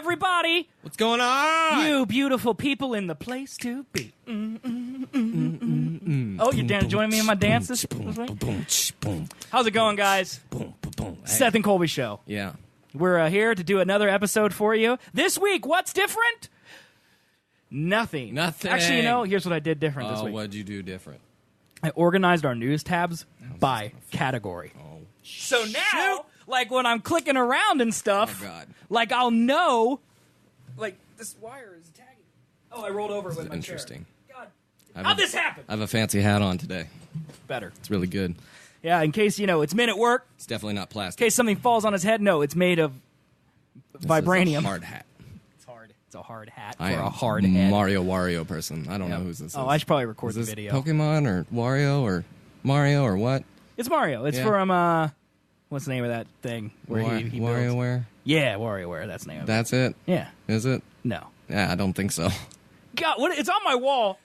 everybody. What's going on? You beautiful people in the place to be. Oh, you're down joining me in my dances? How's it going, guys? Seth and Colby Show. Yeah. We're here to do another episode for you. This week, what's different? Nothing. Actually, here's what I did different this week. What'd you do different? I organized our news tabs by category. Oh, so now, like when I'm clicking around and stuff, oh my God. like I'll know, like this wire is tagging. Oh, I rolled over with my interesting. chair. God, how'd this happen? I have a fancy hat on today. Better. It's really good. Yeah, in case, it's men at work. It's definitely not In plastic. case something falls on his head, no, it's made of vibranium. It's a hard hat. It's hard. It's a hard hat for I am a hard head. Mario Wario person. I don't know who's this is. I should probably record Is the this video. Pokemon or Wario or Mario or what? It's Mario. It's Yeah. from, what's the name of that thing? Where he builds? WarioWare? Yeah, WarioWare. That's the name of it. That's it? Yeah. Is it? No. Yeah, I don't think so. God, what? It's on my wall.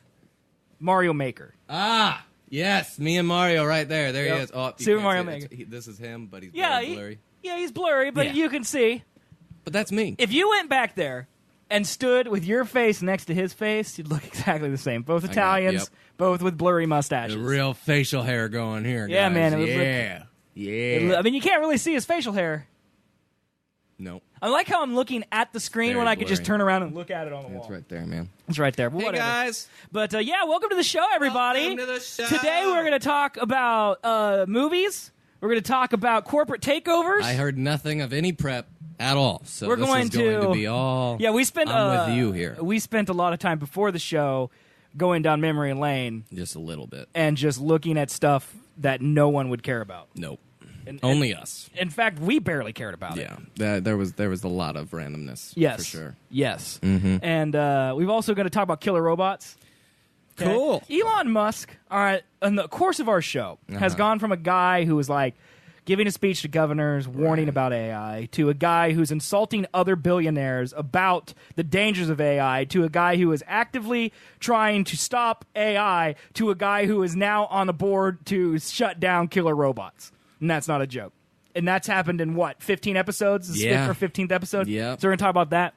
Mario Maker. Ah! Yes, me and Mario right there. There Yep. he is. Oh, you Super can't Mario see it. Maker. This is him, but he's Yeah, very blurry. he's blurry, but Yeah. you can see. But that's me. If you went back there and stood with your face next to his face, you'd look exactly the same. Both Italians, yep. both with blurry mustaches. The real facial hair going here, Yeah, guys. man, it was Yeah. I mean, you can't really see his facial hair. No. I like how I'm looking at the screen Very when I could just blurry. turn around and look at it on the wall. It's right there, man. It's right there. But Hey, whatever. guys. But welcome to the show, everybody. Welcome to the show. Today we're going to talk about movies. We're going to talk about corporate takeovers. I heard nothing of any prep at all, so We're this going is going to- to be all... Yeah, we spent. I'm with you here. We spent a lot of time before the show going down memory lane Just a little bit. and just looking at stuff that no one would care about. Nope. And- Only us. In fact, we barely cared about it. Yeah. There was a lot of randomness. Yes. For sure. Yes. Mhm. And we've also going to talk about killer robots. Okay? Cool. Elon Musk, all right, in the course of our show, has gone from a guy who was like giving a speech to governors, warning about AI, to a guy who's insulting other billionaires about the dangers of AI, to a guy who is actively trying to stop AI, to a guy who is now on the board to shut down killer robots. And that's not a joke. And that's happened in what, 15 episodes? This is Yeah. our 15th episode? Yeah. So we're going to talk about that.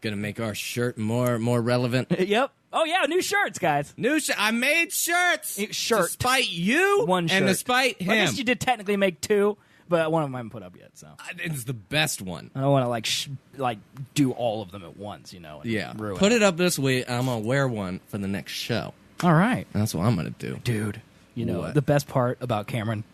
Gonna make our shirt more relevant. Yep. Oh, yeah, new shirts, guys. I made shirts. Shirt. Despite you. One shirt. And despite him. Well, I guess you did technically make two, but one of them I haven't put up yet, so. It's the best one. I don't want to, do all of them at once, and Yeah. ruin Put it up this week. I'm gonna wear one for the next show. All right. That's what I'm gonna do. Dude, What? the best part about Cameron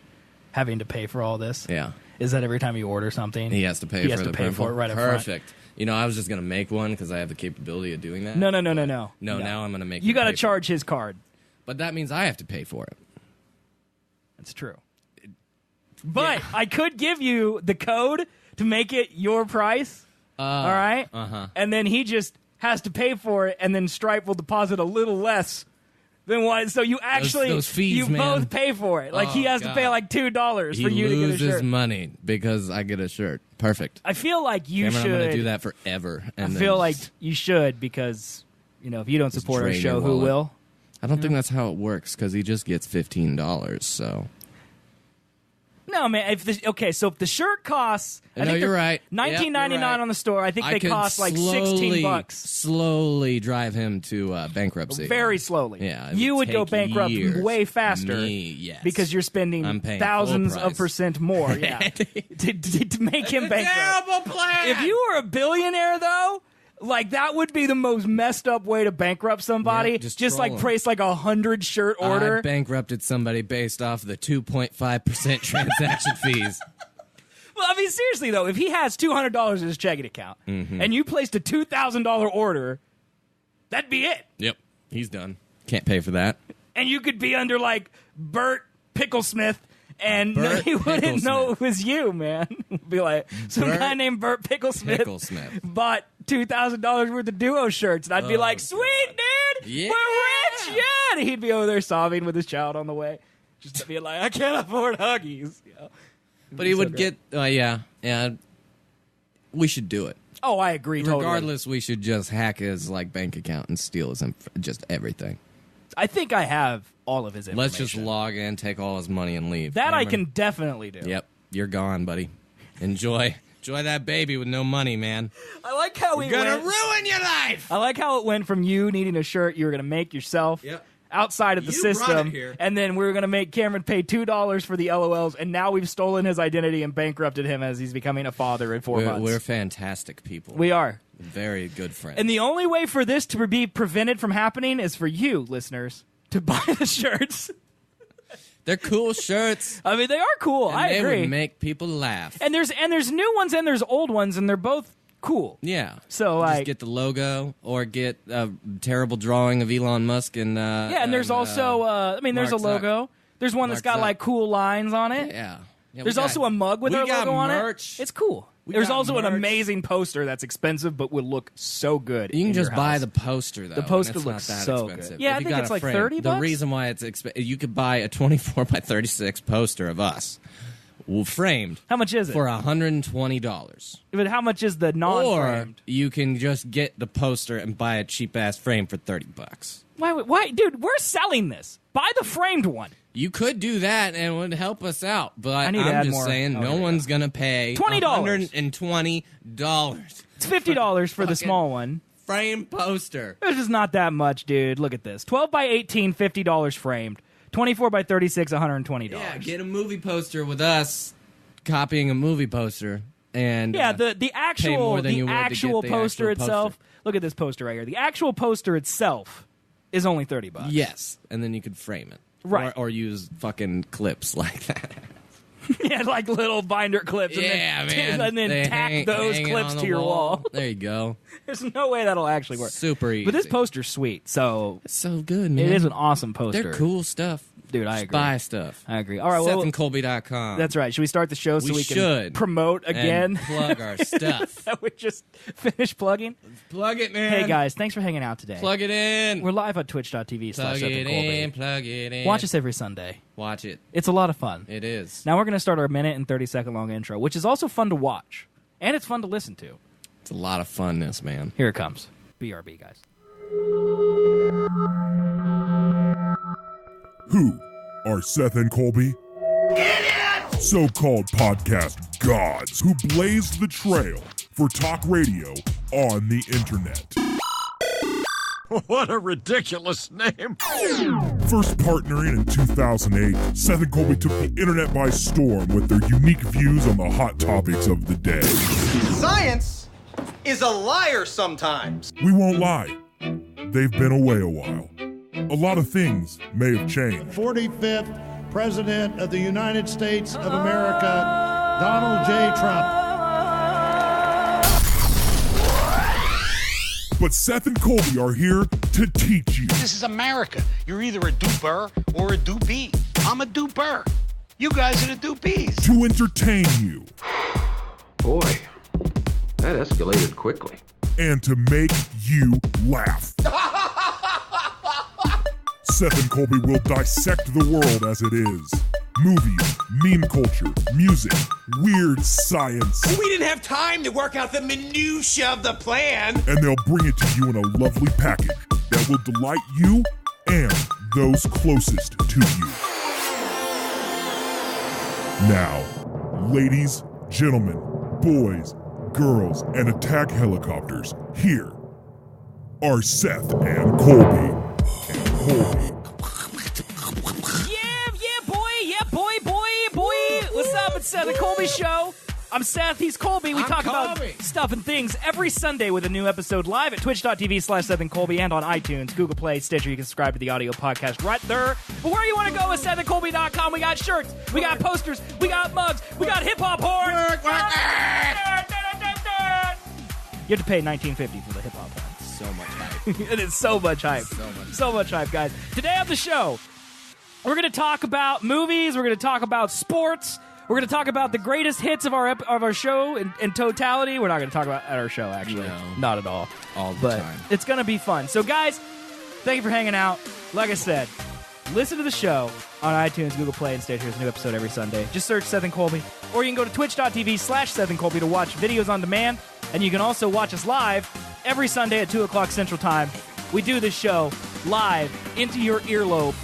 having to pay for all this Yeah. is that every time you order something, He has to pay He for has to the pay pimple. for it right up front. Perfect. I was just gonna make one because I have the capability of doing that. No. No, now I'm gonna make. You got to pay for it. charge his card. But that means I have to pay for it. That's true. But I could give you the code to make it your price, all right? Uh-huh. And then he just has to pay for it, and then Stripe will deposit a little less than what. So you actually, those fees, you man. both pay for it. Like he Oh, has to pay God. like $2 He for you to get a loses shirt. money because I get a shirt. Perfect. I feel like you Cameron, should. I'm gonna do that forever. I And feel then like just- you should because if you don't support our drain show, your who wallet. will? I don't think that's how it works because he just gets $15. So No, man. So if the shirt costs, I No, think you're they're right. $19.99 Yep, you're right. on the store. I think I they could cost like $16. Slowly drive him to bankruptcy. Very slowly. Yeah, it you would go take bankrupt years. way faster. Me, yes. Because you're spending I'm paying thousands full of price. percent more. Yeah, to make him bankrupt. terrible plan. If you were a billionaire, though. Like, that would be the most messed up way to bankrupt somebody. Yeah, just troll like 'em. place like 100 shirt order. I bankrupted somebody based off the 2.5% transaction fees. Well, I mean, seriously, though, if he has $200 in his checking account and you placed a $2,000 order, that'd be it. Yep, he's done. Can't pay for that. And you could be under, like, Bert Picklesmith, and Bert he wouldn't know it was you, man. Be like, some Bert guy named Bert Picklesmith, Picklesmith. bought $2,000 worth of duo shirts. And I'd be like, God. sweet, dude, Yeah. we're rich, yeah. And he'd be over there sobbing with his child on the way. Just to be like, I can't afford Huggies. You know? But he so would great. get, yeah. We should do it. Oh, I agree totally. Regardless, we should just hack his bank account and steal his just everything. I think I have all of his information. Let's just log in, take all his money, and leave. That I Cameron? can definitely do. Yep, you're gone, buddy. Enjoy Enjoy that baby with no money, man. I like how You're gonna ruin your life. I like how it went from you needing a shirt you were going to make yourself outside of the You brought system, it here. and then we were going to make Cameron pay $2 for the LOLs, and now we've stolen his identity and bankrupted him as he's becoming a father in 4 months. We're fantastic people. We are. Very good friends. And the only way for this to be prevented from happening is for you, listeners, to buy the shirts. They're cool shirts. I mean, they are cool. And I agree. They would make people laugh. And there's new ones and there's old ones, and they're both cool. Yeah. So just like, get the logo or get a terrible drawing of Elon Musk and and there's also I mean, there's Mark a logo. There's one that's got like cool lines on it. Yeah. There's also a mug with our logo on merch. it. It's cool. There's also an amazing poster that's expensive but would look so good. You can just buy house. the poster though. The poster and looks not that so expensive. good. Yeah, If I you think got it's a like frame, $30. The reason why it's expensive, you could buy a 24 by 36 poster of us, framed. How much is it? For $120. But how much is the Or non-framed? you can just get the poster and buy a cheap ass frame for $30. Why, dude? We're selling this. Buy the framed one. You could do that and it would help us out, but I need to I'm add just more. saying Oh, no yeah. one's gonna pay $20. $120 It's $50 for the small one. frame poster. It's just not that much, dude. Look at this. 12 by 18, $50 framed. 24 by 36, $120. Yeah, get a movie poster with us copying a movie poster and Yeah, the actual more than you would to get actual the poster actual itself. poster. Look at this poster right here. The actual poster itself is only $30. yes, and then you could frame it. Right. Or use fucking clips like that. Yeah, like little binder clips. Yeah, and man. then, and then They tack those hang it clips on to the your wall. There you go. There's no way that'll actually work. Super easy. But this poster's sweet, so It's so good, man. it is an awesome poster. They're cool stuff. Dude, I Just agree. buy stuff. I agree. All right, well, SethandColby.com. that's right. Should we start the show so We we can should. promote again? And plug our stuff. That we just finished plugging? Plug it, man. Hey, guys, thanks for hanging out today. Plug it in. We're live on twitch.tv/SethandColby. Plug it in. Watch us every Sunday. Watch it. It's a lot of fun. It is. Now we're going to start our minute and 30-second long intro, which is also fun to watch. And it's fun to listen to. It's a lot of funness, man. Here it comes. BRB, guys. Who are Seth and Colby? So-called podcast gods who blazed the trail for talk radio on the internet. What a ridiculous name. First partnering in 2008, Seth and Colby took the internet by storm with their unique views on the hot topics of the day. Science is a liar sometimes. We won't lie, they've been away a while. A lot of things may have changed. 45th President of the United States of America, Donald J. Trump. But Seth and Colby are here to teach you. This is America. You're either a duper or a doobie. I'm a duper. You guys are the doopies. To entertain you. Boy, that escalated quickly. And to make you laugh. Seth and Colby will dissect the world as it is. Movies, meme culture, music, weird science. We didn't have time to work out the minutia of the plan. And they'll bring it to you in a lovely package that will delight you and those closest to you. Now, ladies, gentlemen, boys, girls, and attack helicopters, here are Seth and Colby. What's up? It's Seth and Colby Show. I'm Seth, he's Colby. We talk about Colby. stuff and things every Sunday with a new episode live at twitch.tv/Seth and Colby and on iTunes, Google Play, Stitcher. You can subscribe to the audio podcast right there. But where you want to go is SethandColby.com. We got shirts, we got posters, we got mugs, we got hip-hop horn. You have to pay $19.50 for the hip-hop horn. So much hype. It is so much hype. So much hype, guys. Today on the show, we're going to talk about movies. We're going to talk about sports. We're going to talk about the greatest hits of our show in totality. We're not going to talk about at our show, actually. No. Not at all. All the but time. it's going to be fun. So, guys, thank you for hanging out. Like I said, listen to the show on iTunes, Google Play, and Stitcher. There's a new episode every Sunday. Just search Seth and Colby. Or you can go to twitch.tv/Seth and Colby to watch videos on demand. And you can also watch us live every Sunday at 2 o'clock Central Time. We do this show live into your earlobes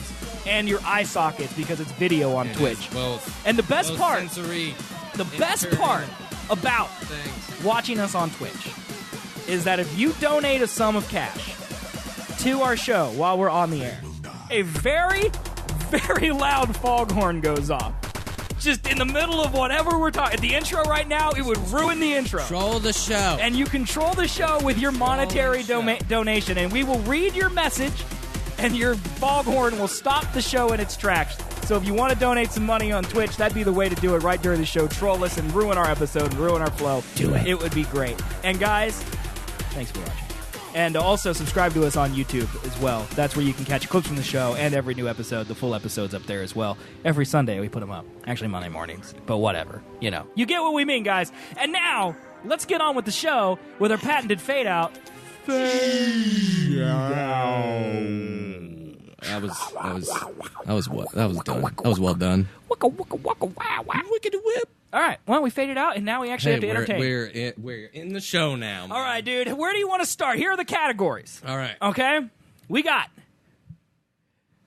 and your eye sockets because it's video on Twitch. Both. And the best Both part, sensory the best part about watching us on Twitch is that if you donate a sum of cash to our show while we're on the air, a very, very loud foghorn goes off. Just in the middle of whatever we're talking. The intro right now, it would ruin the intro. Control the show. And you control the show with your monetary donation, and we will read your message, and your foghorn will stop the show in its tracks. So if you want to donate some money on Twitch, that'd be the way to do it right during the show. Troll us and ruin our episode and ruin our flow. Do it. It would be great. And guys, thanks for watching. And also subscribe to us on YouTube as well. That's where you can catch clips from the show and every new episode. The full episode's up there as well. Every Sunday we put them up. Actually Monday mornings, but whatever. You know. You get what we mean, guys. And now, let's get on with the show with our patented fade out. Fade out. That was well done. Wicka, wicka, wicka, wow, wow. Wicked whip. All right, well, we faded out, and now we actually have to entertain. We're in the show now, man. All right, dude, where do you want to start? Here are the categories. All right. Okay? We got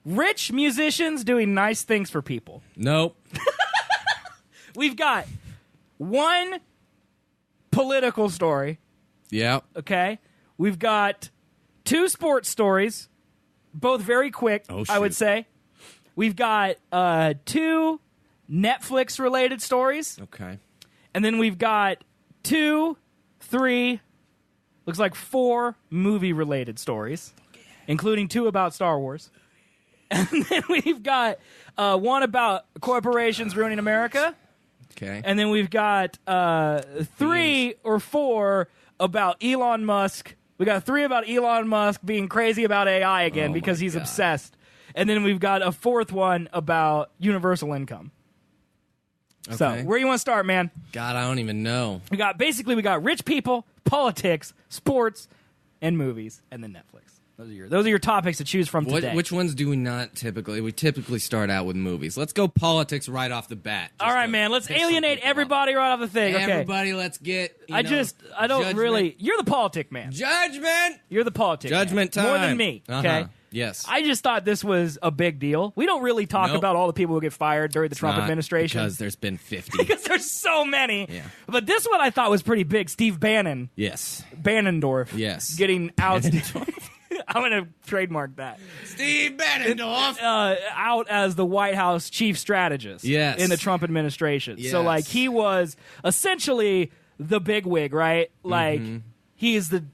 rich musicians doing nice things for people. Nope. We've got one political story. Yep. Okay? We've got two sports stories, both very quick, I would say. We've got two Netflix-related stories. Okay. And then we've got 2, 3, looks like 4 movie-related stories, including 2 about Star Wars. And then we've got one about corporations ruining America. Okay. And then we've got 3 or 4 about Elon Musk. We got 3 about Elon Musk being crazy about AI again because he's obsessed. And then we've got a 4th one about universal income. Okay. So, where do you want to start, man? God, I don't even know. We got rich people, politics, sports, and movies, and then Netflix. Those are your topics to choose from today. Which ones do we not typically? We typically start out with movies. Let's go politics right off the bat. All right, man. Let's alienate everybody right off the thing. Okay. Everybody, let's get. I don't really. You're the politic man. Judgment. You're the politic. Judgment man. time. More than me. Okay. Yes. I just thought this was a big deal. We don't really talk about all the people who get fired during the Trump administration. Because there's been 50. Because there's so many. Yeah. But this one I thought was pretty big. Steve Bannon. Yes. Bannondorf. Yes. Getting out. I'm going to trademark that. Steve Bannondorf. Out as the White House chief strategist. Yes. In the Trump administration. Yes. So, like, he was essentially the bigwig, right? Like, he's the...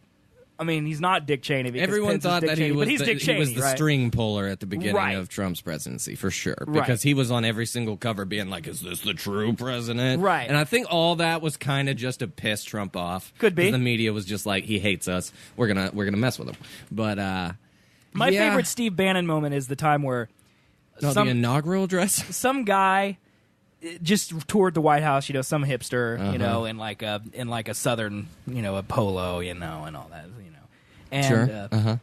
I mean, he's not Dick Cheney. Everyone thought that he was the right? string puller at the beginning of Trump's presidency, for sure. Because he was on every single cover being like, is this the true president? Right. And I think all that was kind of just to piss Trump off. Could be. The media was just like, he hates us. We're gonna mess with him. But, my favorite Steve Bannon moment is the time where... the inaugural address? Some guy... just toured the White House, some hipster, in like a southern, a polo, and all that, And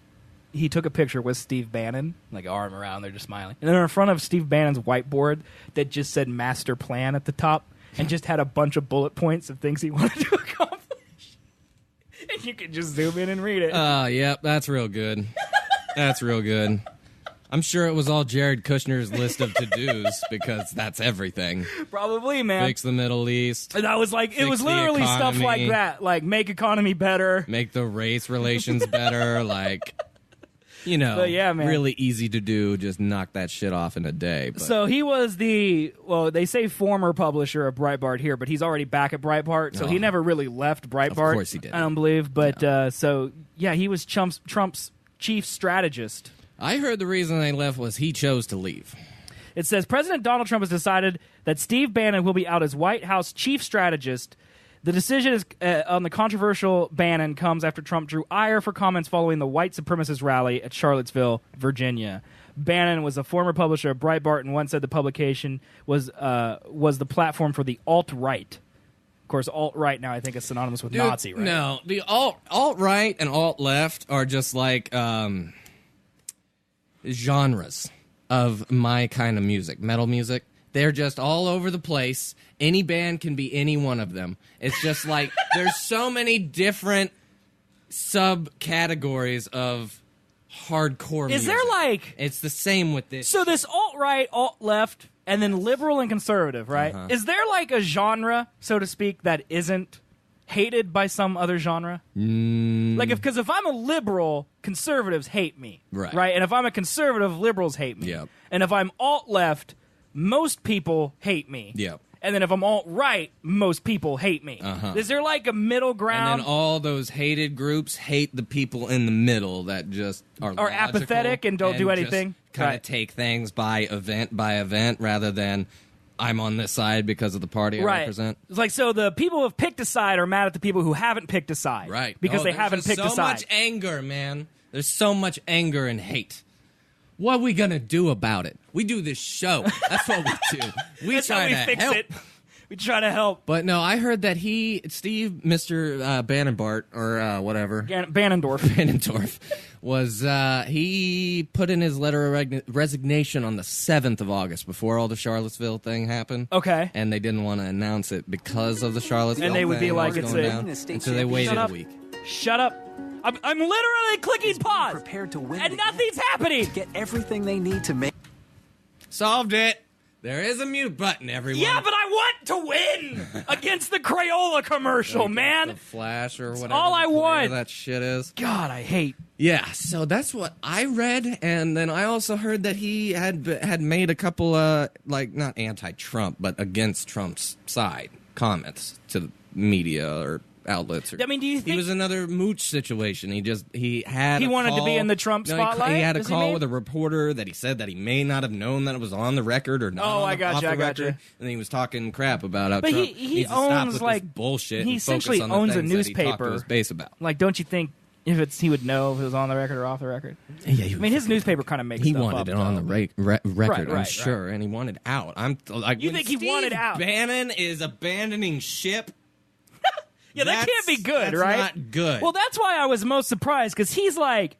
he took a picture with Steve Bannon, like arm around, they're just smiling. And then in front of Steve Bannon's whiteboard that just said master plan at the top and just had a bunch of bullet points of things he wanted to accomplish. And you could just zoom in and read it. Yep, that's real good. That's real good. I'm sure it was all Jared Kushner's list of to-dos because that's everything. Probably, man. Fix the Middle East. And I was like, it was literally stuff like that. Like, make economy better. Make the race relations better. Like, but yeah, man. Really easy to do. Just knock that shit off in a day. But. So he was they say former publisher of Breitbart here, but he's already back at Breitbart. So he never really left Breitbart. Of course he didn't. I don't believe. But, he was Trump's chief strategist. I heard the reason they left was he chose to leave. It says, President Donald Trump has decided that Steve Bannon will be out as White House chief strategist. The decision on the controversial Bannon comes after Trump drew ire for comments following the white supremacist rally at Charlottesville, Virginia. Bannon was a former publisher of Breitbart and once said the publication was the platform for the alt-right. Of course, alt-right now I think is synonymous with Nazi, right? No, the alt-right and alt-left are just like... genres of my kind of music, metal music. They're just all over the place. Any band can be any one of them. It's just like there's so many different subcategories of hardcore music. Is there like... It's the same with this. So this alt-right, alt-left and then liberal and conservative, right? Is there like a genre, so to speak, that isn't hated by some other genre? Like, because if I'm a liberal, conservatives hate me, right? And if I'm a conservative, liberals hate me. Yep. And if I'm alt-left, most people hate me. Yep. And then if I'm alt-right, most people hate me. Is there like a middle ground? And then all those hated groups hate the people in the middle that just are apathetic and don't do anything. Kind of take things by event rather than I'm on this side because of the party I represent. It's like, so the people who have picked a side are mad at the people who haven't picked a side. Right. Because they haven't picked a side. So much anger, man. There's so much anger and hate. What are we going to do about it? We do this show. That's what we do. That's how we fix it. We try to help. But no, I heard that Mr. Bannonbart, or whatever. Bannondorf, was, he put in his letter of resignation on the 7th of August, before all the Charlottesville thing happened. Okay. And they didn't want to announce it because of the Charlottesville thing. And they would be like, it's down. And so they waited a week. Shut up. I'm literally clicking pause. Prepared to win and nothing's happening. To get everything they need to make. Solved it. There is a mute button, everyone. Yeah, but I want to win against the Crayola commercial, man. The Flash or whatever. All I want. That shit is. God, I hate. Yeah, so that's what I read, and then I also heard that he had made a couple, like, not anti-Trump, but against Trump's side comments to the media or outlets. I mean, do you think he was another mooch situation? He wanted to be in the Trump spotlight. He had a call with a reporter that he said that he may not have known that it was on the record or not. I got you. And then he was talking crap about how but Trump he needs to owns stop with like this bullshit. He and essentially focus on owns the a things that he talked newspaper. to his base about. Like, don't you think he would know if it was on the record or off the record? Yeah, I mean, his newspaper kind of makes. He stuff wanted up, it on the record, right, I'm sure, and he wanted out. I'm like, you think he wanted out? Bannon is abandoning ship. Yeah, that can't be good, right? That's not good. Well, that's why I was most surprised, because he's like,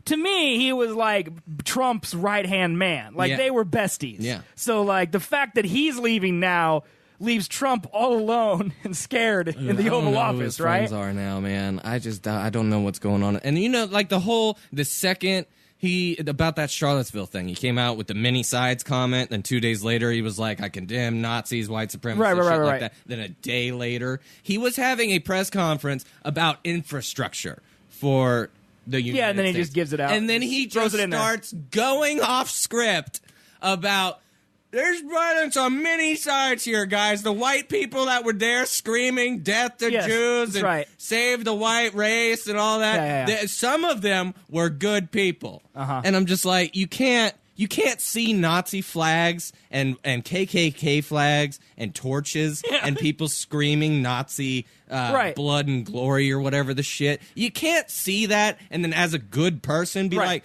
to me, he was like Trump's right-hand man. Like, they were besties. Yeah. So, like, the fact that he's leaving now leaves Trump all alone and scared in the Oval Office, who his right? friends are now, man. I don't know what's going on. And, you know, like, the second about that Charlottesville thing, he came out with the many sides comment, and 2 days later he was like, I condemn Nazis, white supremacists, shit like that. Then a day later, he was having a press conference about infrastructure for the United and then States. He just gives it out. And then he just starts going off script about, there's violence on many sides here, guys. The white people that were there screaming death to Jews and save the white race and all that. Some of them were good people. And I'm just like, you can't see Nazi flags and KKK flags and torches and people screaming Nazi blood and glory or whatever the shit. You can't see that and then as a good person be like,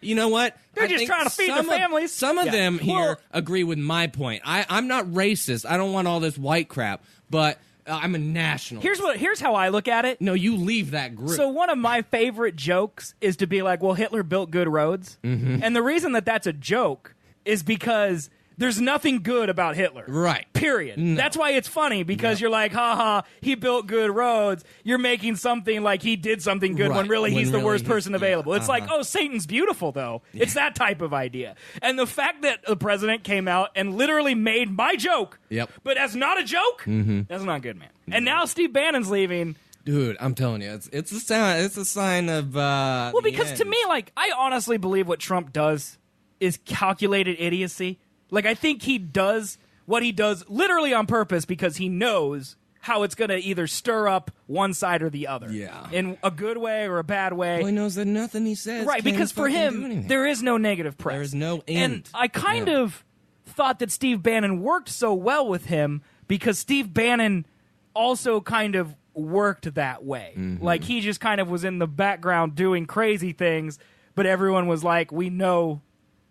you know what? They're just trying to feed their families. Some of them here agree with my point. I'm not racist. I don't want all this white crap, but I'm a nationalist. Here's how I look at it. No, you leave that group. So one of my favorite jokes is to be like, well, Hitler built good roads. And the reason that that's a joke is because there's nothing good about Hitler. Right. Period. No. That's why it's funny, because you're like, haha, he built good roads. You're making something like he did something good when really he's the worst person available. It's like, oh, Satan's beautiful, though. It's that type of idea. And the fact that the president came out and literally made my joke, but as not a joke, that's not good, man. And now Steve Bannon's leaving. Dude, I'm telling you, it's a sign of well, because to me, like, I honestly believe what Trump does is calculated idiocy. Like, I think he does what he does literally on purpose because he knows how it's going to either stir up one side or the other. Yeah. In a good way or a bad way. Well, he knows that nothing he says right, because for him, there is no negative press. There is no end. And I kind of thought that Steve Bannon worked so well with him because Steve Bannon also kind of worked that way. Like, he just kind of was in the background doing crazy things, but everyone was like, we know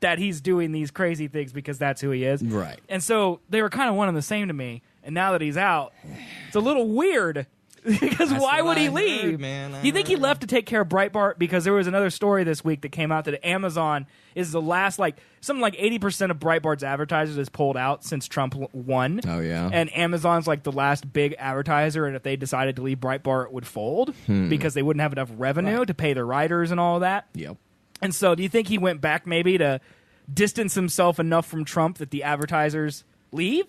that he's doing these crazy things because that's who he is. Right. And so they were kind of one and the same to me. And now that he's out, it's a little weird because why would he leave? Do you think he left to take care of Breitbart? Because there was another story this week that came out that Amazon is the last, like, something like 80% of Breitbart's advertisers has pulled out since Trump won. Oh, yeah. And Amazon's like the last big advertiser, and if they decided to leave, Breitbart would fold because they wouldn't have enough revenue to pay their writers and all of that. Yep. And so do you think he went back maybe to distance himself enough from Trump that the advertisers leave?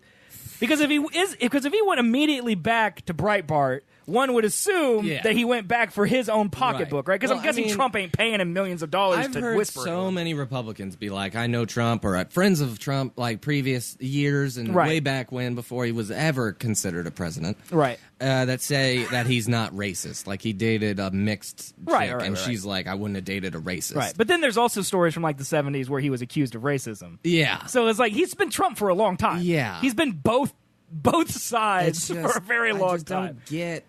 Because if he went immediately back to Breitbart, one would assume that he went back for his own pocketbook, right? Because I'm guessing Trump ain't paying him millions of dollars to whisper. I've heard so many Republicans be like, I know Trump, or friends of Trump, like previous years and way back when, before he was ever considered a president, that say that he's not racist. Like he dated a mixed chick, and she's like, I wouldn't have dated a racist. Right, but then there's also stories from like the 70s where he was accused of racism. Yeah. So it's like he's been Trump for a long time. Yeah. He's been both sides for a very long time. I don't get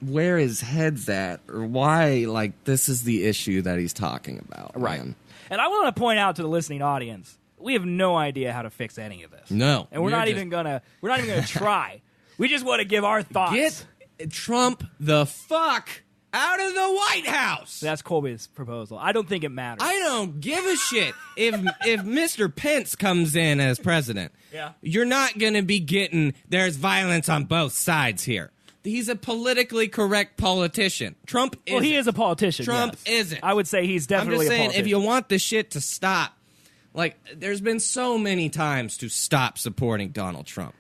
where his head's at, or why this is the issue that he's talking about. Right. Man. And I want to point out to the listening audience, we have no idea how to fix any of this. No. And we're not even gonna try. We just want to give our thoughts. Get Trump the fuck out of the White House. That's Colby's proposal. I don't think it matters. I don't give a shit if Mr. Pence comes in as president. You're not going to be getting there's violence on both sides here. He's a politically correct politician. Trump isn't. Well, he is a politician. Trump isn't. I would say he's definitely I'm just saying, a politician. if you want this shit to stop, there's been so many times to stop supporting Donald Trump.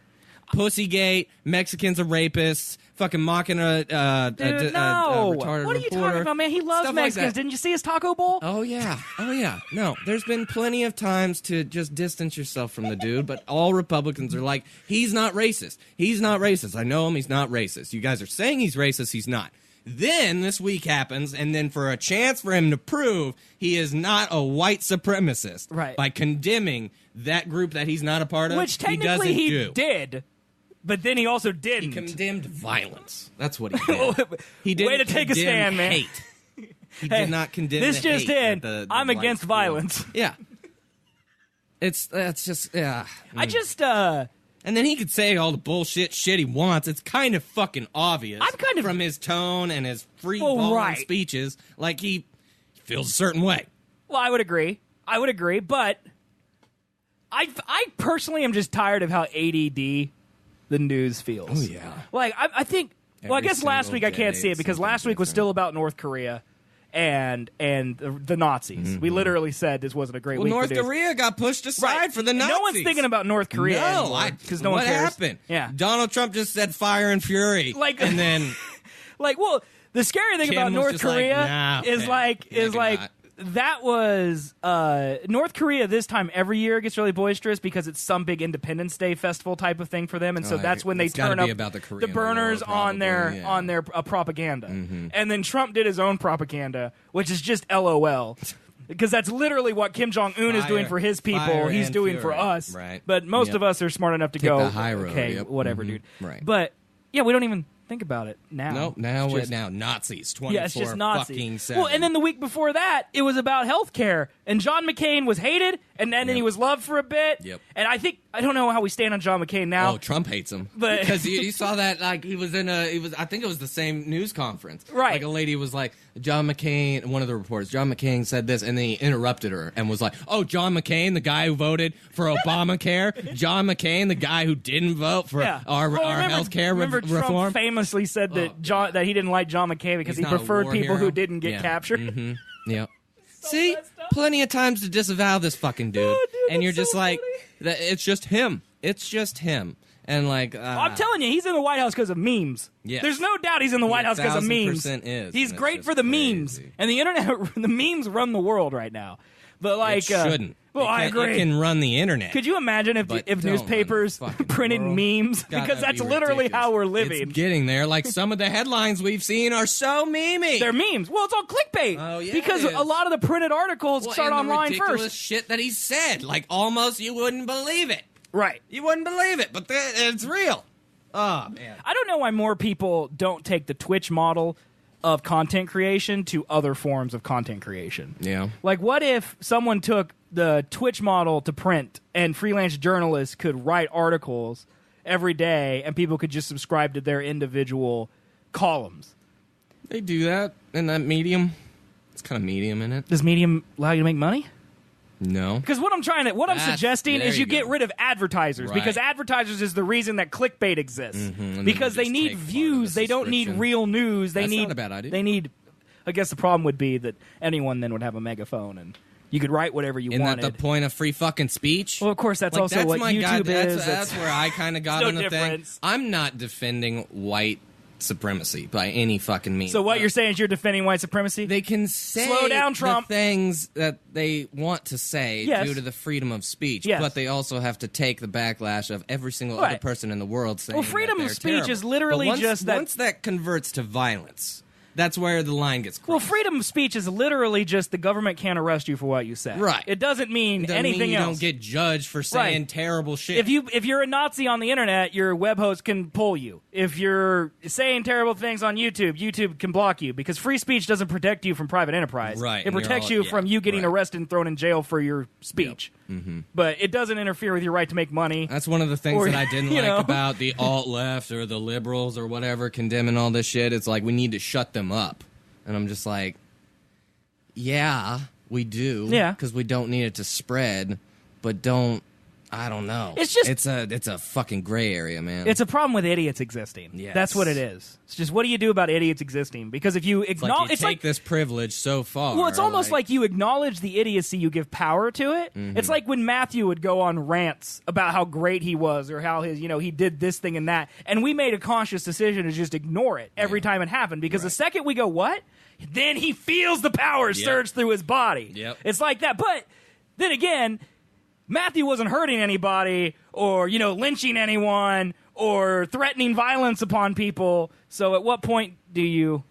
Pussygate, Mexicans are rapists, fucking mocking a retarded reporter. What are you talking about, man? He loves Stuff Mexicans. like Didn't you see his taco bowl? Oh, yeah. No, there's been plenty of times to just distance yourself from the dude, but all Republicans are like, he's not racist. He's not racist. I know him. He's not racist. You guys are saying he's racist. He's not. Then this week happens, and then for a chance for him to prove he is not a white supremacist by condemning that group that he's not a part of, which technically he did. But then he also didn't. He condemned violence. That's what he did. He didn't Way to take a stand, man. Hate. He did not condemn this the just hate. in. I'm against violence. Yeah. That's just, yeah. I just, And then he could say all the bullshit shit he wants. It's kind of fucking obvious. I'm kind of from his tone and his free-balling speeches. Like he feels a certain way. Well, I would agree, but I personally am just tired of how ADD the news feels. Oh, yeah. I think, well, I guess last week I can't see it because last week was still about North Korea and the Nazis. Mm-hmm. We literally said this wasn't a great week. North for news. Korea got pushed aside for the Nazis. No one's thinking about North Korea anymore because no one cares. What happened? Yeah. Donald Trump just said fire and fury. And then... the scary thing Kim about North Korea is that was North Korea this time every year gets really boisterous because it's some big Independence Day festival type of thing for them, and so that's when they turn up the burners on their propaganda. Mm-hmm. And then Trump did his own propaganda, which is just LOL. Because that's literally what Kim Jong-un is doing for his people. He's doing for us. Right. But most of us are smart enough to Take go, the high road. okay, Yep. whatever, Mm-hmm. dude. Right. But, yeah, we don't even think about it now. Nope, now Nazis, 24 yeah, it's just Nazis. fucking 7. Well, and then the week before that, it was about health care. And John McCain was hated, and then he was loved for a bit. Yep. And I don't know how we stand on John McCain now. Oh, Trump hates him. But because you saw that, he was I think it was the same news conference. Right. Like a lady was like, John McCain, one of the reporters, John McCain said this, and then he interrupted her and was like, oh, John McCain, the guy who voted for Obamacare, John McCain, the guy who didn't vote for our health care reform. Trump famously said that he didn't like John McCain because he preferred people who didn't get captured. Mm-hmm. Yeah. See? Plenty of times to disavow this fucking dude. And you're just like, it's just him. It's just him. And I'm telling you, he's in the White House because of memes. Yes. There's no doubt he's in the White House because of memes. He's great for the memes. And the internet, the memes run the world right now. But it shouldn't. Well, I agree. It can run the internet. Could you imagine if newspapers printed memes? Because that's literally how we're living. It's getting there. Some of the headlines we've seen are so memey. They're memes. Well, it's all clickbait. Oh, yeah, because a lot of the printed articles start online ridiculous first. Shit that he said. Almost you wouldn't believe it. Right. You wouldn't believe it, but it's real. Oh, man. I don't know why more people don't take the Twitch model of content creation to other forms of content creation. Yeah. What if someone took the Twitch model to print and freelance journalists could write articles every day and people could just subscribe to their individual columns? They do that in that Medium. It's kind of Medium in it. Does Medium allow you to make money? No. Because what I'm suggesting is you get rid of advertisers, right. because advertisers is the reason that clickbait exists. Mm-hmm. Because they need views, they don't need real news. That's not a bad idea. They need. I guess the problem would be that anyone then would have a megaphone and You could write whatever you wanted. Isn't that the point of free fucking speech? Well, of course, that's also what YouTube is. That's where I kind of got on the thing. I'm not defending white supremacy by any fucking means. So what you're saying is you're defending white supremacy? They can say Slow down, Trump. the things that they want to say due to the freedom of speech, but they also have to take the backlash of every single other person in the world saying Well, freedom of speech terrible. is literally once that converts to violence, that's where the line gets crossed. Well, freedom of speech is literally just the government can't arrest you for what you say. Right. It doesn't mean anything you else. Don't get judged for saying terrible shit. If you're a Nazi on the internet, your web host can pull you. If you're saying terrible things on YouTube, YouTube can block you because free speech doesn't protect you from private enterprise. Right. It protects you from you getting arrested and thrown in jail for your speech. Yep. Mm-hmm. But it doesn't interfere with your right to make money. That's one of the things that I didn't like about the alt-left or the liberals or whatever condemning all this shit. It's like we need to shut them up. And I'm just like, yeah, we do. Yeah. Because we don't need it to spread, but I don't know. It's just it's a fucking gray area, man. It's a problem with idiots existing. Yes. That's what it is. It's just what do you do about idiots existing? Because if you acknowledge, it's like this privilege so far. Well, it's almost like you acknowledge the idiocy, you give power to it. Mm-hmm. It's like when Matthew would go on rants about how great he was or how he did this thing and that, and we made a conscious decision to just ignore it every time it happened because the second we go, what? Then he feels the power surge through his body. Yep. It's like that. But then again, Matthew wasn't hurting anybody or, lynching anyone or threatening violence upon people. So at what point do you,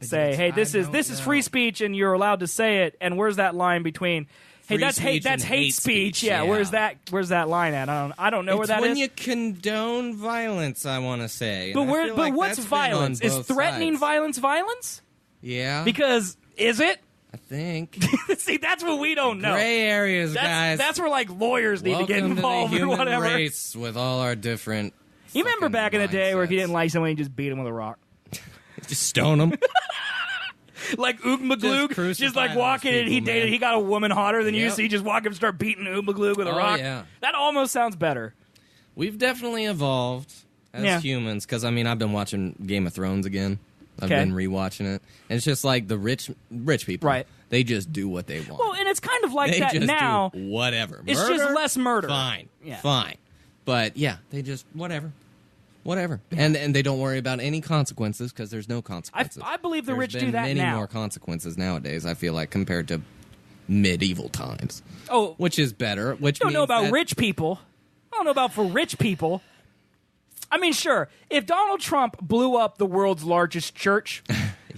say, hey, this is free speech and you're allowed to say it, and where's that line between hey, that's hate speech. Yeah, where's that line at? I don't know where that is. It's when you condone violence, I want to say. But what's violence? Is threatening violence? Yeah. Because is it? I think. See, that's what we don't know. Gray areas, guys. That's where lawyers need to get involved to the or whatever. Race with all our different. You remember back in the day where if you didn't like someone, you just beat him with a rock, just stone him. Like Oog Magloog, just walking and he got a woman hotter than you, so you just walk up and start beating Oog Magloog with a rock. Yeah. That almost sounds better. We've definitely evolved as humans because I've been watching Game of Thrones again. I've been rewatching it, and it's just like the rich people. Right. They just do what they want. Well, and it's kind of like they that just now. Do whatever. It's murder, just less murder. Fine. Yeah. Fine. But they just whatever. Yeah. And they don't worry about any consequences because there's no consequences. I believe the rich do that many now. more consequences nowadays, I feel like, compared to medieval times. Oh. Which is better. Which I don't know about rich people. I don't know about for rich people. I mean, sure, if Donald Trump blew up the world's largest church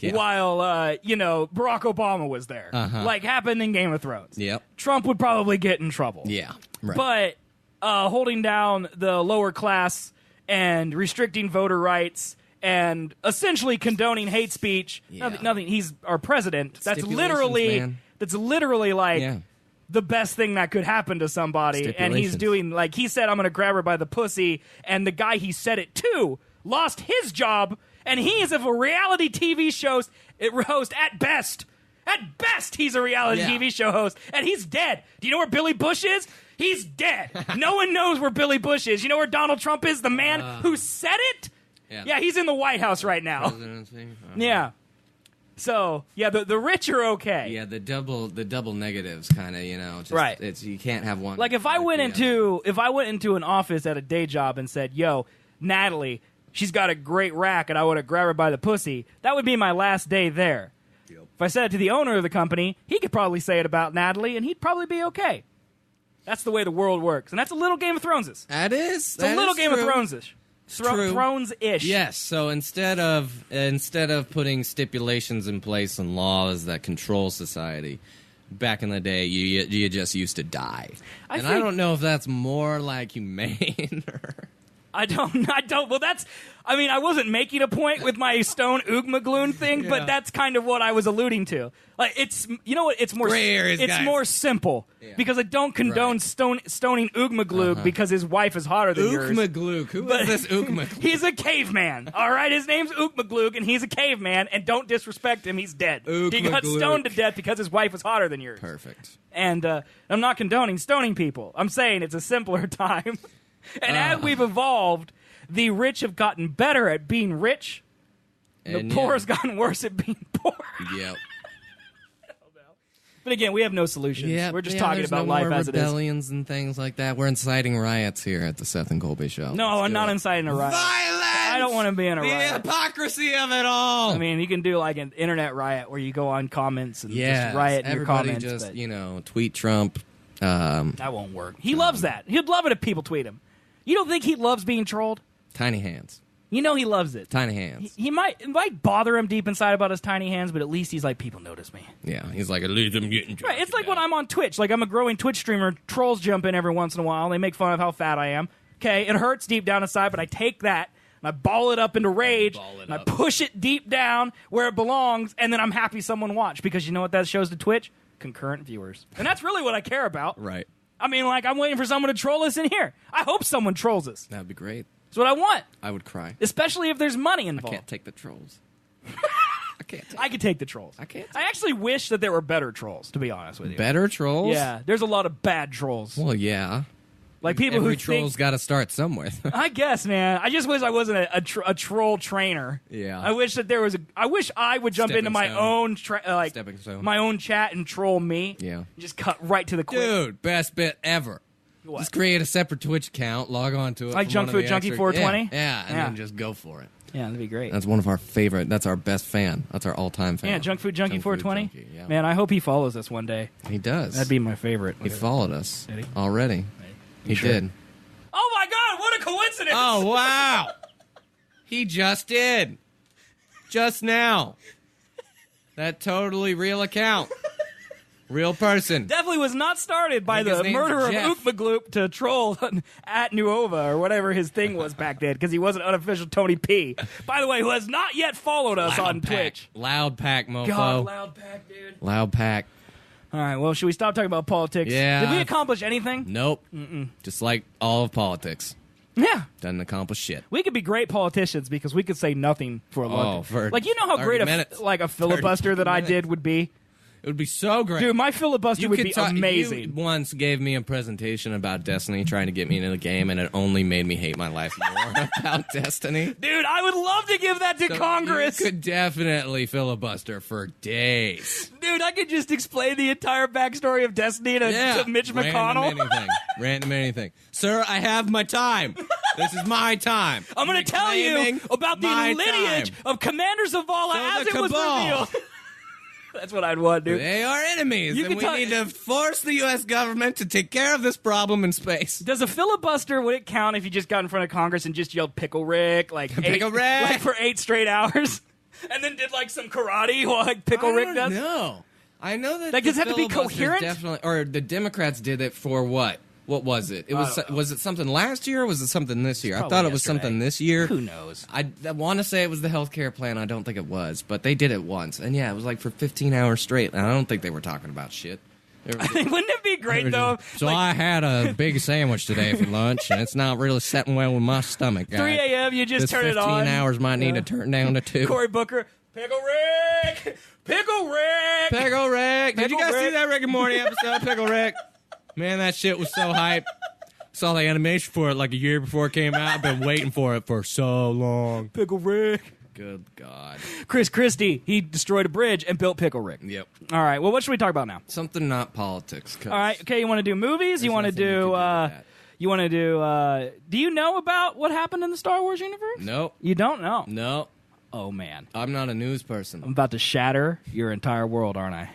while, Barack Obama was there, like happened in Game of Thrones, Trump would probably get in trouble. Yeah, right. But holding down the lower class and restricting voter rights and essentially condoning hate speech, nothing. He's our president. That's literally like the best thing that could happen to somebody, and he's doing, like he said, I'm going to grab her by the pussy, and the guy he said it to lost his job, and he is a reality TV host at best. At best, he's a reality TV show host, and he's dead. Do you know where Billy Bush is? He's dead. No one knows where Billy Bush is. You know where Donald Trump is? The man who said it? Yeah, he's in the White House right now. Yeah. So the rich are okay. Yeah, the double negatives kind of right. It's you can't have one. Like if I went into an office at a day job and said, "Yo, Natalie, she's got a great rack," and I would have grabbed her by the pussy, that would be my last day there. Yep. If I said it to the owner of the company, he could probably say it about Natalie, and he'd probably be okay. That's the way the world works, and that's a little Game of Thrones-ish. That is. It's a little Game of Thrones-ish. Thrones-ish. Yes. So instead of putting stipulations in place and laws that control society, back in the day, you just used to die. I don't know if that's more like humane. I don't. Well, I wasn't making a point with my stone oogmagloon thing, but that's kind of what I was alluding to. Like, it's, you know what? It's more. More simple because I don't condone stoning Oogmagloog because his wife is hotter than yours. Oogmagloog. Who is this Oogmagloog? He's a caveman. All right, his name's Oogmagloog, and he's a caveman. And don't disrespect him. He's dead. He got stoned to death because his wife was hotter than yours. Perfect. And I'm not condoning stoning people. I'm saying it's a simpler time. And as we've evolved, the rich have gotten better at being rich. And the poor has gotten worse at being poor. Yep. But again, we have no solutions. We're just talking about life as it is. Rebellions and things like that. We're inciting riots here at the Seth and Colby Show. No, I'm not inciting a riot. Violence! I don't want to be in a riot. The hypocrisy of it all. I mean, you can do like an internet riot where you go on comments and just riot in your comments. Everybody just, tweet Trump. That won't work. He loves that. He'd love it if people tweet him. You don't think he loves being trolled? Tiny hands. You know he loves it. Tiny hands. It might bother him deep inside about his tiny hands, but at least he's like, people notice me. Yeah, he's like, at least I'm getting drunk. Right, it's like when I'm on Twitch. Like, I'm a growing Twitch streamer. Trolls jump in every once in a while. And they make fun of how fat I am. Okay, it hurts deep down inside, but I take that and I ball it up into rage. I push it deep down where it belongs, and then I'm happy someone watched. Because you know what that shows to Twitch? Concurrent viewers. And that's really what I care about. Right. I mean, like, I'm waiting for someone to troll us in here. I hope someone trolls us. That'd be great. That's what I want. I would cry. Especially if there's money involved. I can't take the trolls. I could take the trolls. I can't. I actually wish that there were better trolls, to be honest with you. Better trolls? Yeah. There's a lot of bad trolls. Well, yeah. Like people Every who troll's got to start somewhere. I guess, man. I just wish I wasn't a troll trainer. Yeah. I wish that there was I wish I would jump into my own my own chat and troll me. Yeah. Just cut right to the quick. Dude, best bit ever. What? Just create a separate Twitch account, log on to it. Like Junk Food Junkie 420? Yeah, and then just go for it. Yeah, that'd be great. That's one of our favorite. That's our best fan. That's our all-time fan. Yeah, Junk Food Junkie 420. Yeah. Man, I hope he follows us one day. He does. That'd be my favorite. He followed us Did he? already. He did. Oh my God! What a coincidence! Oh wow! He just did. Just now. That totally real account. Real person. Definitely was not started by the murderer of Ookmagloop to troll at Nuova or whatever his thing was back then, because he was an unofficial Tony P. By the way, who has not yet followed us on Twitch. Loud Pack, mofo. God, Loud Pack, dude. Loud Pack. All right, well, should we stop talking about politics? Yeah. Did we accomplish anything? Nope. Just like all of politics. Yeah. Doesn't accomplish shit. We could be great politicians because we could say nothing for a long time. Like, you know how great a filibuster that I did would be? It would be so great. Dude, my filibuster would be amazing. You once gave me a presentation about Destiny, trying to get me into the game, and it only made me hate my life more about Destiny. Dude, I would love to give that to Congress. You could definitely filibuster for days. Dude, I could just explain the entire backstory of Destiny to Mitch McConnell. Random anything. Sir, I have my time. This is my time. I'm going to tell you about the lineage of Commander Zavala as it was revealed. That's what I'd want, dude. They are enemies, and we need to force the U.S. government to take care of this problem in space. Does a filibuster, would it count if you just got in front of Congress and just yelled Pickle Rick Pickle Rick! Like for 8 straight hours? And then did like some karate like Pickle Rick does? No. I know that does it have to be coherent? Definitely, or the Democrats did it for what? What was it? Was it something last year or was it something this year? I thought it was something this year. Who knows? I want to say it was the healthcare plan. I don't think it was, but they did it once, and yeah, it was like for 15 hours straight. And I don't think they were talking about shit. Wouldn't it be great though? So I had a big sandwich today for lunch, and it's not really setting well with my stomach. 3 a.m. You just turn it on. 15 hours might need to turn down to 2. Cory Booker, Pickle Rick, Pickle Rick, Pickle Rick. Did you guys see that Rick and Morty episode, Pickle Rick? Man, that shit was so hype. Saw the animation for it like a year before it came out. I've been waiting for it for so long. Pickle Rick. Good God. Chris Christie, he destroyed a bridge and built Pickle Rick. Yep. All right, well, what should we talk about now? Something not politics. All right, okay, you want to do movies? You want to do, do you know about what happened in the Star Wars universe? Nope. You don't know? No. Oh, man. I'm not a news person. I'm about to shatter your entire world, aren't I?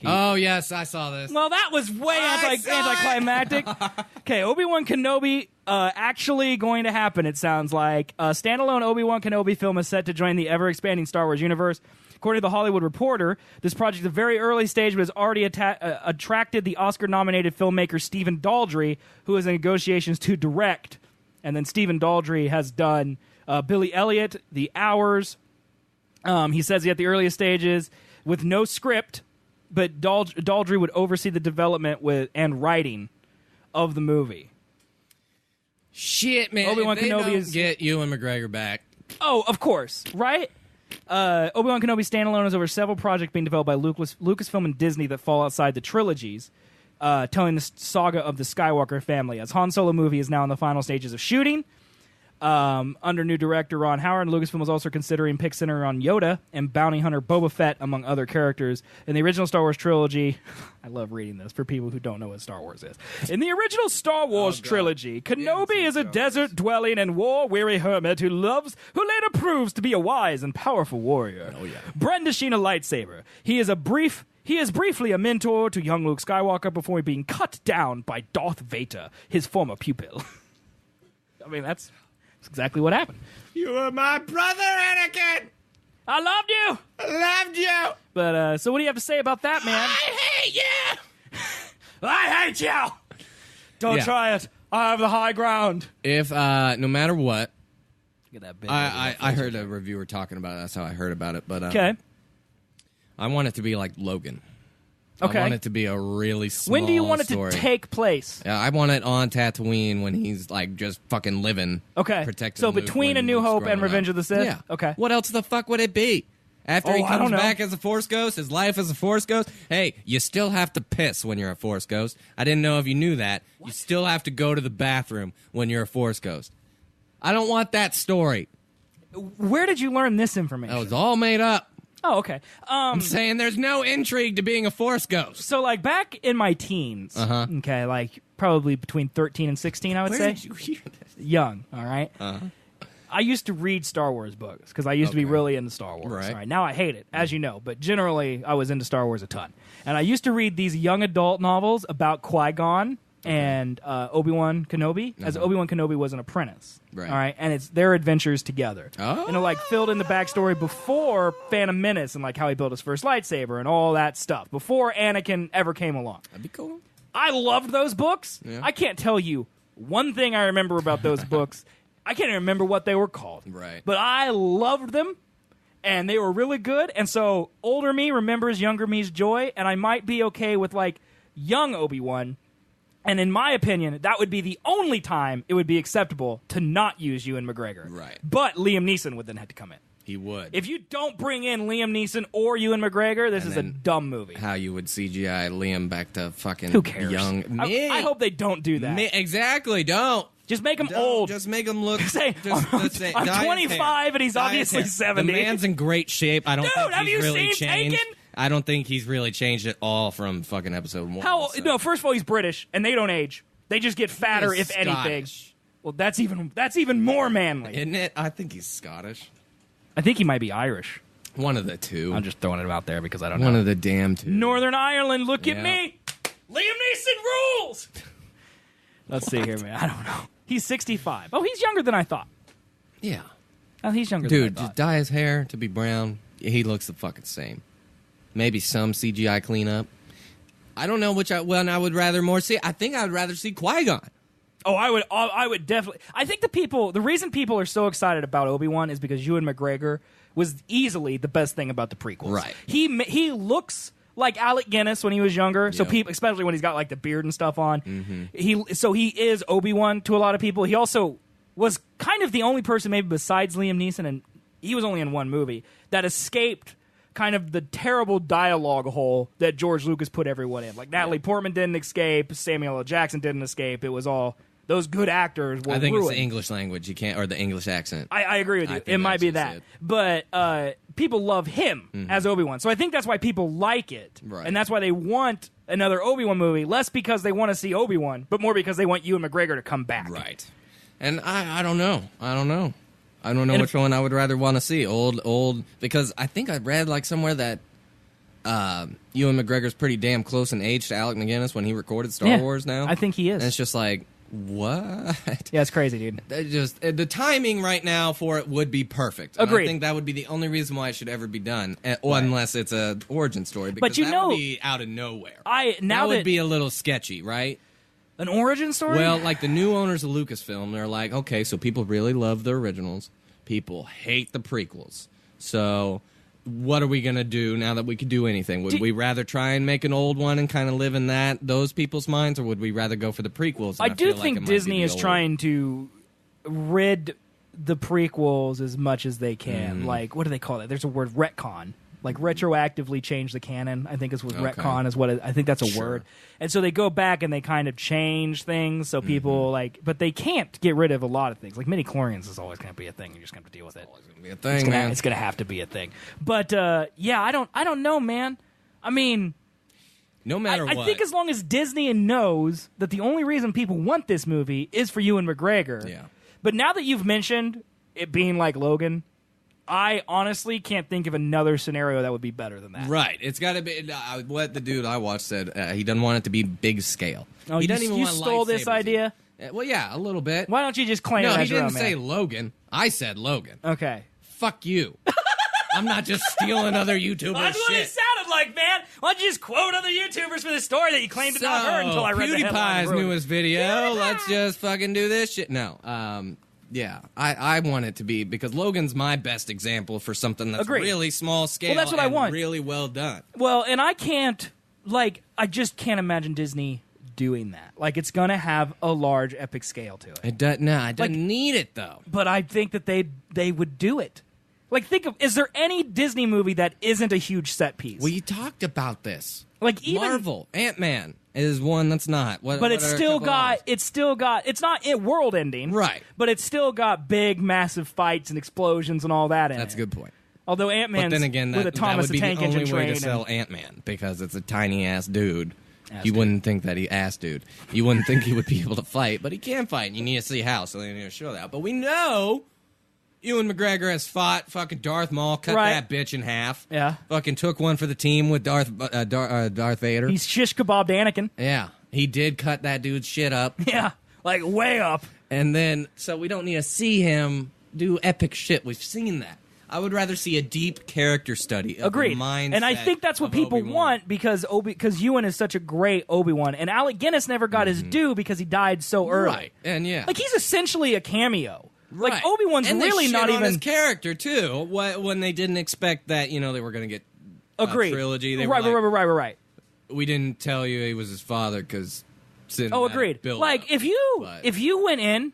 Oh, yes, I saw this. Well, that was way anticlimactic. Okay, Obi-Wan Kenobi actually going to happen, it sounds like. A standalone Obi-Wan Kenobi film is set to join the ever-expanding Star Wars universe. According to The Hollywood Reporter, this project is a very early stage but has already attracted the Oscar-nominated filmmaker Stephen Daldry, who is in negotiations to direct. And then Stephen Daldry has done Billy Elliot, The Hours. He says he's at the earliest stages with no script, but Daldry would oversee the development and writing of the movie. Shit, man. Obi-Wan Kenobi is get Ewan McGregor back. Oh, of course, right? Obi-Wan Kenobi standalone is over several projects being developed by Lucasfilm and Disney that fall outside the trilogies, telling the saga of the Skywalker family. As Han Solo movie is now in the final stages of shooting, Under new director Ron Howard, Lucasfilm was also considering pick center on Yoda and bounty hunter Boba Fett, among other characters. In the original Star Wars trilogy, I love reading this for people who don't know what Star Wars is. In the original Star Wars trilogy, Kenobi is a desert-dwelling and war-weary hermit who later proves to be a wise and powerful warrior. Brandishing a lightsaber, he is briefly a mentor to young Luke Skywalker before being cut down by Darth Vader, his former pupil. I mean, that's exactly what happened. You were my brother, Anakin! I loved you! I loved you! But, so what do you have to say about that, man? I hate you! I hate you! Don't try it. I have the high ground. If, no matter what, Look at that big I heard a reviewer talking about it. That's how I heard about it. But okay. I want it to be like Logan. Okay. I want it to be a really small When do you want it story. to take place? Yeah, I want it on Tatooine when he's like just fucking living. Okay. Protecting So Luke between when A New Luke's Hope growing and Revenge up. of the Sith? Yeah. Okay. What else the fuck would it be? After he I comes don't know. back as a Force Ghost, his life as a Force Ghost, hey, you still have to piss when you're a Force Ghost. I didn't know if you knew that. What? You still have to go to the bathroom when you're a Force Ghost. I don't want that story. Where did you learn this information? That was all made up. Oh, okay. I'm saying there's no intrigue to being a Force Ghost. So, like, back in my teens, okay, like, probably between 13 and 16, I would say. Where did you hear this? Young, all right? I used to read Star Wars books, because I used to be really into Star Wars. Right. All right? Now I hate it, as you know, but generally I was into Star Wars a ton. And I used to read these young adult novels about Qui-Gon and Obi-Wan Kenobi, as Obi-Wan Kenobi was an apprentice. Right. All right, and it's their adventures together. Oh. And it like filled in the backstory before Phantom Menace and like how he built his first lightsaber and all that stuff before Anakin ever came along. That'd be cool. I loved those books. Yeah. I can't tell you one thing I remember about those books. I can't even remember what they were called. Right. But I loved them, and they were really good. And so older me remembers younger me's joy, and I might be okay with like young Obi-Wan. And in my opinion, that would be the only time it would be acceptable to not use Ewan McGregor. Right. But Liam Neeson would then have to come in. He would. If you don't bring in Liam Neeson or Ewan McGregor, this is a dumb movie. How you would CGI Liam back to fucking Who cares? young. I hope they don't do that. Exactly, don't. Just make him old. Just make him look. Say, say, I'm 25 and he's obviously 70. The man's in great shape. I don't think have he's you really seen changed. Taken? I don't think he's really changed at all from fucking episode 1. How? So. No, first of all, he's British, and they don't age. They just get fatter, if anything. Scottish. Well, that's even more manly. Isn't it? I think he's Scottish. I think he might be Irish. One of the two. I'm just throwing it out there because I don't know. One of the damn two. Northern Ireland, look at Yeah. me. Liam Neeson rules. Let's see here, man. I don't know. He's 65. Oh, he's younger than I thought. Yeah. Oh, he's younger Dude, than I thought. just dye his hair to be brown. He looks the fucking same. Maybe some CGI cleanup. I don't know which I would rather more see. I think I would rather see Qui-Gon. Oh, I would definitely. I think the reason people are so excited about Obi-Wan is because Ewan McGregor was easily the best thing about the prequels. Right. He looks like Alec Guinness when he was younger. So Yep. people, especially when he's got like the beard and stuff on, Mm-hmm. he is Obi-Wan to a lot of people. He also was kind of the only person, maybe besides Liam Neeson, and he was only in one movie, that escaped kind of the terrible dialogue hole that George Lucas put everyone in. Like Natalie Portman didn't escape, Samuel L. Jackson didn't escape. It was all those good actors were I think ruined. it's the English language. You can't, or the English accent. I agree with you. I think It might that's be just that. it. But people love him as Obi-Wan. So I think that's why people like it. Right. And that's why they want another Obi-Wan movie, less because they want to see Obi-Wan, but more because they want Ewan McGregor to come back. Right. And I don't know. I don't know And which one I would rather want to see. Old, because I think I read like somewhere that Ewan McGregor's pretty damn close in age to Alec McGuinness when he recorded Star Wars now. I think he is. And it's just like, what? Yeah, it's crazy, dude. The timing right now for it would be perfect. And Agreed. I think that would be the only reason why it should ever be done, unless it's a origin story. Because But you that know- would be out of nowhere. Now would that be a little sketchy, right? an origin story? Well, like the new owners of Lucasfilm, they're like, okay, so people really love the originals. People hate the prequels. So what are we going to do now that we could do anything? Would we rather try and make an old one and kind of live in those people's minds, or would we rather go for the prequels? I And do feel like think it might be Disney the is old- trying to rid the prequels as much as they can. Like, what do they call it? There's a word, retcon. like retroactively change the canon. I think is what retcon is what I think that's a word. And so they go back and they kind of change things so people like, but they can't get rid of a lot of things. Like midi-chlorians is always going to be a thing. You're just going to have to deal with it. Always going to be a thing, man. It's going to have to be a thing. But yeah, I don't know, man. I mean, no matter what, I think as long as Disney knows that the only reason people want this movie is for Ewan McGregor. Yeah. But now that you've mentioned it being like Logan, I honestly can't think of another scenario that would be better than that. Right. It's got to be what the dude I watched said. He doesn't want it to be big scale. Oh, he doesn't even want stole this idea? Well, yeah, a little bit. Why don't you just claim it No, as he your didn't own, say man? Logan. I said Logan. Okay. Fuck you. I'm not just stealing other YouTubers' That's what it shit. sounded like, man. Why don't you just quote other YouTubers for the story that you claimed to not heard until I read the headline? PewDiePie's newest video. Let's just fucking do this shit. No. Yeah, I want it to be, because Logan's my best example for something that's really small scale. Well, that's what I want. Really well done. Well, and I just can't imagine Disney doing that. Like, it's going to have a large epic scale to it. It doesn't need it, though. But I think that they would do it. Like, is there any Disney movie that isn't a huge set piece? Well, you talked about this. Like, even Marvel, Ant-Man is one that's not. But it's still got, it's not world ending. Right. But it's still got big, massive fights and explosions and all that in it. That's a good point. Although Ant-Man's but then again, with a Thomas that would the Tank be the Engine only way train. to sell Ant-Man, because it's a tiny-ass dude. You wouldn't think that you wouldn't think he would be able to fight, but he can fight, and you need to see how, so they need to show that. But we know Ewan McGregor has fought fucking Darth Maul, cut that bitch in half. Yeah. Fucking took one for the team with Darth Vader. He's shish kebabbed Anakin. Yeah. He did cut that dude's shit up. Yeah. Like, way up. And then, so we don't need to see him do epic shit. We've seen that. I would rather see a deep character study of Agreed. the mindset. And I think that's what people Obi-Wan. want, because Ewan is such a great Obi-Wan. And Alec Guinness never got his due because he died so early. Right. And yeah. Like, he's essentially a cameo. Right. Like, Obi-Wan's and really they not shit on even his character too. When they didn't expect that, they were going to get a trilogy. They were right. We didn't tell you he was his father because. Agreed. Like, if you went in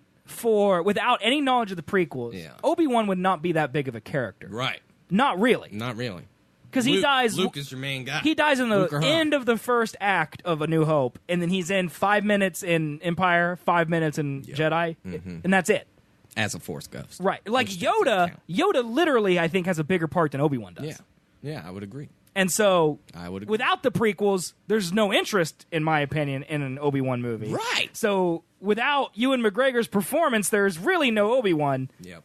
without any knowledge of the prequels, Obi-Wan would not be that big of a character. Right. Not really. Not really. Because he dies. Luke is your main guy. He dies in the end of the first act of A New Hope, and then he's in 5 minutes in Empire, 5 minutes in Jedi, and that's it. As a Force ghost. Right. Like Yoda literally, I think, has a bigger part than Obi-Wan does. Yeah. Yeah, I would agree. And so, I would agree. Without the prequels, there's no interest, in my opinion, in an Obi-Wan movie. Right. So, without Ewan McGregor's performance, there's really no Obi-Wan. Yep.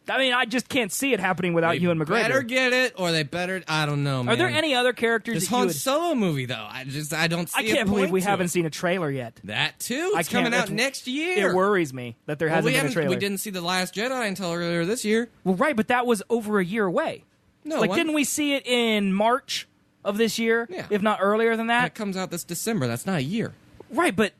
I mean, I just can't see it happening without Ewan McGregor. They better get it, or they better. I don't know, man. Are there any other characters? This Han Solo movie, though, I don't see. I can't believe we haven't seen a trailer yet. That too. It's coming out next year. It worries me that there hasn't been a trailer. We didn't see The Last Jedi until earlier this year. Well, right, but that was over a year away. No, didn't we see it in March of this year? Yeah. If not earlier than that. It comes out this December. That's not a year. Right, but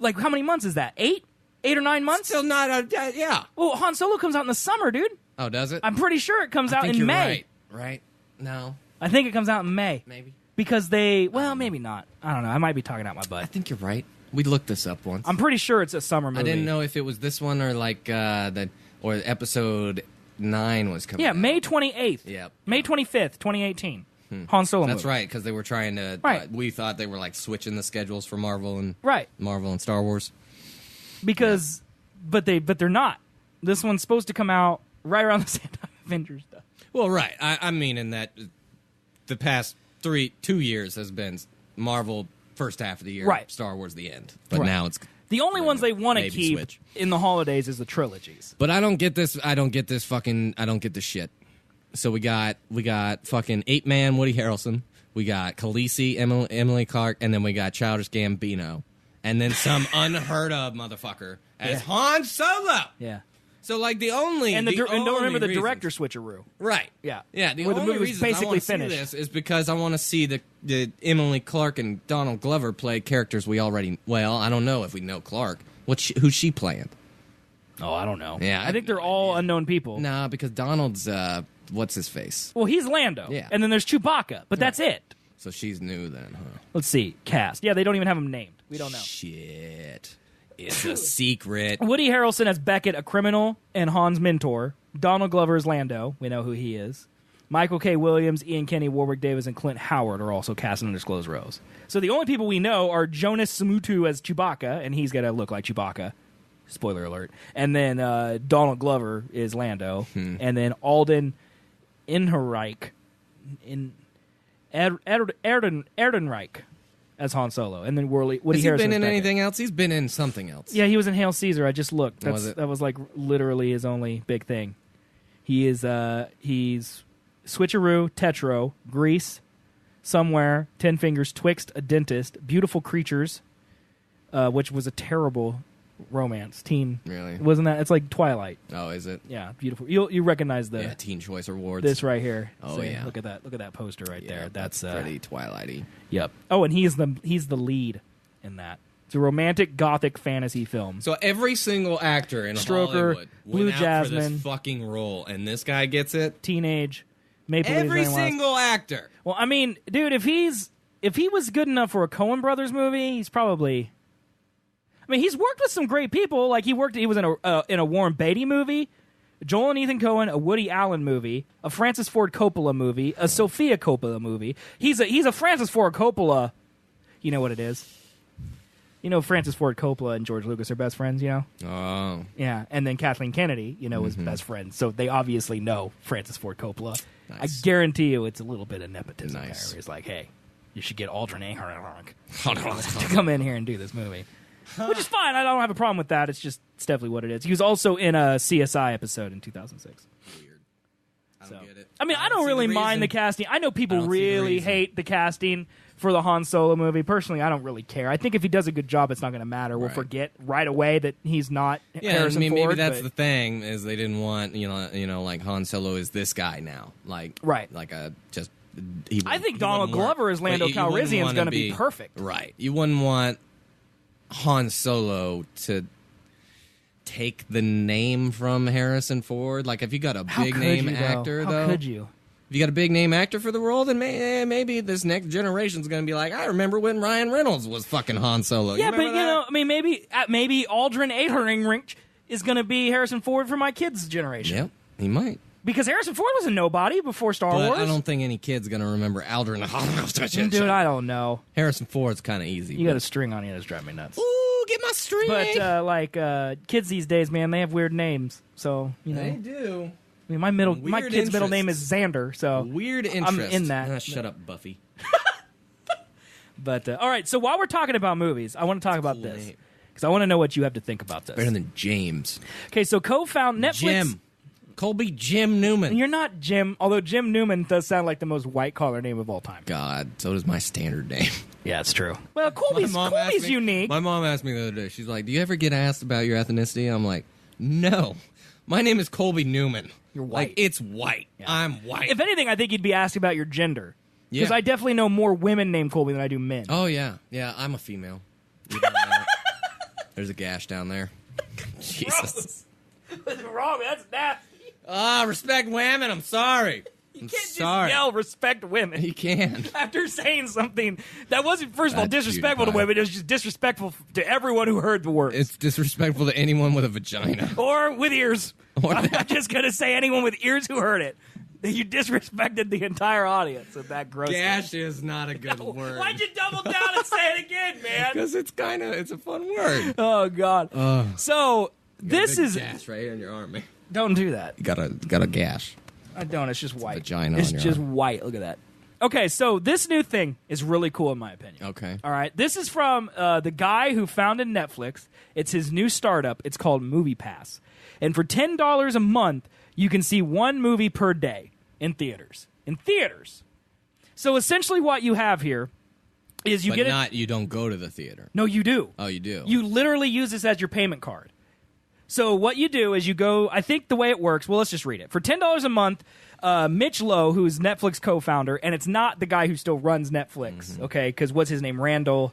how many months is that? 8 or 9 months? Still not yeah. Well, Han Solo comes out in the summer, dude. Oh, does it? I'm pretty sure it comes out in May. Right? No. I think it comes out in May. Maybe. Because maybe not. I don't know. I might be talking out my butt. I think you're right. We looked this up once. I'm pretty sure it's a summer movie. I didn't know if it was this one or or episode 9 was coming out. May 28th. Yep. May 25th, 2018. Han Solo That's movie. right, because they were trying to. Right. We thought they were switching the schedules for Marvel and Star Wars. Because, but they're not. This one's supposed to come out right around the same time Avengers does. Well, right. I mean, in that the past 2 years has been Marvel first half of the year, right. Star Wars the end. But now it's the only ones they want to keep in the holidays is the trilogies. But I don't get this. I don't get this shit. So we got fucking 8-man Woody Harrelson. We got Khaleesi, Emily Clark, and then we got Childish Gambino, and then some unheard of motherfucker as Han Solo. Yeah. So the only and don't remember the director switcheroo. Right. Yeah. Yeah. The Where only movie was reason basically I want to see finished. this is because I want to see the Emily Clark and Donald Glover play characters we already. Well, I don't know if we know Clark. Who's she playing? Oh, I don't know. Yeah, I think they're all unknown people. Nah, because Donald's what's his face? Well, he's Lando. Yeah. And then there's Chewbacca, but that's it. So she's new then, huh? Let's see. Cast. Yeah, they don't even have him named. We don't know. Shit. It's a secret. Woody Harrelson as Beckett, a criminal and Han's mentor. Donald Glover is Lando. We know who he is. Michael K. Williams, Ian Kenny, Warwick Davis, and Clint Howard are also cast in undisclosed roles. So the only people we know are Jonas Samutu as Chewbacca, and he's going to look like Chewbacca. Spoiler alert. And then Donald Glover is Lando. And then Alden Ehrenreich Erdenreich as Han Solo. And then Woody Harrelson. Has he been in anything else? He's been in something else. Yeah, he was in Hail Caesar. I just looked. That was like literally his only big thing. He's Switcheroo, Tetro, Grease, Somewhere, 10 Fingers, Twixt, A Dentist, Beautiful Creatures, which was a terrible romance. Teen. Really? Wasn't that? It's like Twilight. Oh, is it? Yeah, beautiful. You recognize the Teen Choice Awards. This right here. Oh, so, yeah. Look at that poster right there. That's pretty Twilighty. Yep. Oh, and he's the lead in that. It's a romantic gothic fantasy film. So every single actor in Stroker, Hollywood Blue went out Jasmine, for this fucking role, and this guy gets it. Teenage, Maple Leafs. Every single actor. Well, I mean, dude, if he was good enough for a Coen Brothers movie, he's probably. I mean, he's worked with some great people. Like he was in a Warren Beatty movie, Joel and Ethan Coen, a Woody Allen movie, a Francis Ford Coppola movie, a Sofia Coppola movie. He's a Francis Ford Coppola. You know what it is? You know, Francis Ford Coppola and George Lucas are best friends, you know? Oh. Yeah, and then Kathleen Kennedy, was best friends. So they obviously know Francis Ford Coppola. Nice. I guarantee you it's a little bit of nepotism there. It's like, hey, you should get Aldrin Ehrenreich to come in here and do this movie. Which is fine. I don't have a problem with that. It's definitely what it is. He was also in a CSI episode in 2006. Weird. I don't get it. I mean, I don't really mind the casting. I know people really hate the casting for the Han Solo movie. Personally, I don't really care. I think if he does a good job, it's not going to matter. We'll forget right away that he's not Harrison Ford. Maybe that's the thing is they didn't want like Han Solo is this guy now, like I think Donald Glover as Lando Calrissian is going to be perfect. Right, you wouldn't want Han Solo to take the name from Harrison Ford. Like if you got a big name actor, how could you? If you got a big name actor for the role, then maybe this next generation's going to be like, I remember when Ryan Reynolds was fucking Han Solo. Yeah, but I mean, maybe Aldrin Ehrenreich is going to be Harrison Ford for my kids' generation. Yep, he might. Because Harrison Ford was a nobody before Star Wars. I don't think any kid's going to remember Aldrin. Dude, I don't know. Harrison Ford's kind of easy. You got a string on you that's driving me nuts. Ooh, get my string. But kids these days, man, they have weird names. So they do. I mean, my kid's middle name is Xander, so weird interest. I'm in that. Shut up, Buffy. But all right, so while we're talking about movies, I want to talk about this because I want to know what you have to think about this. Better than James. Okay, so co-found Netflix. Jim Newman. And you're not Jim, although Jim Newman does sound like the most white-collar name of all time. God, so does my standard name. Yeah, it's true. Well, Colby's unique. My mom asked me the other day, she's like, do you ever get asked about your ethnicity? I'm like, no. My name is Colby Newman. You're white. Like, it's white. Yeah. I'm white. If anything, I think you'd be asked about your gender. Because Yeah. I definitely know more women named Colby than I do men. Oh, yeah. Yeah, I'm a female. You don't know. There's a gash down there. Jesus. What's wrong? That's nasty. Respect women. I'm sorry. You can't just yell respect women. You can. After saying something that wasn't, first of all, disrespectful to women, it was just disrespectful to everyone who heard the words. It's disrespectful to anyone with a vagina. Or with ears. I'm just going to say anyone with ears who heard it. You disrespected the entire audience with that gross Gash is not a good word. Why'd you double down and say it again, man? Because it's a fun word. Oh, God. So, this is... gash right here in your arm, man. Don't do that. You got a gash. I don't. It's just white. Vagina it's on your just arm. white. Look at that. Okay, so this new thing is really cool in my opinion. Okay. All right. This is from the guy who founded Netflix. It's his new startup. It's called Movie Pass. And for $10 a month, you can see one movie per day in theaters. So essentially what you have here is you you don't go to the theater. No, you do. Oh, you do. You literally use this as your payment card. So what you do is you go, I think the way it works, well, let's just read it. For $10 a month, Mitch Lowe, who's Netflix co-founder, and it's not the guy who still runs Netflix, okay, because what's his name? Randall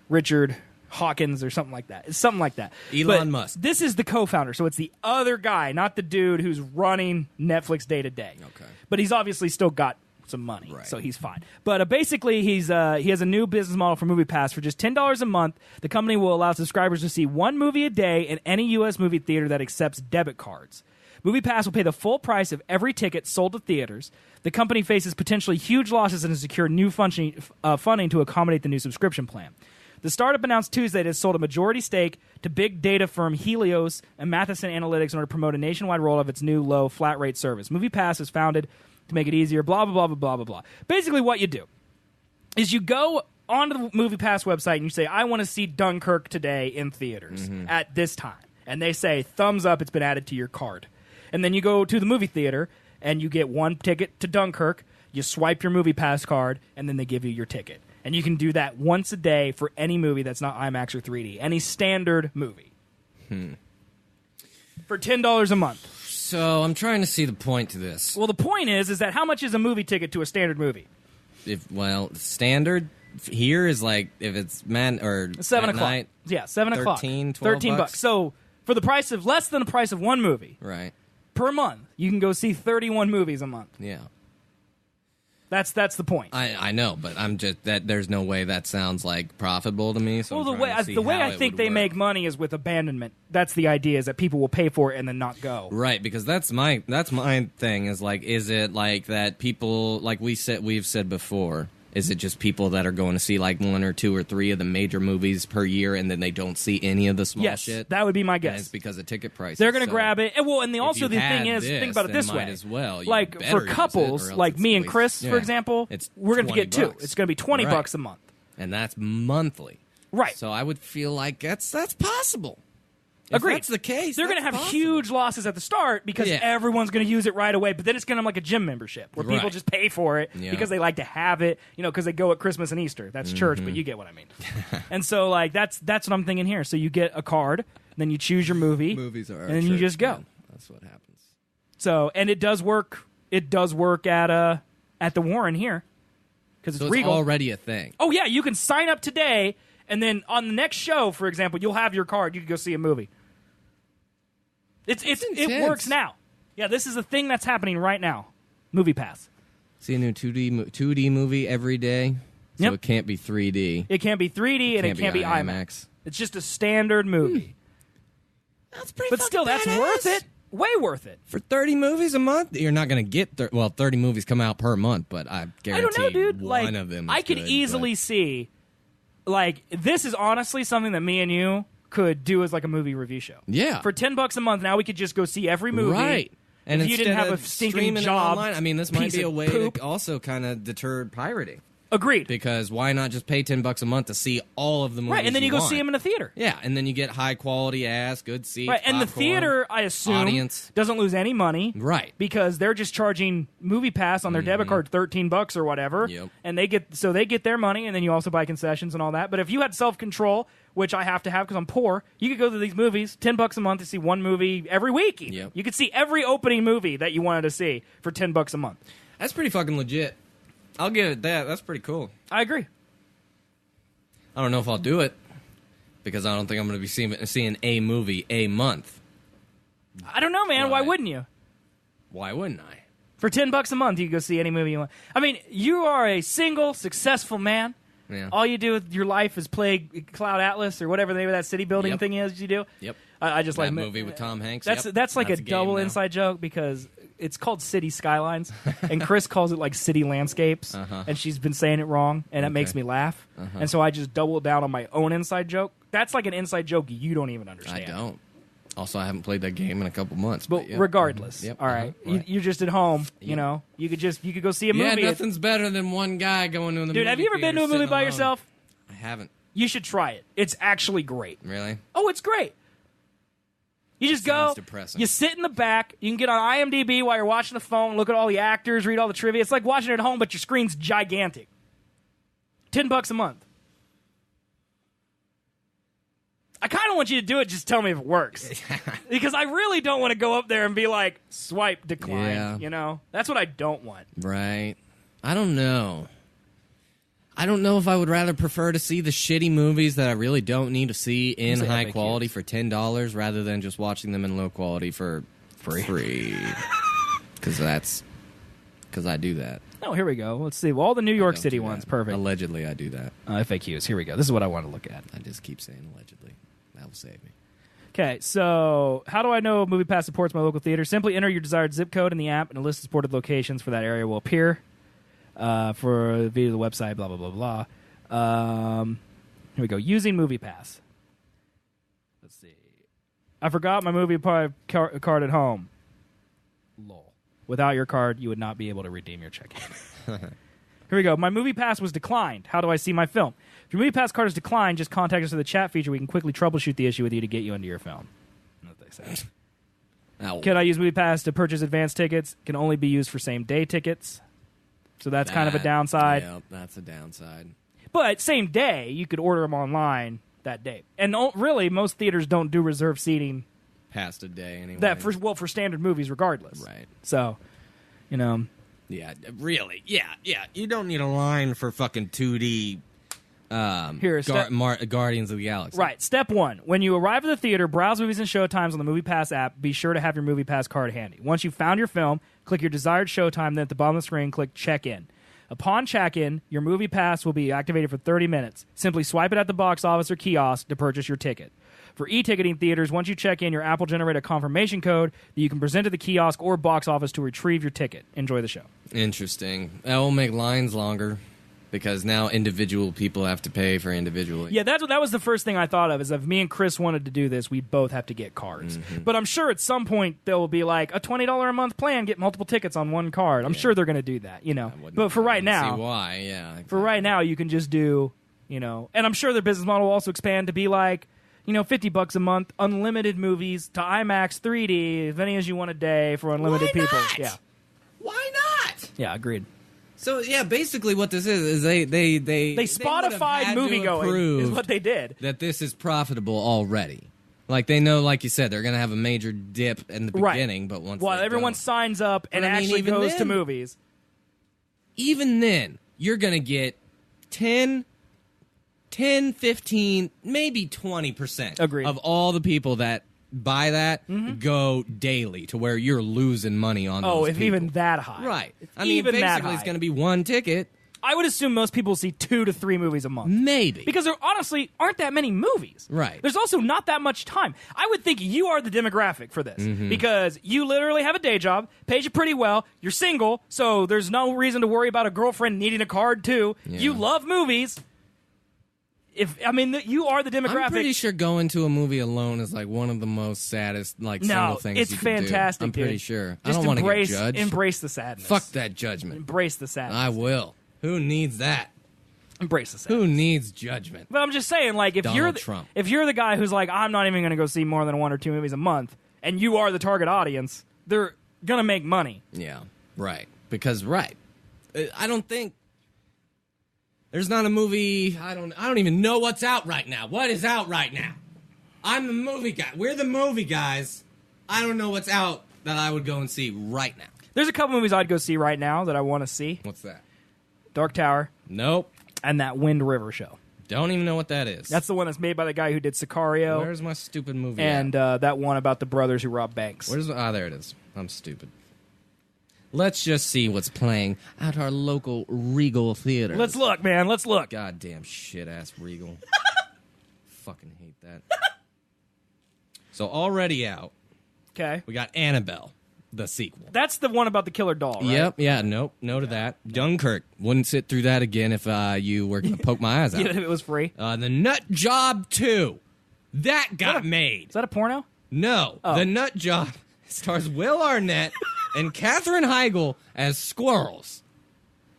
Richard Hawkins or something like that. It's something like that. Elon Musk. This is the co-founder, so it's the other guy, not the dude who's running Netflix day to day. Okay. But he's obviously still got some money, so he's fine. But basically, he has a new business model for Movie Pass. For just $10 a month, the company will allow subscribers to see one movie a day in any U.S. movie theater that accepts debit cards. MoviePass will pay the full price of every ticket sold to theaters. The company faces potentially huge losses and has secured new funding to accommodate the new subscription plan. The startup announced Tuesday it has sold a majority stake to big data firm Helios and Matheson Analytics in order to promote a nationwide rollout of its new low flat rate service. MoviePass is founded to make it easier, blah, blah, blah, blah, blah, blah, blah. Basically what you do is you go onto the MoviePass website and you say, I want to see Dunkirk today in theaters at this time. And they say, thumbs up, it's been added to your card. And then you go to the movie theater and you get one ticket to Dunkirk, you swipe your MoviePass card, and then they give you your ticket. And you can do that once a day for any movie that's not IMAX or 3D. Any standard movie. For $10 a month. So I'm trying to see the point to this. Well, the point is that how much is a movie ticket to a standard movie? Standard here is like if it's 7 o'clock. Night, 7 o'clock. 13 bucks. So for the price of less than the price of one movie, right, per month, you can go see 31 movies a month. Yeah. That's the point. I know, but I'm just that there's no way that sounds like profitable to me. So well, the way I think they make money is with abandonment. That's the idea, is that people will pay for it and then not go. Right, because that's my thing is like, is it like that people like we've said before? Is it just people that are going to see like 1 or 2 or 3 of the major movies per year, and then they don't see any of the small shit? Yes, that would be my guess. And it's because of ticket prices. They're going to grab it. And the thing is, think about it this way. As well. Like for couples, like me and Chris, for example, we're going to get 2. It's going to be $20 a month, and that's monthly. Right. So I would feel like that's possible. Agreed. If that's the case, they're going to have huge losses at the start because everyone's going to use it right away. But then it's going to be like a gym membership where people just pay for it because they like to have it, because they go at Christmas and Easter. That's church, but you get what I mean. And so, like, that's what I'm thinking here. So you get a card, then you choose your movie, and then you just go. Man. That's what happens. So, and it does work. It does work at the Warren here because it's Regal. Already a thing. Oh yeah, you can sign up today, and then on the next show, for example, you'll have your card. You can go see a movie. It works now. Yeah, this is a thing that's happening right now. MoviePass. See a new 2D movie every day, so it can't be 3D. It can't be 3D, and it can't be IMAX. It's just a standard movie. That's pretty. But still, that's worth it. Way worth it. For 30 movies a month, you're not going to get 30 movies come out per month, but I guarantee I don't know, dude. one of them is I could easily see, like, this is honestly something that me and you could do as like a movie review show. Yeah. For $10 a month, now we could just go see every movie. Right. And if you didn't have a stinking job, online, I mean, this might be a way to also kind of deter pirating. Agreed. Because why not just pay $10 a month to see all of the movies? Right, and then you go want? see them in a theater. Yeah, and then you get high quality ass, good seats. Right, and the popcorn, theater, I assume, doesn't lose any money. Right, because they're just charging MoviePass on their debit card $13 or whatever. Yep. And they get their money, and then you also buy concessions and all that. But if you had self-control, which I have to have because I'm poor, you could go to these movies, $10 a month to see one movie every week. Yep. You could see every opening movie that you wanted to see for $10 a month. That's pretty fucking legit. I'll give it that. That's pretty cool. I agree. I don't know if I'll do it because I don't think I'm going to be seeing a movie a month. I don't know, man. Why wouldn't you? Why wouldn't I? For $10 a month, you can go see any movie you want. I mean, you are a single, successful man. Yeah. All you do with your life is play Cloud Atlas or whatever the name of that city building thing is you do. Yep. I just that like movie with Tom Hanks. That's like a double inside joke because it's called City Skylines, and Chris calls it like City Landscapes, and she's been saying it wrong, and it makes me laugh, and so I just double down on my own inside joke. That's like an inside joke you don't even understand. I don't. Also, I haven't played that game in a couple months. But regardless, all right, you're just at home. You know, you could go see a movie. Yeah, nothing's better than one guy going to the movie. Dude, have you ever been to a movie by yourself? I haven't. You should try it. It's actually great. Really? Oh, it's great. You just go, depressing. You sit in the back, you can get on IMDb while you're watching the phone, look at all the actors, read all the trivia. It's like watching it at home, but your screen's gigantic. $10 a month. I kind of want you to do it, just tell me if it works. Because I really don't want to go up there and be like, swipe, decline, you know? That's what I don't want. Right. I don't know. I don't know if I would rather prefer to see the shitty movies that I really don't need to see in high quality for $10 rather than just watching them in low quality for free. Because I do that. Oh, here we go. Let's see. Well, all the New York City ones. Perfect. Allegedly, I do that. FAQs. Here we go. This is what I want to look at. I just keep saying allegedly. That will save me. Okay, so how do I know MoviePass supports my local theater? Simply enter your desired zip code in the app, and a list of supported locations for that area will appear for via the website, blah, blah, blah, blah. Here we go. Using MoviePass. Let's see. I forgot my movie card at home. Lol. Without your card, you would not be able to redeem your check-in. Here we go. My MoviePass was declined. How do I see my film? If your MoviePass card is declined, just contact us through the chat feature. We can quickly troubleshoot the issue with you to get you into your film. That's what they say. Ow. Can I use MoviePass to purchase advance tickets? Can only be used for same-day tickets. So that's kind of a downside. Yep, that's a downside. But same day, you could order them online that day. And really, most theaters don't do reserved seating past a day anyway. For standard movies, regardless. Right. So, Yeah, really. Yeah. You don't need a line for fucking 2D Guardians of the Galaxy. Right. Step 1. When you arrive at the theater, browse movies and showtimes on the MoviePass app. Be sure to have your MoviePass card handy. Once you've found your film, click your desired showtime, then at the bottom of the screen, click check-in. Upon check-in, your MoviePass will be activated for 30 minutes. Simply swipe it at the box office or kiosk to purchase your ticket. For e-ticketing theaters, once you check in, your app will generate a confirmation code that you can present to the kiosk or box office to retrieve your ticket. Enjoy the show. Interesting. That will make lines longer because now individual people have to pay for individually. Yeah, that was the first thing I thought of, is if me and Chris wanted to do this, we'd both have to get cards. Mm-hmm. But I'm sure at some point there will be like a $20 a month plan, get multiple tickets on one card. I'm sure they're going to do that, But for right now, see why? Yeah. Exactly. For right now, you can just do, and I'm sure their business model will also expand to be like, $50 a month, unlimited movies to IMAX 3D, as many as you want a day for unlimited people. Yeah. Why not? Yeah, agreed. So yeah, basically what this is they Spotify moviegoing is what they did. That this is profitable already. Like they know, like you said, they're gonna have a major dip in the beginning, but once everyone signs up and actually goes to movies, even then you're gonna get 10, 15, maybe 20% of all the people that buy that go daily, to where you're losing money on those people. Even that high. Right. Basically it's going to be one ticket. I would assume most people see 2 to 3 movies a month. Maybe. Because there honestly aren't that many movies. Right. There's also not that much time. I would think you are the demographic for this. Because you literally have a day job, pays you pretty well, you're single, so there's no reason to worry about a girlfriend needing a card too. Yeah. You love movies. You are the demographic. I'm pretty sure going to a movie alone is like one of the most saddest single things it's you can fantastic. Do. I'm pretty dude. sure. Just I don't want to get judged. Embrace the sadness. Fuck that judgment. Embrace the sadness. I will. Who needs that? Embrace the sadness. Who needs judgment? But I'm just saying, like, if you're the guy who's like, I'm not even going to go see more than 1 or 2 movies a month, and you are the target audience, they're gonna make money. Yeah, right. Because I don't think. There's not a movie. I don't even know what's out right now. What is out right now? I'm the movie guy. We're the movie guys. I don't know what's out that I would go and see right now. There's a couple movies I'd go see right now that I want to see. What's that? Dark Tower. Nope. And that Wind River show. Don't even know what that is. That's the one that's made by the guy who did Sicario. Where's my stupid movie? And that one about the brothers who robbed banks. There it is. I'm stupid. Let's just see what's playing at our local Regal theater. Let's look, man. Let's look. Goddamn shit-ass Regal. Fucking hate that. So already out. Okay. We got Annabelle, the sequel. That's the one about the killer doll, right? Yep. Yeah. Nope. No to that. Dunkirk. Wouldn't sit through that again if you were going to poke my eyes out. Even if it was free. The Nut Job 2. That got made. Is that a porno? No. Oh. The Nut Job stars Will Arnett and Katherine Heigl as squirrels.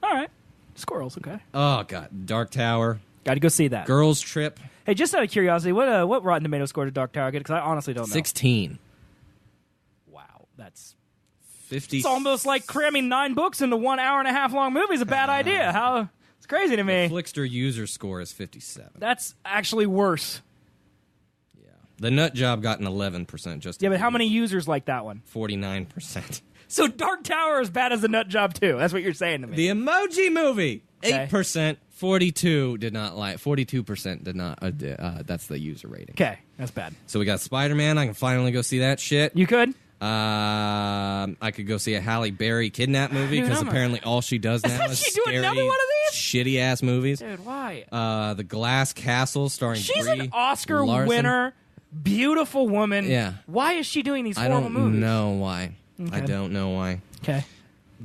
All right. Squirrels, okay. Oh, God. Dark Tower. Got to go see that. Girls Trip. Hey, just out of curiosity, what Rotten Tomatoes score did Dark Tower get? Because I honestly don't know. 16. Wow. That's 50. It's almost like cramming 9 books into 1 hour and a half long movie is a bad idea. It's crazy to me. The Flickster user score is 57. That's actually worse. Yeah. The Nut Job got an 11% just. Yeah, but how many users like that one? 49%. So Dark Tower is bad as the Nut Job too. That's what you're saying to me. The Emoji Movie, 8%. 42% did not like. 42% did not. That's the user rating. Okay, that's bad. So we got Spider-Man. I can finally go see that shit. You could. I could go see a Halle Berry kidnap movie because apparently all she does now is scary, another one of these? shitty ass movies. Dude, why? The Glass Castle starring She's Brie an Oscar Larson. winner, beautiful woman. Yeah. Why is she doing these I horrible movies? don't know why. Okay. I don't know why. Okay.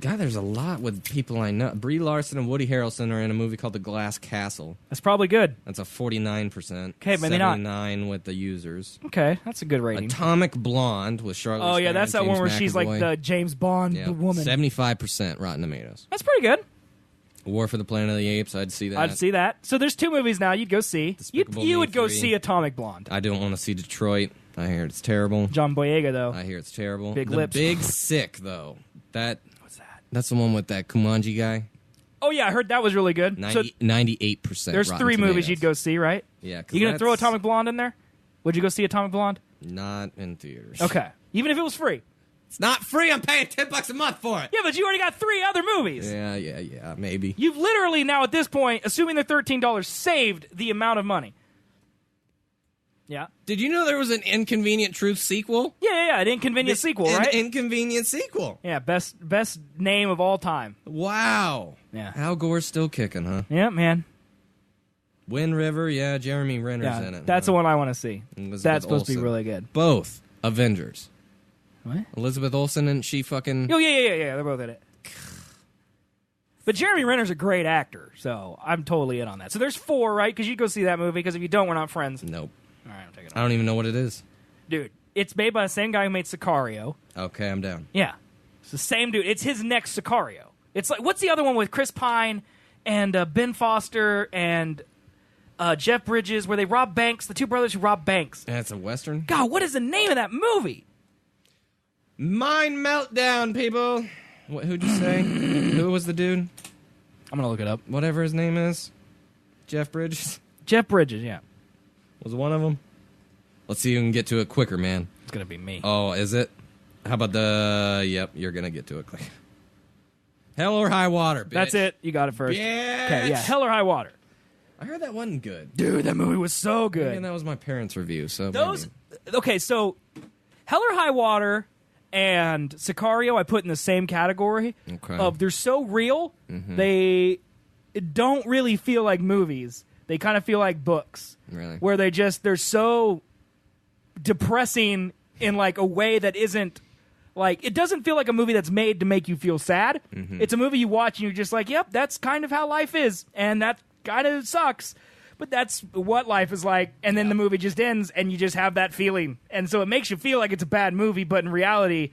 God, there's a lot with people I know. Brie Larson and Woody Harrelson are in a movie called The Glass Castle. That's probably good. That's a 49%. Okay, maybe not. 79 with the users. Okay, that's a good rating. Atomic Blonde with Charlize Theron. Oh, yeah, that's that James one where McAvoy. she's like the James Bond woman. 75% Rotten Tomatoes. That's pretty good. War for the Planet of the Apes, I'd see that. I'd see that. So there's 2 movies now you'd go see. You would go 3. see Atomic Blonde. I don't want to see Detroit. I hear it's terrible. John Boyega, though. I hear it's terrible. Big the lips. Big Sick, though. What's that? That's the one with that Kumanji guy. Oh, yeah, I heard that was really good. 98%. There's Rotten 3 movies Tomatoes. you'd go see, right? Yeah. You going to throw Atomic Blonde in there? Would you go see Atomic Blonde? Not in theaters. Okay. Even if it was free? It's not free. I'm paying $10 a month for it. Yeah, but you already got 3 other movies. Yeah, maybe. You've literally now, at this point, assuming they're $13, saved the amount of money. Yeah. Did you know there was an Inconvenient Truth sequel? Yeah, an Inconvenient sequel, right? An Inconvenient sequel. Yeah, best name of all time. Wow. Yeah. Al Gore's still kicking, huh? Yeah, man. Wind River, yeah, Jeremy Renner's in it. That's the one I want to see. Elizabeth That's supposed to be Olsen. really good. Both Avengers. What? Elizabeth Olsen and she fucking... Oh, yeah, they're both in it. But Jeremy Renner's a great actor, so I'm totally in on that. So there's 4, right? Because you'd go see that movie, because if you don't, we're not friends. Nope. All right, I'll take it off. I don't even know what it is. Dude, it's made by the same guy who made Sicario. Okay, I'm down. Yeah. It's the same dude. It's his next Sicario. It's like, what's the other one with Chris Pine and Ben Foster and Jeff Bridges, where they rob banks, the 2 brothers who rob banks? And it's a Western? God, what is the name of that movie? Mind Meltdown, people. Who'd you say? Who was the dude? I'm going to look it up. Whatever his name is. Jeff Bridges? Jeff Bridges, yeah. Was one of them? Let's see who can get to it quicker, man. It's going to be me. Oh, is it? How about the... Yep, you're going to get to it quick. Hell or High Water, bitch. That's it. You got it first. Bitch. Okay, yeah. Hell or High Water. I heard that wasn't good. Dude, that movie was so good. And that was my parents' review, so Those... maybe. Okay, so Hell or High Water and Sicario I put in the same category of they're so real, they don't really feel like movies. They kind of feel like books. Really? Where they're so depressing in like a way that isn't like, it doesn't feel like a movie that's made to make you feel sad. It's a movie you watch and you're just like, yep, that's kind of how life is, and that kind of sucks, but that's what life is like. And then the movie just ends and you just have that feeling, and so it makes you feel like it's a bad movie, but in reality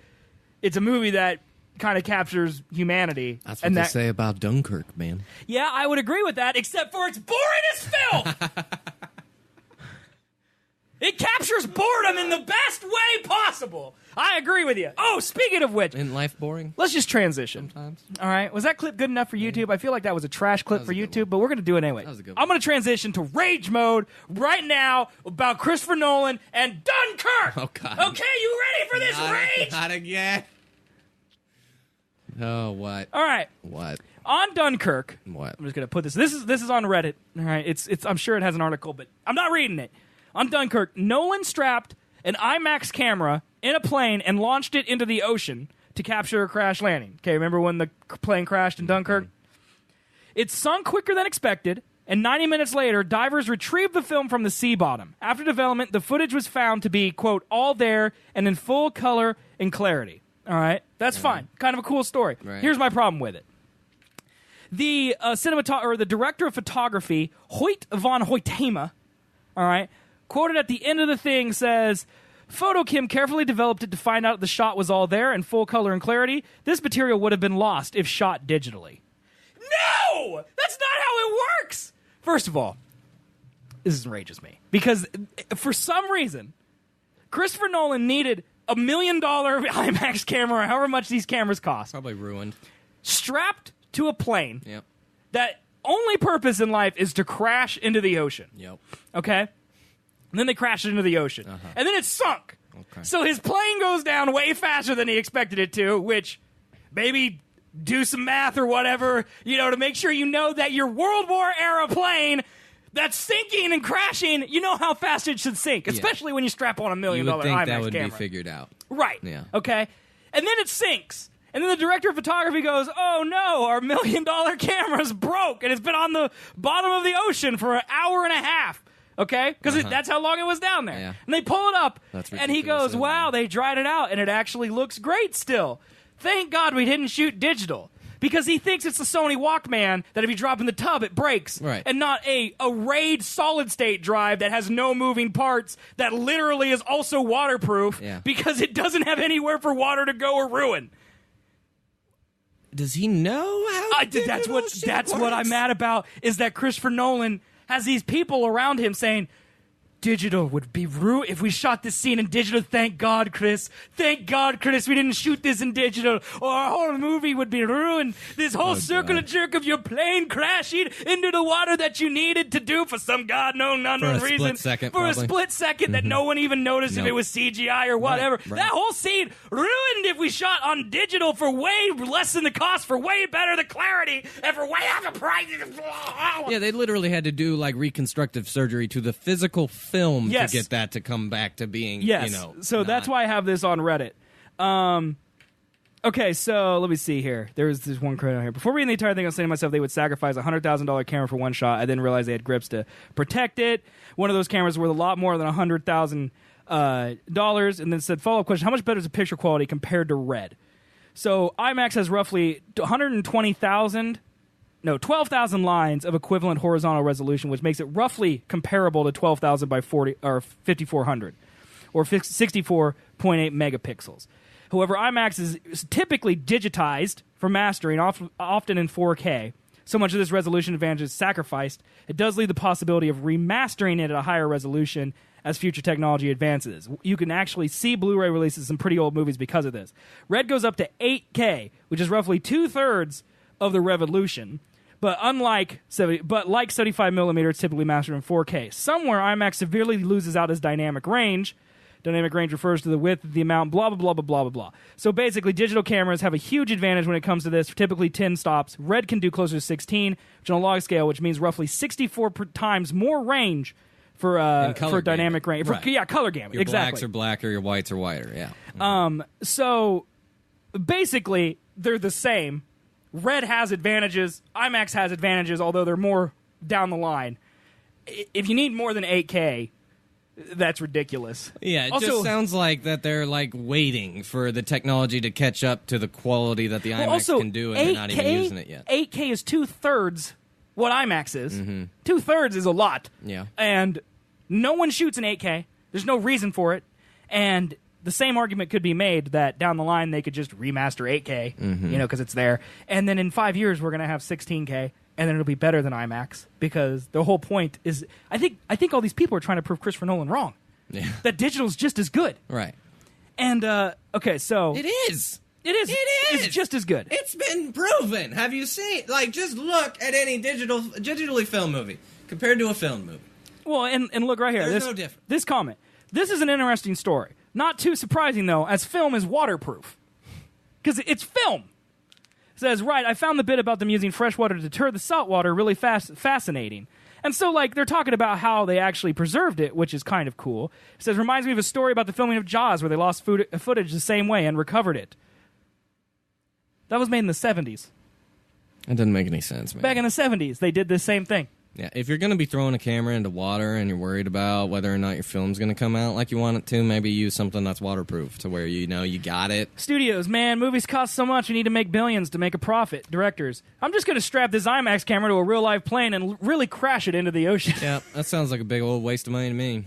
it's a movie that kind of captures humanity. That's what they say about Dunkirk, man. Yeah, I would agree with that, except for it's boring as filth. It captures boredom in the best way possible. I agree with you. Oh, speaking of which, Isn't life boring? let's just transition. Sometimes. All right, was that clip good enough for YouTube? I feel like that was a trash clip for YouTube, but we're going to do it anyway. That was a good I'm going to transition to rage mode right now about Christopher Nolan and Dunkirk. Oh, God. Okay, you ready for this rage? Not again. Oh, what? All right. What? On Dunkirk. What? I'm just going to put this. This is on Reddit. All right. It's I'm sure it has an article, but I'm not reading it. On Dunkirk, Nolan strapped an IMAX camera in a plane and launched it into the ocean to capture a crash landing. Okay, remember when the plane crashed in Dunkirk? It sunk quicker than expected, and 90 minutes later, divers retrieved the film from the sea bottom. After development, the footage was found to be, quote, all there and in full color and clarity. All right, that's fine. Kind of a cool story. Right. Here's my problem with it. The the director of photography, Hoyt van Hoytema, all right, quoted at the end of the thing says, Photochem carefully developed it to find out the shot was all there in full color and clarity. This material would have been lost if shot digitally. No! That's not how it works! First of all, this enrages me. Because for some reason, Christopher Nolan needed $1 million IMAX camera, however much these cameras cost. Probably ruined. Strapped to a plane. Yep. That only purpose in life is to crash into the ocean. Yep. Okay? And then they crashed it into the ocean. And then it sunk. Okay. So his plane goes down way faster than he expected it to, which, maybe do some math or whatever, to make sure you know that your World War era plane that's sinking and crashing, you know how fast it should sink, especially when you strap on $1 million IMAX camera. You would think that would be figured out. Right. Yeah. Okay? And then it sinks. And then the director of photography goes, oh no, our $1 million camera's broke, and it's been on the bottom of the ocean for an hour and a half. Okay? Because that's how long it was down there. Yeah. And they pull it up, That's and he goes, wow, they dried it out, and it actually looks great still. Thank God we didn't shoot digital. Because he thinks it's the Sony Walkman that if you drop in the tub, it breaks. Right. And not a RAID solid-state drive that has no moving parts that literally is also waterproof because it doesn't have anywhere for water to go or ruin. Does he know how that's what I'm mad about, is that Christopher Nolan has these people around him saying, digital would be ruined if we shot this scene in digital. Thank God, Chris. Thank God, Chris, we didn't shoot this in digital, or our whole movie would be ruined. This whole circular jerk of your plane crashing into the water that you needed to do for some unknown reason. For a split second that no one even noticed if it was CGI or whatever. Right. That whole scene ruined if we shot on digital for way less than the cost, for way better the clarity, and for way half the price. Yeah, they literally had to do like reconstructive surgery to the physical film to get that to come back to being, So that's why I have this on Reddit. Okay, so let me see here. There's one credit on here. Before reading the entire thing, I was saying to myself they would sacrifice a $100,000 camera for one shot. I didn't realize they had grips to protect it. One of those cameras worth a lot more than $100,000. And then said, follow-up question, how much better is the picture quality compared to Red? So IMAX has roughly 12,000 lines of equivalent horizontal resolution, which makes it roughly comparable to 12,000 by 40 or 5,400, or 64.8 megapixels. However, IMAX is typically digitized for mastering, often in 4K. So much of this resolution advantage is sacrificed. It does leave the possibility of remastering it at a higher resolution as future technology advances. You can actually see Blu-ray releases of some pretty old movies because of this. Red goes up to 8K, which is roughly 2/3 of the revolution. But like 75mm, it's typically mastered in 4K. Somewhere, IMAX severely loses out its dynamic range. Dynamic range refers to the width, the amount, blah, blah, blah, blah, blah, blah, blah. So basically, digital cameras have a huge advantage when it comes to this, typically 10 stops. Red can do closer to 16, which on a log scale, which means roughly 64 times more range for dynamic range. Color gamut, your exactly. Blacks are blacker, your whites are whiter, yeah. So basically, they're the same. Red has advantages. IMAX has advantages, although they're more down the line. If you need more than 8K, that's ridiculous. Yeah, it just sounds like that they're like waiting for the technology to catch up to the quality that the IMAX can do, and they're not even using it yet. 8K is 2/3 what IMAX is. 2/3 is a lot. Yeah. And no one shoots in 8K. There's no reason for it. And the same argument could be made that down the line they could just remaster 8K, because it's there. And then in 5 years we're going to have 16K, and then it'll be better than IMAX, because the whole point is, I think all these people are trying to prove Christopher Nolan wrong. Yeah. That digital's just as good. Right. And okay, so It is. It's just as good. It's been proven. Have you seen? Like, just look at any digitally filmed movie compared to a film movie. Well, and look right here. There's no difference. This comment. This is an interesting story. Not too surprising, though, as film is waterproof. Because it's film. It says, right, I found the bit about them using fresh water to deter the salt water really fascinating. And so, like, they're talking about how they actually preserved it, which is kind of cool. It says, reminds me of a story about the filming of Jaws, where they lost footage the same way and recovered it. That was made in the 70s. That doesn't make any sense, man. Back in the 70s, they did the same thing. Yeah, if you're going to be throwing a camera into water and you're worried about whether or not your film's going to come out like you want it to, maybe use something that's waterproof to where you know you got it. Studios, man, movies cost so much, you need to make billions to make a profit. Directors, I'm just going to strap this IMAX camera to a real-life plane and really crash it into the ocean. Yeah, that sounds like a big old waste of money to me.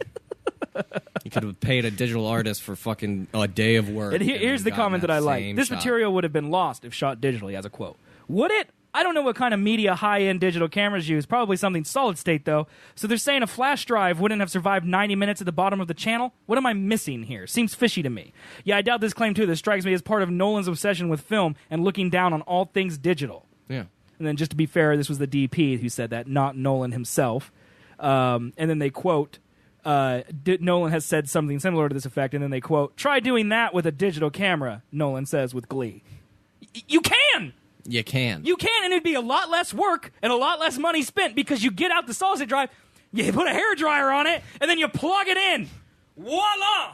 You could have paid a digital artist for fucking a day of work. And here's the comment that I like. This material would have been lost if shot digitally, as a quote. Would it? I don't know what kind of media high-end digital cameras use. Probably something solid-state, though. So they're saying a flash drive wouldn't have survived 90 minutes at the bottom of the channel? What am I missing here? Seems fishy to me. Yeah, I doubt this claim, too. This strikes me as part of Nolan's obsession with film and looking down on all things digital. Yeah. And then just to be fair, this was the DP who said that, not Nolan himself. And then they quote, Nolan has said something similar to this effect, and then they quote, try doing that with a digital camera, Nolan says with glee. You can! You can. You can, and it'd be a lot less work and a lot less money spent, because you get out the solid-state drive, you put a hairdryer on it, and then you plug it in. Voila!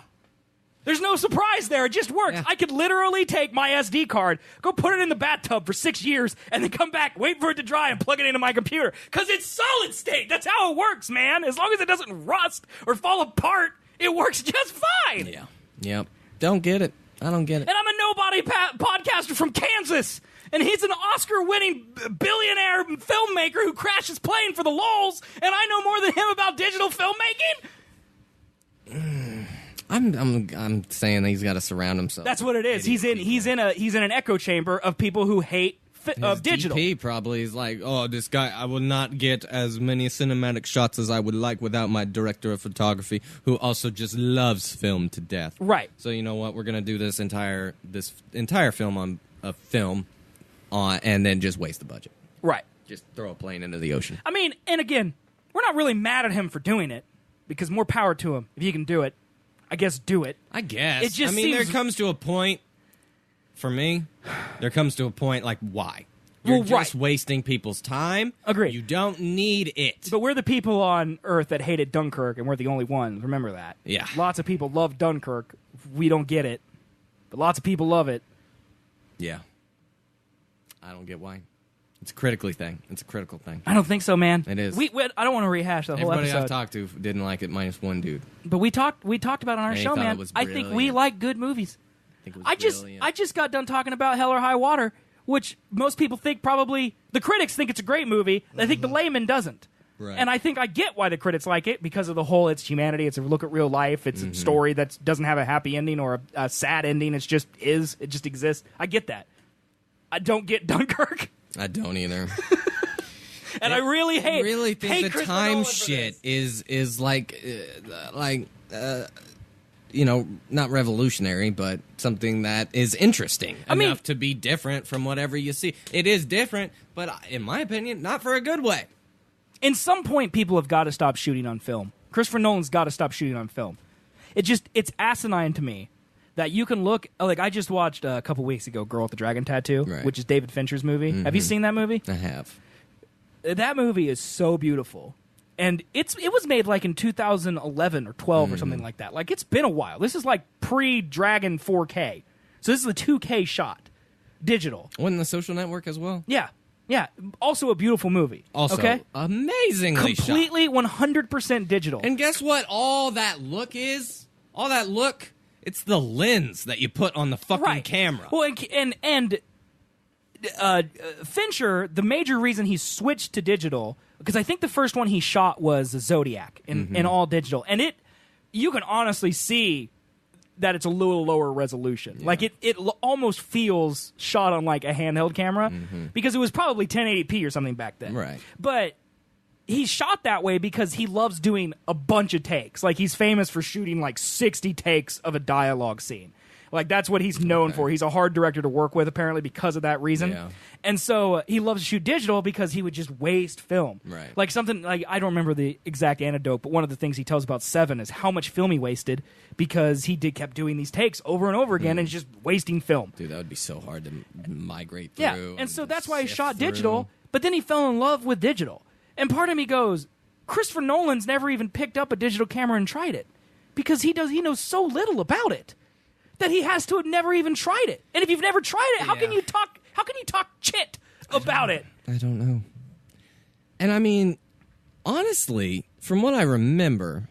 There's no surprise there. It just works. Yeah. I could literally take my SD card, go put it in the bathtub for 6 years, and then come back, wait for it to dry, and plug it into my computer. Because it's solid state. That's how it works, man. As long as it doesn't rust or fall apart, it works just fine. Yeah. Yep. Don't get it. I don't get it. And I'm a nobody podcaster from Kansas. And he's an Oscar-winning billionaire filmmaker who crashes plane for the lulz, and I know more than him about digital filmmaking? I'm saying that he's got to surround himself. That's what it is. He's in an echo chamber of people who hate digital. DP probably is like, oh, this guy, I will not get as many cinematic shots as I would like without my director of photography, who also just loves film to death. Right. So you know what? We're gonna do this entire film on a film, and then just waste the budget. Right. Just throw a plane into the ocean. I mean, and again, we're not really mad at him for doing it, because more power to him. If he can do it, I guess do it. I guess. It just there seems... comes to a point, for me, like, why? You're just wasting people's time. Agreed. You don't need it. But we're the people on Earth that hated Dunkirk, and we're the only ones. Remember that. Yeah. Lots of people love Dunkirk. We don't get it. But lots of people love it. Yeah. I don't get why. It's a critical thing. I don't think so, man. It is. I don't want to rehash the whole Everybody episode. I've talked to didn't like it, minus one dude. But we talked about it on our show, man. I think we like good movies. I just got done talking about Hell or High Water, which most people think probably the critics think it's a great movie. I think the layman doesn't. Right. And I think I get why the critics like it because of the whole it's humanity, it's a look at real life, it's a story that doesn't have a happy ending or a sad ending. It just exists. I get that. I don't get Dunkirk. I don't either. And I really think the Christopher time Nolan shit is like not revolutionary, but something that is interesting enough to be different from whatever you see. It is different, but in my opinion, not for a good way. In some point, people have got to stop shooting on film. Christopher Nolan's got to stop shooting on film. It's asinine to me that you can look, like I just watched a couple weeks ago Girl with the Dragon Tattoo, which is David Fincher's movie. Have you seen that movie? I have. That movie is so beautiful. And it was made like in 2011 or 12 or something like that. Like, it's been a while. This is like pre-Dragon 4K. So this is the 2K shot. Digital. Wasn't The Social Network as well? Yeah. Yeah. Also a beautiful movie. Also, amazingly completely shot. 100% digital. And guess what all that look is? All that look, it's the lens that you put on the fucking camera. Well, and Fincher, the major reason he switched to digital, because I think the first one he shot was Zodiac in all digital, and you can honestly see that it's a little lower resolution. Yeah. Like it almost feels shot on like a handheld camera because it was probably 1080p or something back then. Right. But he shot that way because he loves doing a bunch of takes. Like, he's famous for shooting like 60 takes of a dialogue scene. Like, that's what he's known for. He's a hard director to work with, apparently, because of that reason. Yeah. And so he loves to shoot digital because he would just waste film. Right. Like, something, like, I don't remember the exact anecdote, but one of the things he tells about Seven is how much film he wasted because he kept doing these takes over and over again and just wasting film. Dude, that would be so hard to migrate through. Yeah, and so that's why he shot digital, but then he fell in love with digital. And part of me goes, Christopher Nolan's never even picked up a digital camera and tried it because he knows so little about it that he has to have never even tried it. And if you've never tried it, how can you talk shit about it? I don't know. And I mean, honestly, from what I remember,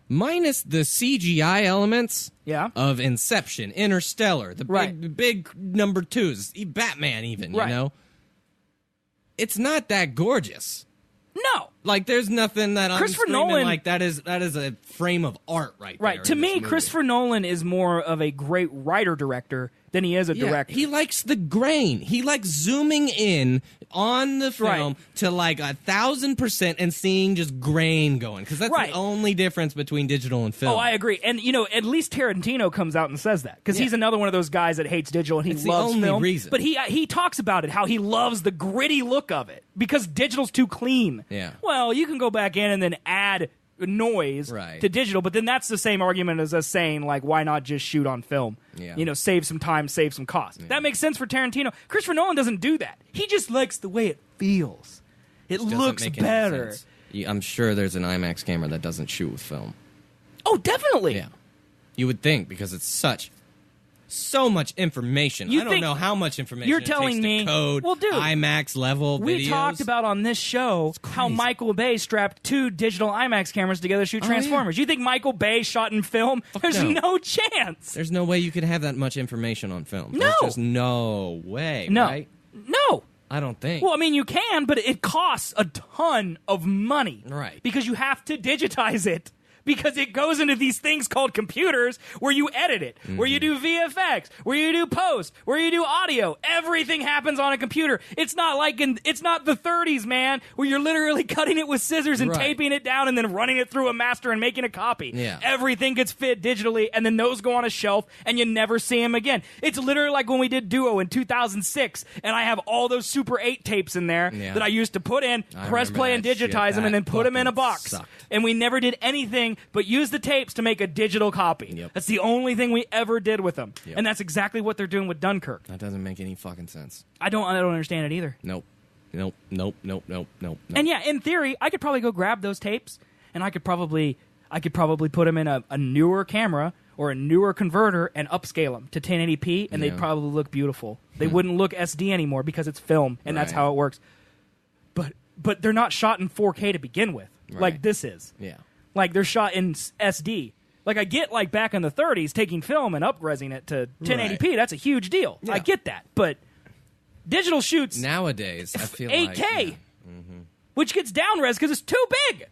minus the CGI elements of Inception, Interstellar, the big number twos, Batman even, you know, it's not that gorgeous. No. Like, there's nothing that I'm Christopher screaming Nolan, like that is a frame of art right there. Right. To me, Christopher Nolan is more of a great writer-director than he is a director. He likes the grain. He likes zooming in on the film to like 1,000% and seeing just grain going. Because that's the only difference between digital and film. Oh, I agree. And, at least Tarantino comes out and says that. Because he's another one of those guys that hates digital and he loves film. It's the only reason. But he talks about it, how he loves the gritty look of it. Because digital's too clean. Yeah. Well, you can go back in and then add noise to digital, but then that's the same argument as us saying, like, why not just shoot on film? Yeah. Save some time, save some cost. Yeah. That makes sense for Tarantino. Christopher Nolan doesn't do that. He just likes the way it feels. It looks better. I'm sure there's an IMAX camera that doesn't shoot with film. Oh, definitely. Yeah. You would think, because it's so much information. I don't know how much information you're it telling takes me, to code well, dude, IMAX level videos. We talked about on this show how Michael Bay strapped 2 digital IMAX cameras together to shoot Transformers. Yeah. You think Michael Bay shot in film? There's no chance. There's no way you could have that much information on film. No. There's just no way, no. right? No. I don't think. Well, I mean, you can, but it costs a ton of money. Right. Because you have to digitize it. Because it goes into these things called computers where you edit it, where you do VFX, where you do post, where you do audio. Everything happens on a computer. It's not like it's not the 30s, man, where you're literally cutting it with scissors and taping it down and then running it through a master and making a copy. Yeah. Everything gets fit digitally, and then those go on a shelf, and you never see them again. It's literally like when we did Duo in 2006, and I have all those Super 8 tapes in there that I used to put in, press play and digitize them, and then put them in a box. Sucked. And we never did anything but use the tapes to make a digital copy. Yep. That's the only thing we ever did with them. Yep. And that's exactly what they're doing with Dunkirk. That doesn't make any fucking sense. I don't understand it either. Nope. And yeah, in theory, I could probably go grab those tapes and I could probably put them in a newer camera or a newer converter and upscale them to 1080p, and they'd probably look beautiful. They wouldn't look SD anymore because it's film, and that's how it works. But they're not shot in 4K to begin with, like this is. Yeah. Like, they're shot in SD. Like, I get, like, back in the 30s, taking film and up-resing it to 1080p. That's a huge deal. Yeah. I get that. But digital shoots... Nowadays, I feel 8K, like... which gets down-res because it's too big.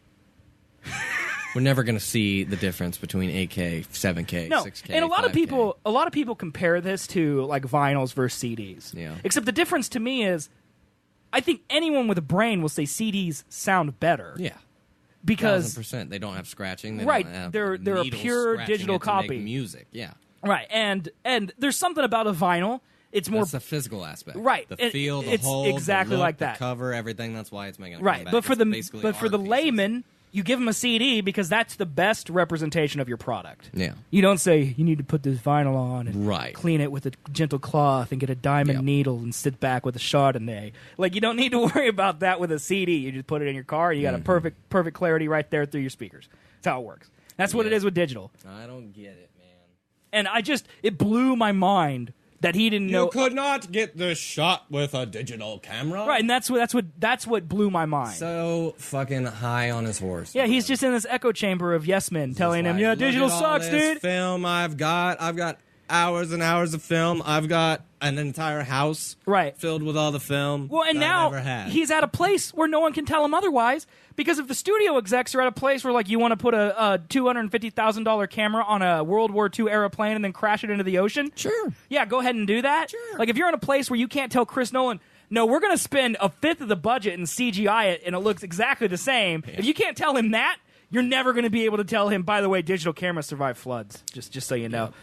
We're never going to see the difference between 8K, 7K, 6K, and a lot 5K. of people compare this to, like, vinyls versus CDs. Yeah. Except the difference to me is, I think anyone with a brain will say CDs sound better. Yeah. Because 1,000%. They don't have scratching. They're a pure digital copy. Make music, yeah. Right, and there's something about a vinyl. It's more that's the physical aspect, right? The feel, the it's hold, exactly the look, like that. The cover, everything. That's why it's making right. But for the layman, you give them a CD because that's the best representation of your product. Yeah. You don't say you need to put this vinyl on and clean it with a gentle cloth and get a diamond needle and sit back with a Chardonnay. Like, you don't need to worry about that with a CD. You just put it in your car. You got a perfect clarity right there through your speakers. That's how it works. That's what it is with digital. I don't get it, man. And it blew my mind that he didn't know. You could not get this shot with a digital camera. Right, and that's what blew my mind. So fucking high on his horse. Yeah, man. He's just in this echo chamber of yes men telling him, "Yeah, digital sucks, dude." Film I've got hours and hours of film. I've got an entire house filled with all the film. Well, and now he's at a place where no one can tell him otherwise, because if the studio execs are at a place where, like, you want to put a $250,000 camera on a World War II era plane and then crash it into the ocean, sure, yeah, go ahead and do that. Sure. Like, if you're in a place where you can't tell Chris Nolan, no, we're going to spend a fifth of the budget and CGI it and it looks exactly the same. Yeah. If you can't tell him that, you're never going to be able to tell him, by the way, digital cameras survive floods, just so you know.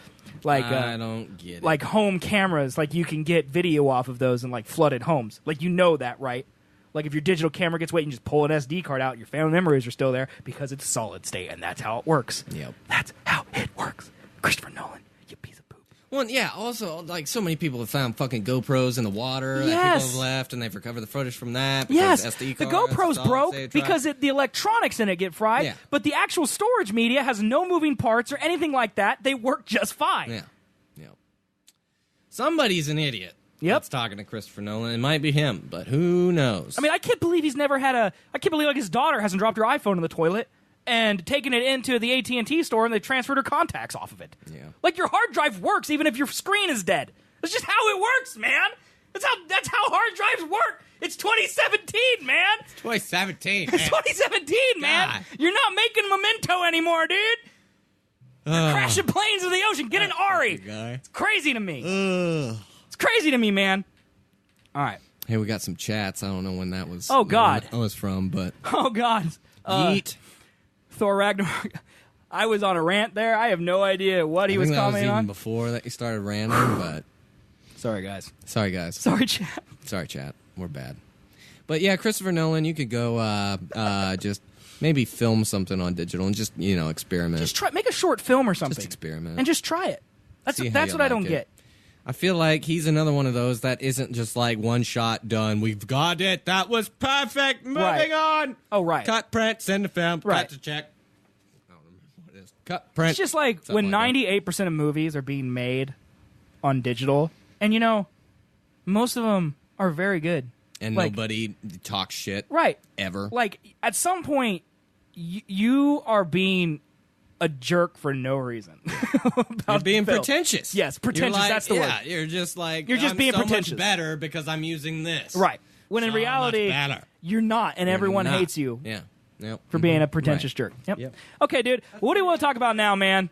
Like, I don't get it. Like home cameras, like you can get video off of those in like flooded homes. Like, you know that, right? Like, if your digital camera gets wet, you can just pull an SD card out. Your family memories are still there because it's solid state, and that's how it works. Yep. That's how it works. Christopher Nolan, you piece of poop. Well, yeah, also, like, so many people have found fucking GoPros in the water that people have left, and they've recovered the footage from that. Yes, SD the GoPro's broke because the electronics in it get fried, but the actual storage media has no moving parts or anything like that. They work just fine. Yeah. Yep. Somebody's an idiot. Yep. That's talking to Christopher Nolan. It might be him, but who knows? I mean, I can't believe he's never had I can't believe, like, his daughter hasn't dropped her iPhone in the toilet and taken it into the AT&T store and they transferred her contacts off of it. Yeah. Like, your hard drive works even if your screen is dead. That's just how it works, man. That's how hard drives work. It's 2017, man. It's 2017, man. It's 2017, man. You're not making Memento anymore, dude. Crashing planes in the ocean. Get an Ari. It's crazy to me. It's crazy to me, man. All right. Hey, we got some chats. I don't know when that was. Oh, God. I was from, but. Oh, God. Yeet. Thor Ragnarok. I was on a rant there. I have no idea what he was commenting on. Even before that you started ranting, but. Sorry, guys. Sorry, guys. Sorry, chat. Sorry, chat. We're bad. But yeah, Christopher Nolan, you could go just maybe film something on digital and just, experiment. Just try, make a short film or something. Just experiment. And just try it. That's what I don't get. I feel like he's another one of those that isn't just like one shot done. We've got it. That was perfect. Moving on. Oh, right. Cut, print, send the film. Right. Cut to check. I don't remember what just cut, print. It's just like when 98% of movies are being made on digital, and most of them are very good. And nobody talks shit. Right. Ever. Like, at some point, you are being a jerk for no reason. You're being pretentious. Yes, pretentious, that's the word. Yeah, you're just like, you're just being so pretentious. Much better because I'm using this. Right. When in reality, you're not, and everyone hates you for being a pretentious jerk. Yep. Okay, dude. What do you want to talk about now, man?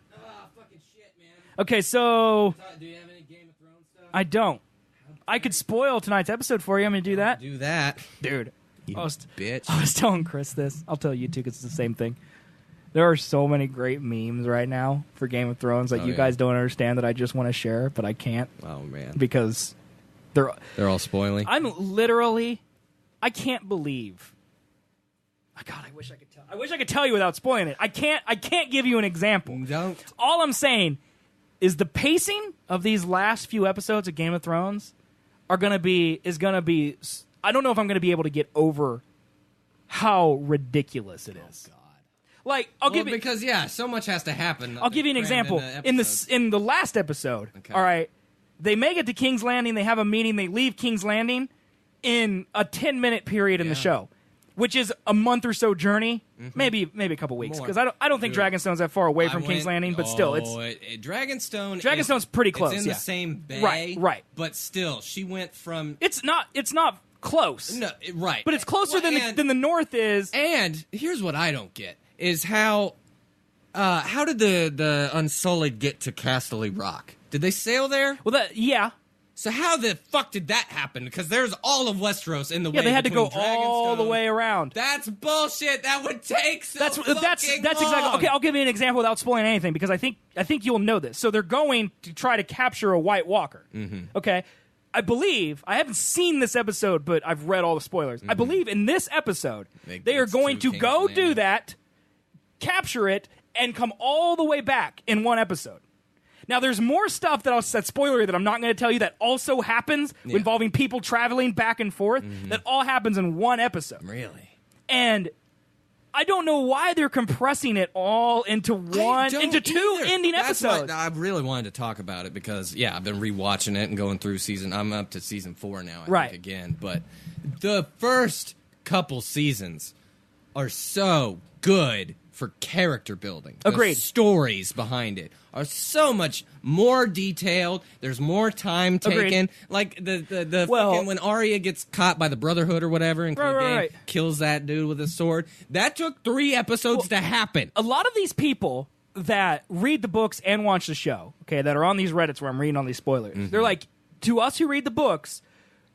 Fucking shit, man. Okay, so... Do you have any Game of Thrones stuff? I don't. I could spoil tonight's episode for you. I'm going to do that. Do that. Dude. Bitch. I was telling Chris this. I'll tell you, too, because it's the same thing. There are so many great memes right now for Game of Thrones that you guys don't understand that I just want to share, but I can't. Oh, man. Because they're all spoiling. I can't believe. God, I wish I could tell. I wish I could tell you without spoiling it. I can't give you an example. Don't. All I'm saying is the pacing of these last few episodes of Game of Thrones is going to be. I don't know if I'm going to be able to get over how ridiculous it is. Oh, God. Like, because so much has to happen. I'll give you an example. In the last episode, all right, they make it to King's Landing. They have a meeting. They leave King's Landing in a 10-minute period in the show, which is a month or so journey, maybe a couple weeks. Because I don't think Dragonstone's that far away from King's Landing, but still, Dragonstone's pretty close. It's in the same bay, right. But still, she went from. It's not close. No, right. But it's closer than the north is. And here's what I don't get is how did the Unsullied get to Casterly Rock? Did they sail there? Well, yeah. So how the fuck did that happen? Because there's all of Westeros in the way. Yeah, they had to go all the way around. That's bullshit. That would take that's exactly. Okay, I'll give you an example without spoiling anything because I think you'll know this. So they're going to try to capture a White Walker. Okay, I believe I haven't seen this episode, but I've read all the spoilers. I believe in this episode they are going to go do that, capture it, and come all the way back in one episode. Now, there's more stuff that's spoilery that I'm not going to tell you that also happens involving people traveling back and forth. That all happens in one episode. Really? And I don't know why they're compressing it all into two ending episodes. I really wanted to talk about it because, I've been rewatching it and going through I'm up to season 4 now, I think, again. But the first couple seasons are so good for character building. Agreed. The stories behind it are so much more detailed. There's more time taken. Agreed. Like the fucking, when Arya gets caught by the Brotherhood or whatever and Clegane kills that dude with a sword. That took 3 episodes to happen. A lot of these people that read the books and watch the show, that are on these Reddits where I'm reading all these spoilers, they're like, to us who read the books,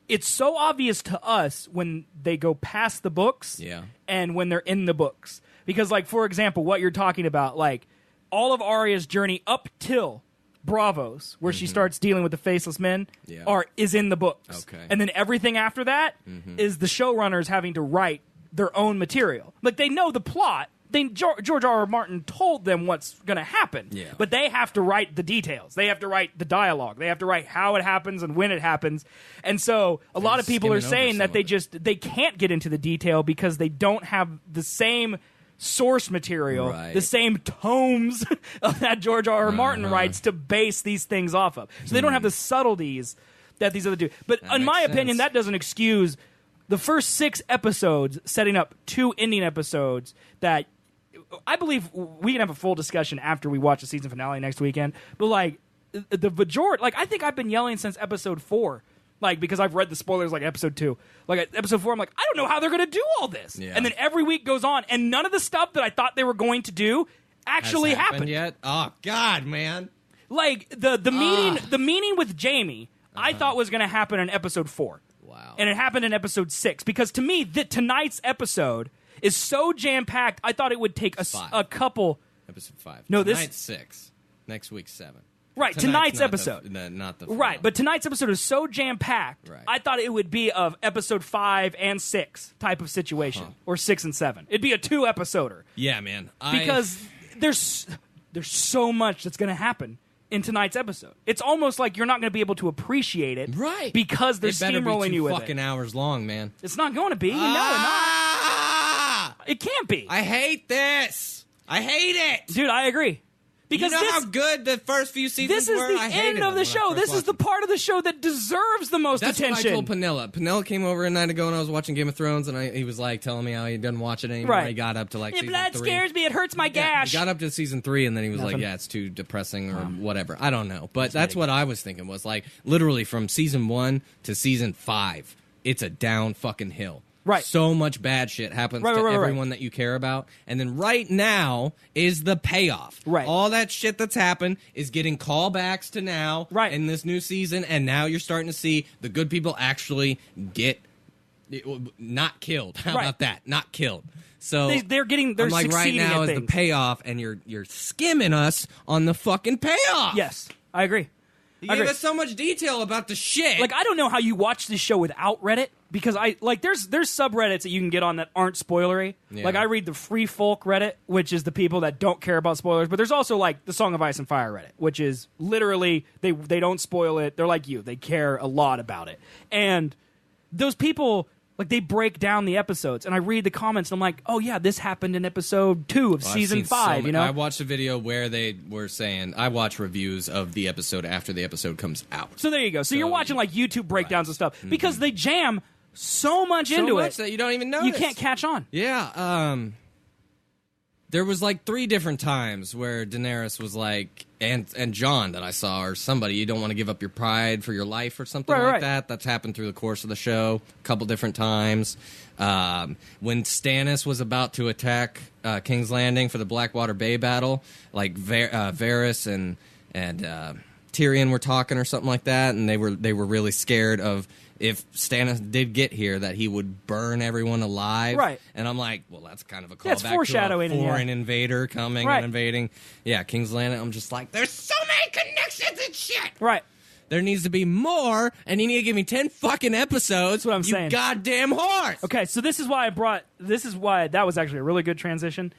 it's so obvious to us when they go past the books and when they're in the books. Because, like, for example, what you're talking about, like, all of Arya's journey up till Braavos, where she starts dealing with the Faceless Men, is in the books. Okay. And then everything after that is the showrunners having to write their own material. Like, they know the plot. George R.R. Martin told them what's going to happen. Yeah. But they have to write the details. They have to write the dialogue. They have to write how it happens and when it happens. And so a lot of people are saying that they can't get into the detail because they don't have the same source material, the same tomes that George R.R. Martin writes to base these things off of. So they don't have the subtleties that these other do. But in my opinion, that doesn't excuse the first 6 episodes setting up 2 ending episodes that I believe we can have a full discussion after we watch the season finale next weekend. But, like, the majority, like, I think I've been yelling since episode 4. Like, because I've read the spoilers, like, episode 2. Like, at episode 4, I'm like, I don't know how they're going to do all this. Yeah. And then every week goes on, and none of the stuff that I thought they were going to do actually happened. Yet? Oh, God, man. Like, the meeting with Jaime, I thought was going to happen in episode 4. Wow. And it happened in episode 6. Because to me, tonight's episode is so jam-packed, I thought it would take a couple... Episode 5. No, tonight's 6. Next week's 7. Right, tonight's episode. Not the right, but tonight's episode is so jam-packed, I thought it would be of episode 5 and 6 type of situation, or 6 and 7. It'd be a 2-episoder. Yeah, man. Because there's so much that's going to happen in tonight's episode. It's almost like you're not going to be able to appreciate it, right? Because they're steamrolling you with it. Fucking hours long, man. It's not going to be. You know it not. It can't be. I hate this. I hate it. Dude, I agree. Because you know how good the first few seasons were? This is the end of the show. This is the part of the show that deserves the most attention. That's what I told Panella. Panella came over a night ago and I was watching Game of Thrones, and he was like telling me how he doesn't watch it anymore. Right. He got up to like season 3. Blood scares me. It hurts my gash. He got up to season 3, and then he was like, yeah, it's too depressing or whatever. I don't know. But that's what I was thinking, was like literally from season 1 to season 5, it's a down fucking hill. Right. So much bad shit happens to everyone that you care about. And then right now is the payoff. Right. All that shit that's happened is getting callbacks to now in this new season. And now you're starting to see the good people actually get not killed. How about that? Not killed. So they're I'm like, right now is the payoff, and you're skimming us on the fucking payoff. Yes, I agree. You gave us so much detail about the shit. Like, I don't know how you watch this show without Reddit, because there's subreddits that you can get on that aren't spoilery. Yeah. Like, I read the Free Folk Reddit, which is the people that don't care about spoilers, but there's also like the Song of Ice and Fire Reddit, which is literally they don't spoil it. They're like you. They care a lot about it. And those people, like, they break down the episodes, and I read the comments, and I'm like, oh yeah, this happened in episode 2 of season 5. You know, I watched a video where they were saying, I watch reviews of the episode after the episode comes out. So there you go. So you're watching like YouTube breakdowns and stuff because they jam so much into it that you don't even notice. You can't catch on. Yeah. There was like 3 different times where Daenerys was like, and Jon that I saw, or somebody, you don't want to give up your pride for your life or something like that. That's happened through the course of the show a couple different times. When Stannis was about to attack King's Landing for the Blackwater Bay battle, like Varys and Tyrion were talking or something like that, and they were really scared of, if Stannis did get here, that he would burn everyone alive. Right. And I'm like, well, that's kind of a it's callback foreshadowing, to a foreign invader coming and invading. Yeah, King's Landing. I'm just like, there's so many connections and shit. Right. There needs to be more, and you need to give me 10 fucking episodes. That's what I'm saying. You goddamn horse. Okay, so this is why that was actually a really good transition.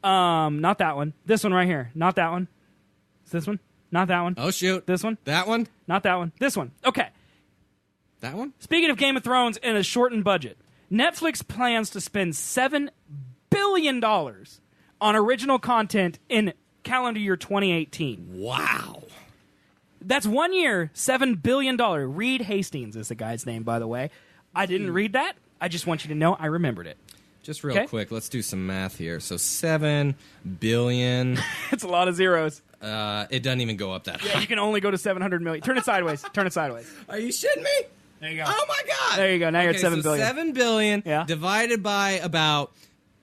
Not that one. This one right here. Not that one. Is this one? Not that one. Oh, shoot. This one? That one? Not that one. This one. Okay. That one? Speaking of Game of Thrones and a shortened budget, Netflix plans to spend $7 billion on original content in calendar year 2018. Wow. That's 1 year, $7 billion. Reed Hastings is the guy's name, by the way. I didn't read that. I just want you to know I remembered it. Just real quick, let's do some math here. So 7 billion. It's a lot of zeros. It doesn't even go up that high. Yeah, you can only go to 700 million. Turn it sideways. Turn it sideways. Are you shitting me? There you go. Oh my God. There you go. Now you're at 7 billion. 7 billion divided by about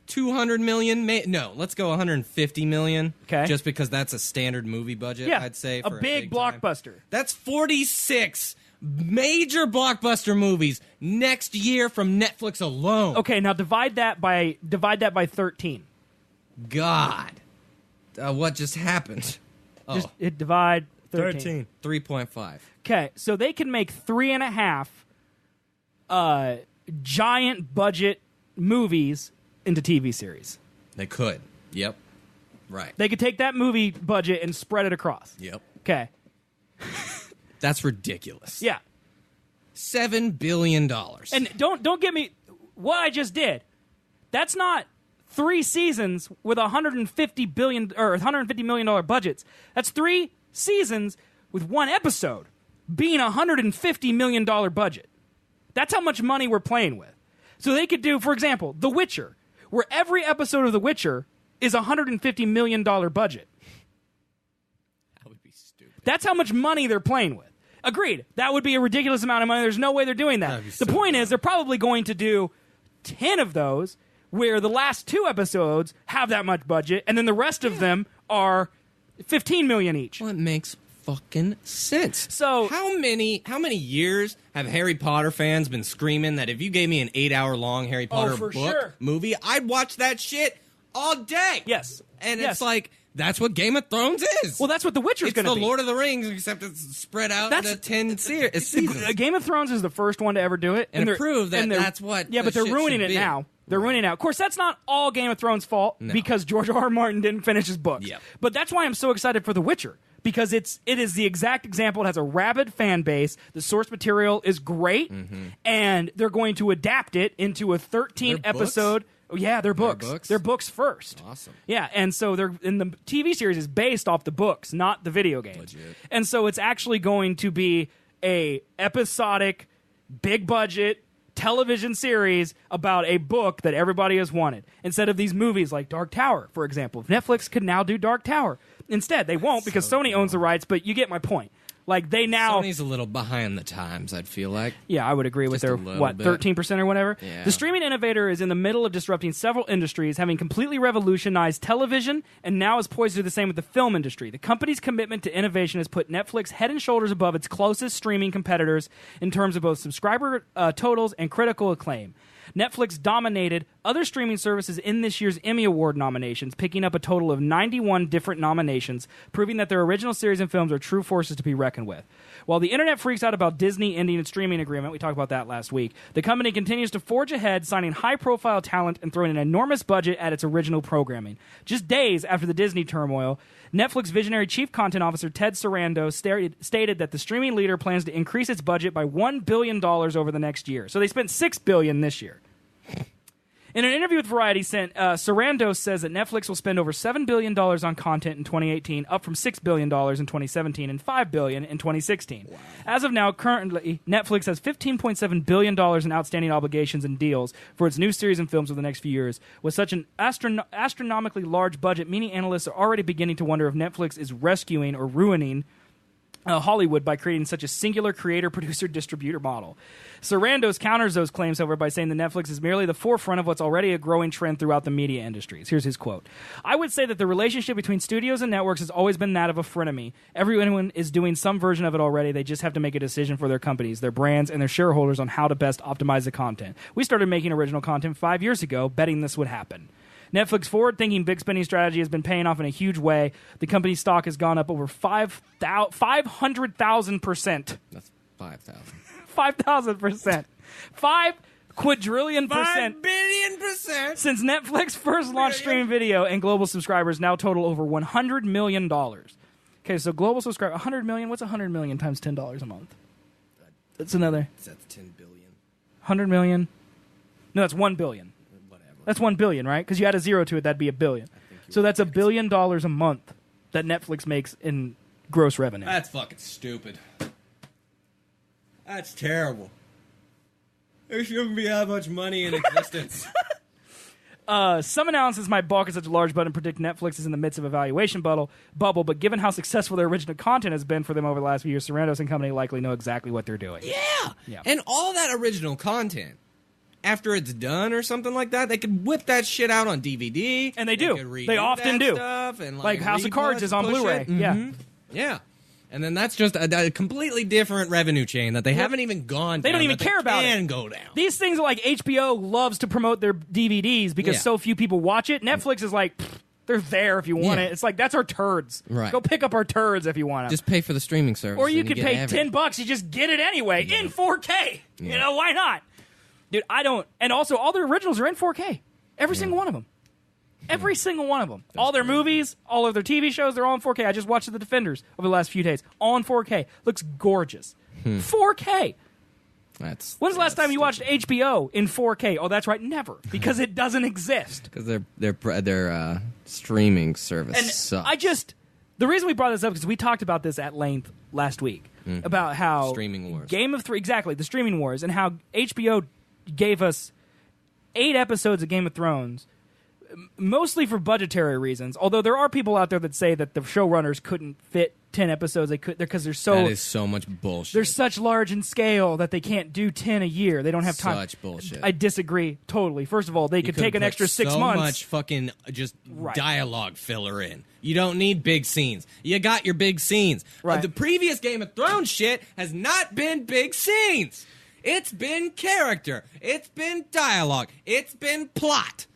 200 million. No, let's go 150 million. Okay. Just because that's a standard movie budget, I'd say. For a big blockbuster. That's 46 major blockbuster movies next year from Netflix alone. Okay, now divide that by 13. God. What just happened? Just divide 13. 3.5. Okay, so they can make 3.5 giant budget movies into TV series. They could. Yep. Right. They could take that movie budget and spread it across. Yep. Okay. That's ridiculous. Yeah. $7 billion. And don't get me, what I just did, that's not 3 seasons with $150 million budgets. That's 3 seasons with 1 episode being $150 million budget. That's how much money we're playing with. So they could do, for example, The Witcher, where every episode of The Witcher is $150 million budget. That would be stupid. That's how much money they're playing with. Agreed. That would be a ridiculous amount of money. There's no way they're doing that. The point is, they're probably going to do 10 of those, where the last 2 episodes have that much budget, and then the rest of them are $15 million each. Well, it makes fucking sense. So how many years have Harry Potter fans been screaming that if you gave me an 8-hour long Harry Potter movie, I'd watch that shit all day? Yes. And it's like, that's what Game of Thrones is. Well, that's what The Witcher's going to be. It's the Lord of the Rings, except it's spread out into 10 seasons. Game of Thrones is the first one to ever do it. And prove that that's what but they're ruining it now. They're ruining it now. Of course, that's not all Game of Thrones' fault because George R. R. Martin didn't finish his books. Yep. But that's why I'm so excited for The Witcher, because it is the exact example. It has a rabid fan base. The source material is great, and they're going to adapt it into a 13-episode. Oh, yeah, they're books. They're books first. Awesome. Yeah, and so the TV series is based off the books, not the video games. Legit. And so it's actually going to be a episodic, big budget television series about a book that everybody has wanted. Instead of these movies like Dark Tower, for example. Netflix could now do Dark Tower. Instead, they won't because Sony owns the rights, but you get my point. Like, they now... Sony's a little behind the times, I'd feel like. Yeah, I would agree with their, 13% or whatever? Yeah. The streaming innovator is in the middle of disrupting several industries, having completely revolutionized television, and now is poised to do the same with the film industry. The company's commitment to innovation has put Netflix head and shoulders above its closest streaming competitors in terms of both subscriber totals and critical acclaim. Netflix dominated other streaming services in this year's Emmy Award nominations, picking up a total of 91 different nominations, proving that their original series and films are true forces to be reckoned with. While the internet freaks out about Disney ending its streaming agreement, we talked about that last week, the company continues to forge ahead, signing high-profile talent and throwing an enormous budget at its original programming. Just days after the Disney turmoil, Netflix visionary chief content officer Ted Sarandos stated that the streaming leader plans to increase its budget by $1 billion over the next year. So they spent $6 billion this year. In an interview with Variety, Sarandos says that Netflix will spend over $7 billion on content in 2018, up from $6 billion in 2017 and $5 billion in 2016. Wow. As of now, currently, Netflix has $15.7 billion in outstanding obligations and deals for its new series and films over the next few years. With such an astronomically large budget, many analysts are already beginning to wonder if Netflix is rescuing or ruining Hollywood by creating such a singular creator-producer-distributor model. Sarandos counters those claims, however, by saying that Netflix is merely the forefront of what's already a growing trend throughout the media industries. Here's his quote. I would say that the relationship between studios and networks has always been that of a frenemy. Everyone is doing some version of it already. They just have to make a decision for their companies, their brands, and their shareholders on how to best optimize the content. We started making original content 5 years ago, betting this would happen. Netflix's forward-thinking big spending strategy has been paying off in a huge way. The company's stock has gone up over 500,000%. That's 5,000. 5,000%. 5 quadrillion percent. 5 billion percent. Since Netflix first launched streaming video, and global subscribers now total over $100 million. Okay, so global subscriber, 100 million. What's 100 million times $10 a month? That's another. That's 10 billion. 100 million. No, that's 1 billion. That's 1 billion, right? Because you add a zero to it, that'd be a billion. So that's $1 billion a month that Netflix makes in gross revenue. That's fucking stupid. That's terrible. There shouldn't be that much money in existence. Some analysis might balk at such a large budget and predict Netflix is in the midst of a valuation bubble, but given how successful their original content has been for them over the last few years, Sarandos and company likely know exactly what they're doing. Yeah. And all that original content, after it's done or something like that, they could whip that shit out on DVD. And they do. They often do. Stuff and like House of Cards is on Blu-ray. Mm-hmm. Yeah. Yeah. And then that's just a completely different revenue chain that they haven't even gone down. They don't even care about it. Can go down. These things are like HBO loves to promote their DVDs because so few people watch it. Netflix is like, they're there if you want it. It's like, that's our turds. Right. Go pick up our turds if you want them. Just pay for the streaming service. Or you could pay $10. You just get it anyway in 4K. Yeah. You know, why not? Dude, I don't. And also, all their originals are in 4K. Every single one of them. Every single one of them. All their movies, all of their TV shows, they're all in 4K. I just watched The Defenders over the last few days. All in 4K. Looks gorgeous. 4K. When's the last time you watched HBO in 4K? Oh, that's right, never. Because it doesn't exist. Because their streaming service sucks. The reason we brought this up is because we talked about this at length last week. About how streaming wars. Exactly, the streaming wars, and how HBO gave us 8 episodes of Game of Thrones, mostly for budgetary reasons. Although there are people out there that say that the showrunners couldn't fit 10 episodes. They could because they're so. That is so much bullshit. They're such large in scale that they can't do 10 a year. They don't have time. Such bullshit. I disagree totally. First of all, they could take an extra 6 months. So much fucking just dialogue filler in. You don't need big scenes. You got your big scenes. Right. The previous Game of Thrones shit has not been big scenes. It's been character. It's been dialogue. It's been plot.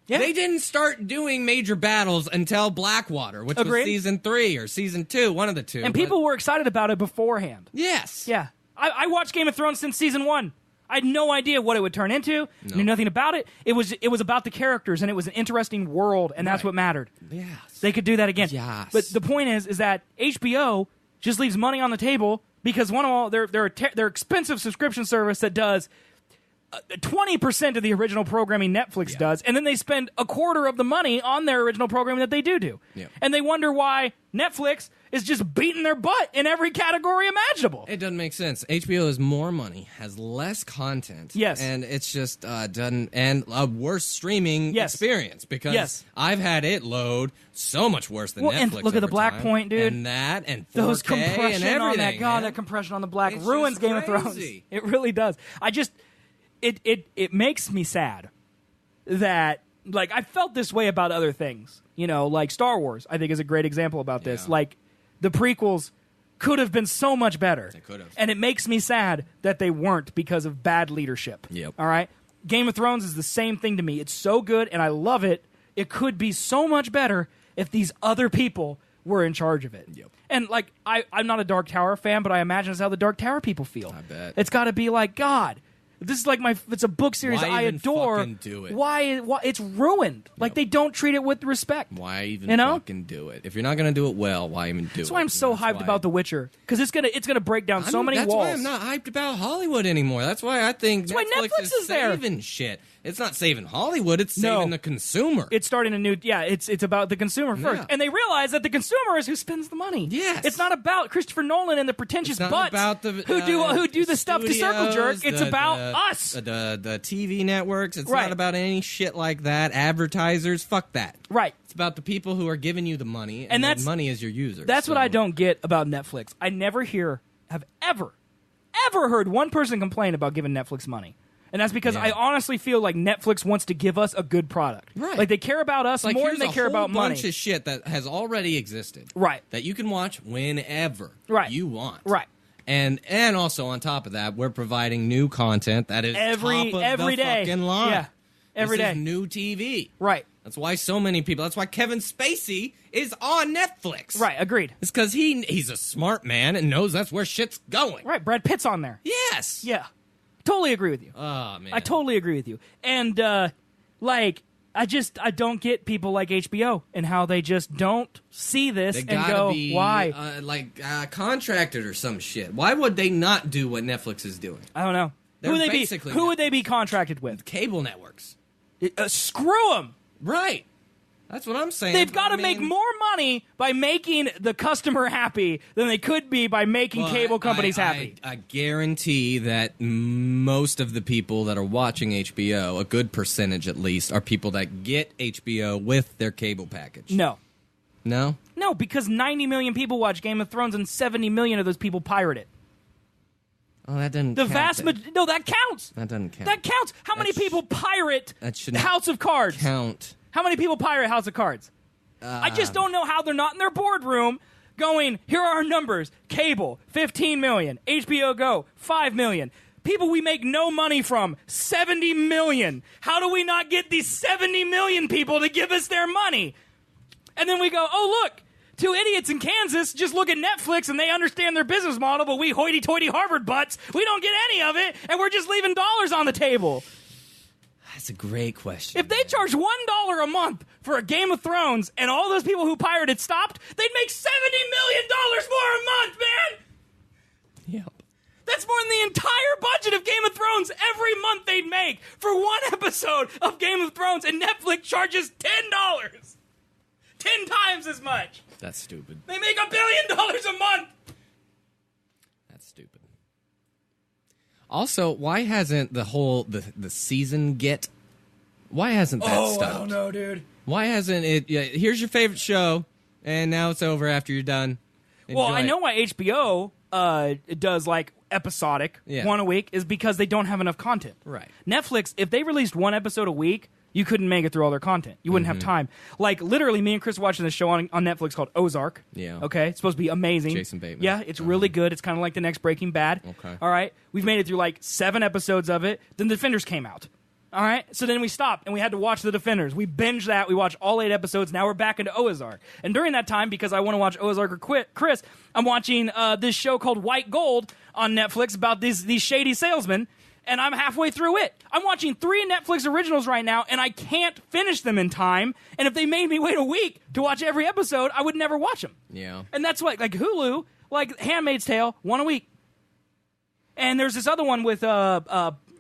Yeah. They didn't start doing major battles until Blackwater, which was season 3 or season 2, one of the two. And people were excited about it beforehand. Yes. Yeah. I watched Game of Thrones since season 1. I had no idea what it would turn into. No. Knew nothing about it. It was about the characters, and it was an interesting world, and that's what mattered. Yes. They could do that again. Yes. But the point is that HBO just leaves money on the table because one of all their expensive subscription service that does 20% of the original programming Netflix does, and then they spend a quarter of the money on their original programming that they do. Yeah. And they wonder why Netflix is just beating their butt in every category imaginable. It doesn't make sense. HBO has more money, has less content. Yes. And it's just done, and a worse streaming experience, because I've had it load so much worse than Netflix. And look at the black point, dude. And that, and 4K, those compression and everything. on that, God, man. that compression on the black It's ruins just Game of Thrones. crazy. It really does. It makes me sad that, like, I felt this way about other things. You know, like Star Wars, I think, is a great example about this. Like, the prequels could have been so much better. They could have. And it makes me sad that they weren't because of bad leadership. Yep. All right? Game of Thrones is the same thing to me. It's so good, and I love it. It could be so much better if these other people were in charge of it. Yep. And, like, I'm not a Dark Tower fan, but I imagine it's how the Dark Tower people feel. I bet. It's got to be like, God, this is like it's a book series Why I even adore. fucking do it? Why it's ruined. Like, they don't treat it with respect. Why even You know? fucking do it? If you're not going to do it well, why even do it? That's why I'm so hyped about The Witcher, because it's gonna break down so many that's walls. why I'm not hyped about Hollywood anymore. That's why I think That's why Netflix is there. saving shit. It's not saving Hollywood. It's saving the consumer. It's starting a new. Yeah, it's about the consumer first, Yeah. and they realize that the consumer is who spends the money. Yes. It's not about Christopher Nolan and the pretentious It's not butts about the, who do the stuff to circle jerk. studios, It's about us. The TV networks. It's Right. not about any shit like that. Advertisers. Fuck that. Right. It's about the people who are giving you the money, And the that's- money is your user. That's what So- I don't get about Netflix. I never have ever heard one person complain about giving Netflix money. And that's because I honestly feel like Netflix wants to give us a good product. Right. Like, they care about us Like, more here's than they care about a whole money. bunch of shit that has already existed. Right. That you can watch whenever you want. Right. And also on top of that, we're providing new content that is Every top of the day. fucking line. Yeah. Every this day. is new TV. Right. That's why so many people. That's why Kevin Spacey is on Netflix. Right. Agreed. It's because he's a smart man and knows that's where shit's going. Right. Brad Pitt's on there. Yes. Yeah. Totally agree with you. Oh man. I totally agree with you. And like, I don't get people like HBO and how they just don't see this They and gotta go, be why? Contracted or some shit. Why would they not do what Netflix is doing? I don't know. They're Who would they be contracted with? Cable networks. Screw them. Right. That's what I'm saying. They've got to make more money by making the customer happy than they could be by making cable companies happy. I guarantee that most of the people that are watching HBO, a good percentage at least, are people that get HBO with their cable package. No. No? No, because 90 million people watch Game of Thrones and 70 million of those people pirate it. Oh, that doesn't The count. vast majority. No, that counts. That doesn't count. That counts. How many people pirate that should not House of Cards? count. How many people pirate House of Cards? I just don't know how they're not in their boardroom going, here are our numbers. Cable, 15 million. HBO Go, 5 million. People we make no money from, 70 million. How do we not get these 70 million people to give us their money? And then we go, oh, look, two idiots in Kansas just look at Netflix and they understand their business model, but we hoity-toity Harvard butts, we don't get any of it, and we're just leaving dollars on the table. That's a great question. If they charge $1 a month for a Game of Thrones and all those people who pirated stopped, they'd make $70 million more a month, man! Yep. That's more than the entire budget of Game of Thrones every month they'd make for one episode of Game of Thrones, and Netflix charges $10. 10 times as much. That's stupid. They make $1 billion a month. That's stupid. Also, why hasn't the season get? Why hasn't that stopped? I don't know, dude. Why hasn't it? Yeah, here's your favorite show, and now it's over after you're done. Well, Enjoy I know it. why HBO does like episodic, one a week, is because they don't have enough content. Right. Netflix, if they released one episode a week, you couldn't make it through all their content. You wouldn't have time. Like, literally, me and Chris were watching this show on Netflix called Ozark. Yeah. Okay? It's supposed to be amazing. Jason Bateman. Yeah, it's really good. It's kind of like the next Breaking Bad. Okay. All right? We've made it through like 7 episodes of it. Then The Defenders came out. All right? So then we stopped, and we had to watch The Defenders. We binged that. We watched all 8 episodes. Now we're back into Ozark. And during that time, because I want to watch Ozark or Chris, I'm watching this show called White Gold on Netflix about these shady salesmen. And I'm halfway through it. I'm watching 3 Netflix originals right now, and I can't finish them in time. And if they made me wait a week to watch every episode, I would never watch them. Yeah. And that's what, like Hulu, like Handmaid's Tale, 1 a week. And there's this other one with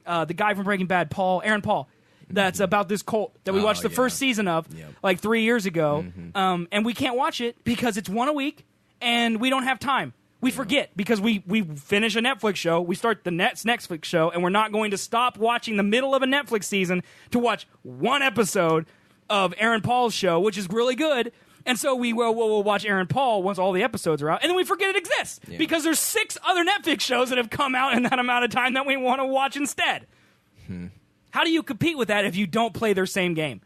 the guy from Breaking Bad, Aaron Paul. That's about this cult that we watched the first season of like 3 years ago, and we can't watch it because it's one a week, and we don't have time. We forget because we finish a Netflix show, we start the next Netflix show, and we're not going to stop watching the middle of a Netflix season to watch one episode of Aaron Paul's show, which is really good. And so we'll watch Aaron Paul once all the episodes are out, and then we forget it exists because there's 6 other Netflix shows that have come out in that amount of time that we want to watch instead. How do you compete with that if you don't play their same game?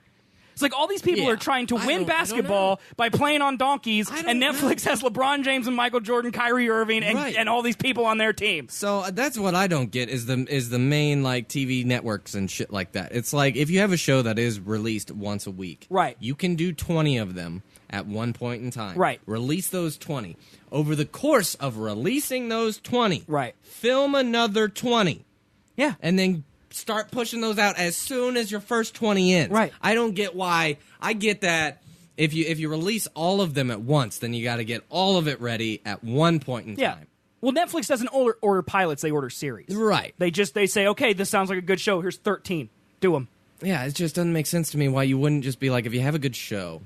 It's like all these people are trying to win basketball by playing on donkeys, and Netflix has LeBron James and Michael Jordan, Kyrie Irving, and all these people on their team. So that's what I don't get is the main like TV networks and shit like that. It's like if you have a show that is released once a week, you can do 20 of them at one point in time. Release those 20. Over the course of releasing those 20, film another 20. Yeah. And then start pushing those out as soon as your first 20 ends. I don't get why. I get that if you release all of them at once, then you got to get all of it ready at one point in time. Well, Netflix doesn't order pilots; they order series. They say, okay, this sounds like a good show. Here's 13. Do them. Yeah, it just doesn't make sense to me why you wouldn't just be like, if you have a good show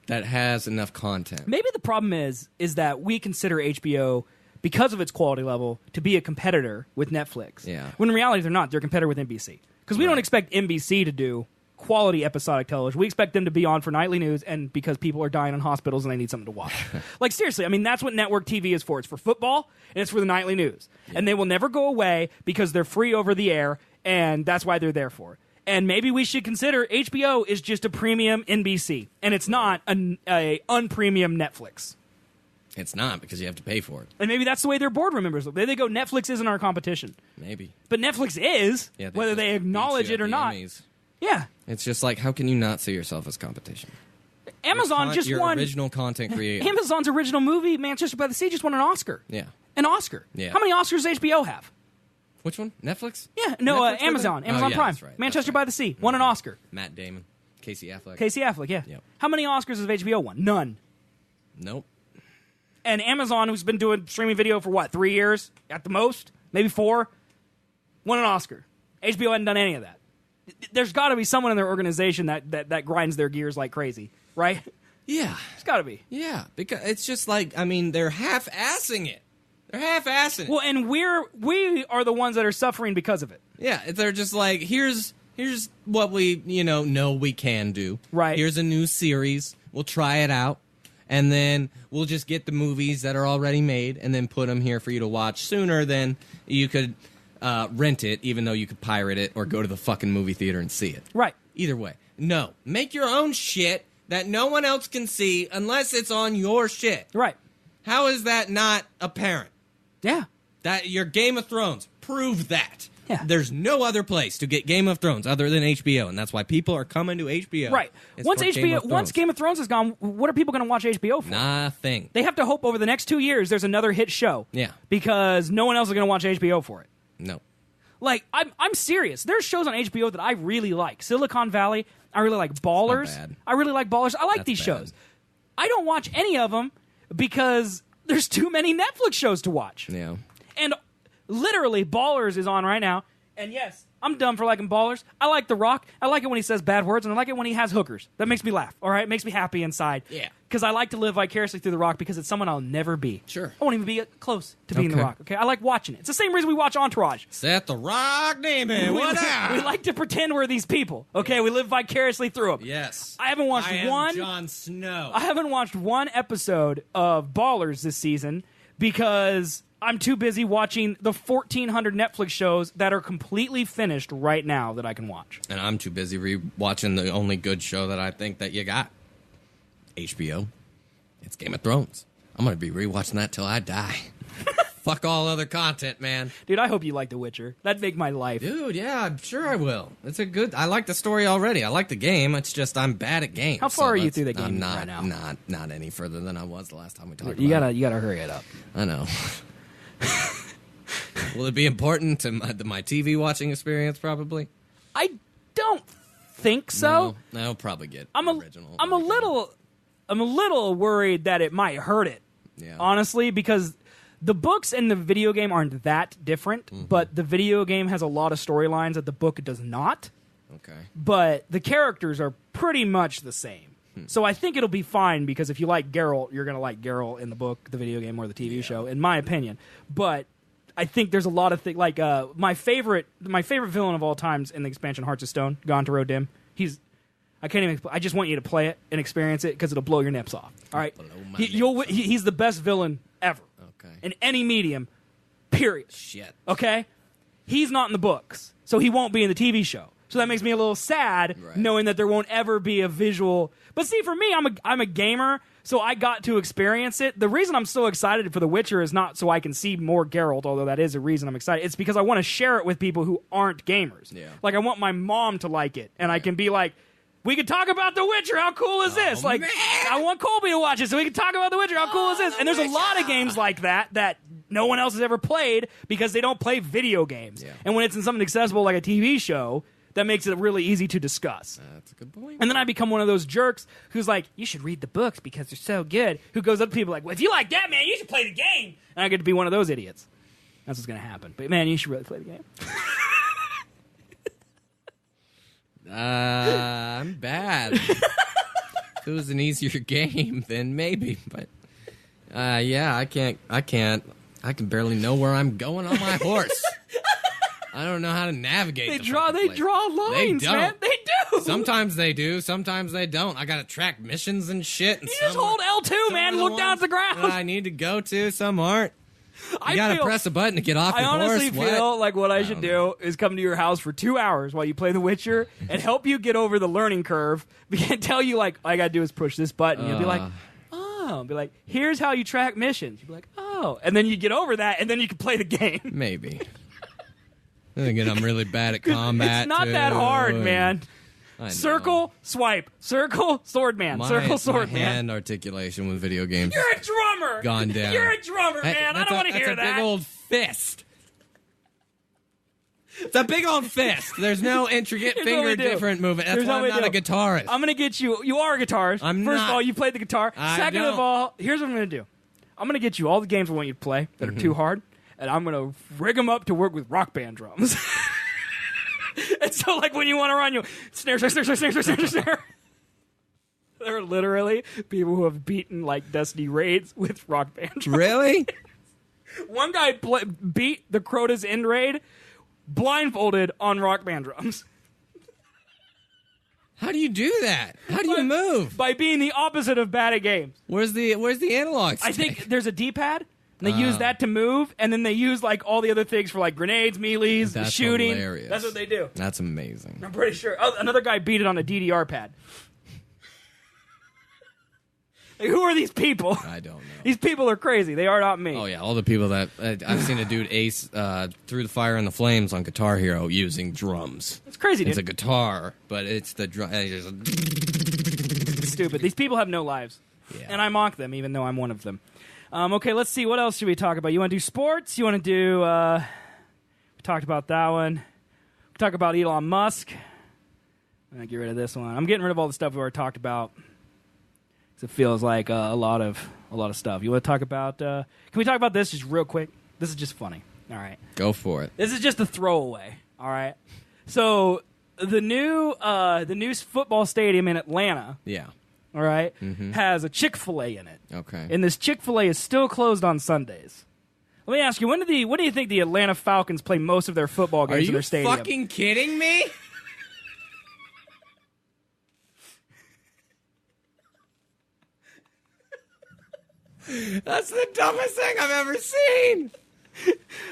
that has enough content. Maybe the problem is that we consider HBO, because of its quality level, to be a competitor with Netflix. When in reality, they're not. They're a competitor with NBC. Because we don't expect NBC to do quality episodic television. We expect them to be on for nightly news, and because people are dying in hospitals and they need something to watch. Like, seriously, I mean, that's what network TV is for. It's for football, and it's for the nightly news. And they will never go away because they're free over the air, and that's why they're there for. And maybe we should consider HBO is just a premium NBC, and it's not a unpremium Netflix. It's not, because you have to pay for it. And maybe that's the way their boardroom members look. They go, Netflix isn't our competition. Maybe. But Netflix is, whether they acknowledge it or not. Yeah. It's just like, how can you not see yourself as competition? Amazon just won. Your original content creator. Amazon's original movie, Manchester by the Sea, just won an Oscar. Yeah. An Oscar. Yeah. How many Oscars does HBO have? Which one? Netflix? Yeah. No, Amazon. Amazon Prime. That's right. Manchester by the Sea. Won an Oscar. Matt Damon. Casey Affleck. Casey Affleck, yeah. Yep. How many Oscars has HBO won? None. Nope. And Amazon, who's been doing streaming video for, what, 3 years? At the most? Maybe 4? Won an Oscar. HBO hadn't done any of that. There's got to be someone in their organization that grinds their gears like crazy, right? Yeah. It's got to be. Yeah, because it's just like, I mean, they're half-assing it. They're half-assing it. Well, and we are the ones that are suffering because of it. Yeah, they're just like, here's what we, know we can do. Right. Here's a new series. We'll try it out. And then we'll just get the movies that are already made and then put them here for you to watch sooner than you could rent it, even though you could pirate it or go to the fucking movie theater and see it. Right. Either way. No. Make your own shit that no one else can see unless it's on your shit. Right. How is that not apparent? Yeah. That your Game of Thrones. Prove that. Yeah. There's no other place to get Game of Thrones other than HBO, and that's why people are coming to HBO. Right. Once Game of Thrones is gone, what are people going to watch HBO for? Nothing. They have to hope over the next 2 years there's another hit show. Yeah. Because no one else is going to watch HBO for it. No. Like, I'm serious. There's shows on HBO that I really like. Silicon Valley. I really like Ballers. Not bad. I really like Ballers. I like That's these bad. shows. I don't watch any of them because there's too many Netflix shows to watch. Yeah. And literally, Ballers is on right now. And yes, I'm dumb for liking Ballers. I like The Rock. I like it when he says bad words, and I like it when he has hookers. That makes me laugh, all right? It makes me happy inside. Yeah. Because I like to live vicariously through The Rock because it's someone I'll never be. Sure. I won't even be close to being The Rock, okay? I like watching it. It's the same reason we watch Entourage. Set the Rock Damon. What up? We like to pretend we're these people, okay? We live vicariously through them. Yes. I haven't watched Jon Snow. I haven't watched one episode of Ballers this season because I'm too busy watching the 1,400 Netflix shows that are completely finished right now that I can watch. And I'm too busy watching the only good show that I think that you got. HBO. It's Game of Thrones. I'm going to be rewatching that till I die. Fuck all other content, man. Dude, I hope you like The Witcher. That'd make my life. Dude, yeah, I'm sure I will. I like the story already. I like the game. It's just I'm bad at games. How far are you through the game right now? Not any further than I was the last time we talked You about it. You gotta hurry it up. I know. Will it be important to my TV watching experience? Probably. I don't think so. No, I'll probably get original. I'm a little worried that it might hurt it. Yeah. Honestly, because The books and the video game aren't that different, but the video game has a lot of storylines that the book does not. Okay. But the characters are pretty much the same. So I think it'll be fine, because if you like Geralt, you're going to like Geralt in the book, the video game, or the TV show, in my opinion. But I think there's a lot of things, like my favorite villain of all times in the expansion Hearts of Stone, Gontarow Dim. I can't even. I just want you to play it and experience it, because it'll blow your nips off. All right, he's the best villain ever. Okay. In any medium, period. Shit. Okay, he's not in the books, so he won't be in the TV show. So that makes me a little sad, knowing that there won't ever be a visual. But see, for me, I'm a gamer, so I got to experience it. The reason I'm so excited for The Witcher is not so I can see more Geralt, although that is a reason I'm excited. It's because I want to share it with people who aren't gamers. Yeah. Like, I want my mom to like it, and I can be like, we can talk about The Witcher. How cool is this? Like, man. I want Colby to watch it, so we can talk about The Witcher. How cool is this? And there's a lot of games like that no one else has ever played, because they don't play video games. Yeah. And when it's in something accessible like a TV show, that makes it really easy to discuss. That's a good point. And then I become one of those jerks who's like, you should read the books because they're so good. Who goes up to people like, well, if you like that, man, you should play the game. And I get to be one of those idiots. That's what's going to happen. But, man, you should really play the game. I'm bad. If it was an easier game, then maybe. But, yeah, I can't. I can barely know where I'm going on my horse. I don't know how to navigate. They draw lines, man. They do. Sometimes they do. Sometimes they don't. I gotta track missions and shit. And you just hold L2, man. Look down at the ground. I need to go to. Some aren't. You gotta press a button to get off your horse. I honestly feel like what I should do is come to your house for 2 hours while you play The Witcher and help you get over the learning curve. We can tell you, like, all I gotta do is push this button. You'll be like, oh. Be like, here's how you track missions. You'll be like, oh. And then you get over that, and then you can play the game. Maybe. Then again, I'm really bad at combat. It's not that hard, man. Circle, swipe. Circle, sword man. Circle, sword my man. Hand articulation with video games. You're a drummer. Gone down. You're a drummer, man. I don't want to hear that. That's a big old fist. It's a big old fist. There's no intricate finger different movement. That's why I'm not a guitarist. I'm going to get you. You are a guitarist. First of all, you played the guitar. Second of all, here's what I'm going to do. I'm going to get you all the games I want you to play that are too hard, and I'm going to rig them up to work with Rock Band drums. And so, like, when you want to run, you snare. There are literally people who have beaten, like, Destiny raids with Rock Band drums. Really? One guy beat the Crota's End raid blindfolded on Rock Band drums. How do you do that? How do you move? By being the opposite of bad at games. Where's the analog stick? I think there's a D-pad. And they use that to move, and then they use, like, all the other things for, like, grenades, melees, shooting. Hilarious. That's what they do. That's amazing. I'm pretty sure. Oh, another guy beat it on a DDR pad. Like, who are these people? I don't know. These people are crazy. They are not me. Oh, yeah. All the people that... I've seen a dude ace Through the Fire and the Flames on Guitar Hero using drums. It's crazy, dude. It's a guitar, but it's the drum... It's stupid. These people have no lives. Yeah. And I mock them, even though I'm one of them. Okay, let's see. What else should we talk about? You want to do sports? You want to do... we talked about that one. We talked about Elon Musk. I'm going to get rid of this one. I'm getting rid of all the stuff we already talked about. Because it feels like a lot of stuff. You want to talk about... can we talk about this just real quick? This is just funny. All right. Go for it. This is just a throwaway. All right. So, the new football stadium in Atlanta... Yeah. All right, has a Chick-Fil-A in it. Okay. And this Chick-Fil-A is still closed on Sundays. Let me ask you, when do you think the Atlanta Falcons play most of their football games in their stadium? Are you fucking kidding me? That's the dumbest thing I've ever seen.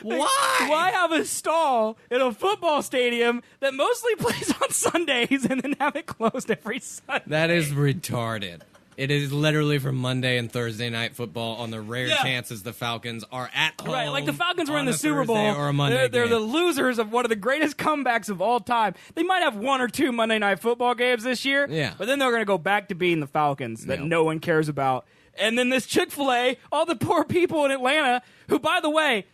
Why? Why have a stall in a football stadium that mostly plays on Sundays and then have it closed every Sunday? That is retarded. It is literally for Monday and Thursday night football on the rare chances the Falcons are at home. Right, like the Falcons were in the Super Thursday Bowl. Or a Monday they're the losers of one of the greatest comebacks of all time. They might have one or two Monday night football games this year, but then they're going to go back to being the Falcons that no one cares about. And then this Chick-fil-A, all the poor people in Atlanta, who, by the way,